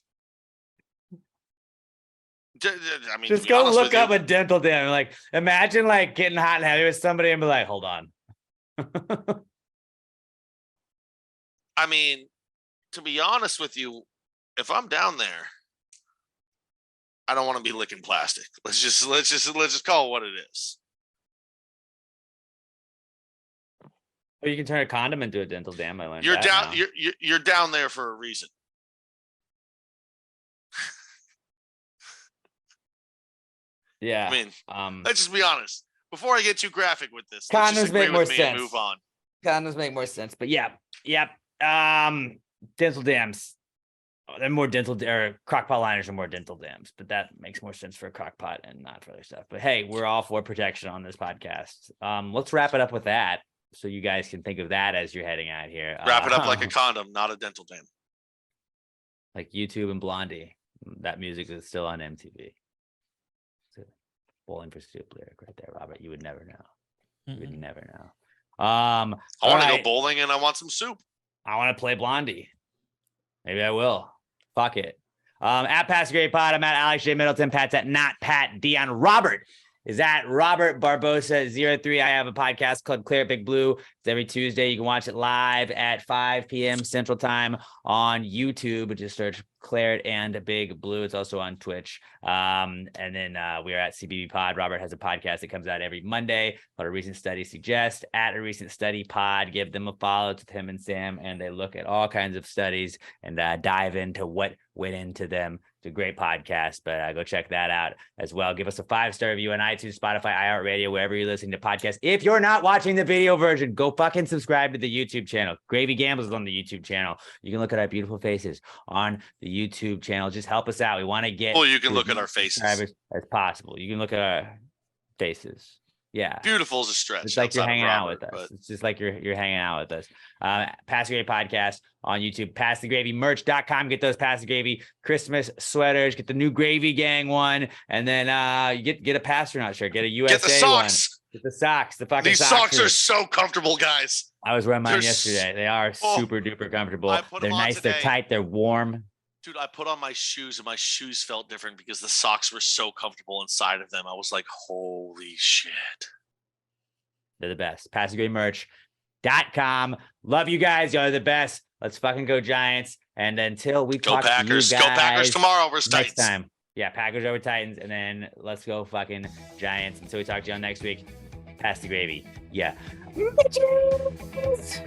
just go look up a dental dam. Like, imagine like getting hot and heavy with somebody and be like, hold on. I mean, to be honest with you, if I'm down there, I don't want to be licking plastic. Let's just call it what it is. Or you can turn a condom into a dental dam. I learned you're down. You're down there for a reason. Yeah. I mean, let's just be honest. Before I get too graphic with this, condoms make more sense. Move on. Condoms make more sense, but yeah. Dental dams. They're more or crock pot liners are more dental dams, but that makes more sense for a crock pot and not for other stuff. But hey, we're all for protection on this podcast. Let's wrap it up with that, so you guys can think of that as you're heading out here. Wrap it up like a condom, not a dental dam. Like YouTube and Blondie. That music is still on MTV. Bowling for Soup lyric right there, Robert. You would never know. You would never know. I want to go bowling and I want some soup. I want to play Blondie. Maybe I will. Fuck it. At Pass Great Pod, I'm at Alex J. Middleton. Pat's at not Pat Dion. Robert is at Robert Barbosa 03. I have a podcast called Clear Big Blue. It's every Tuesday. You can watch it live at 5 p.m. Central Time on YouTube. Just search Claret and Big Blue. It's also on Twitch. And then we are at CBB Pod. Robert has a podcast that comes out every Monday called A Recent Study Suggest, at A Recent Study Pod. Give them a follow. To him and Sam, and they look at all kinds of studies and dive into what went into them. It's a great podcast, but go check that out as well. Give us a 5-star review on iTunes, Spotify, iHeartRadio, wherever you're listening to podcasts. If you're not watching the video version, go fucking subscribe to the YouTube channel. Gravy Gambles is on the YouTube channel. You can look at our beautiful faces on the YouTube channel. Just help us out. We want to get. Well, you can to look as at many our faces. subscribers as possible. You can look at our faces. Yeah. Beautiful is a stretch. It's like you're outside of hanging out Robert, with us. but It's just like you're hanging out with us. Pass the Gravy Podcast on YouTube. PassTheGravyMerch.com. Get those Pass the Gravy Christmas sweaters. Get the new Gravy Gang one, and then you get a Pastronaut shirt. Get a USA Get the socks. one. Get the socks. The fucking These socks are are. so comfortable, guys. I was wearing mine they're yesterday. They are Oh, super duper comfortable. I put They're them on nice. They're today. tight. They're warm. Dude, I put on my shoes and my shoes felt different because the socks were so comfortable inside of them. I was like, holy shit. They're the best. PassTheGravyMerch.com. Love you guys. Y'all are the best. Let's fucking go Giants. And until we Go talk Packers. to you Go guys Packers tomorrow versus next Titans. time. Yeah, Packers over Titans. And then let's go fucking Giants. Until we talk to you all next week. Pass the gravy. Yeah. Bitches.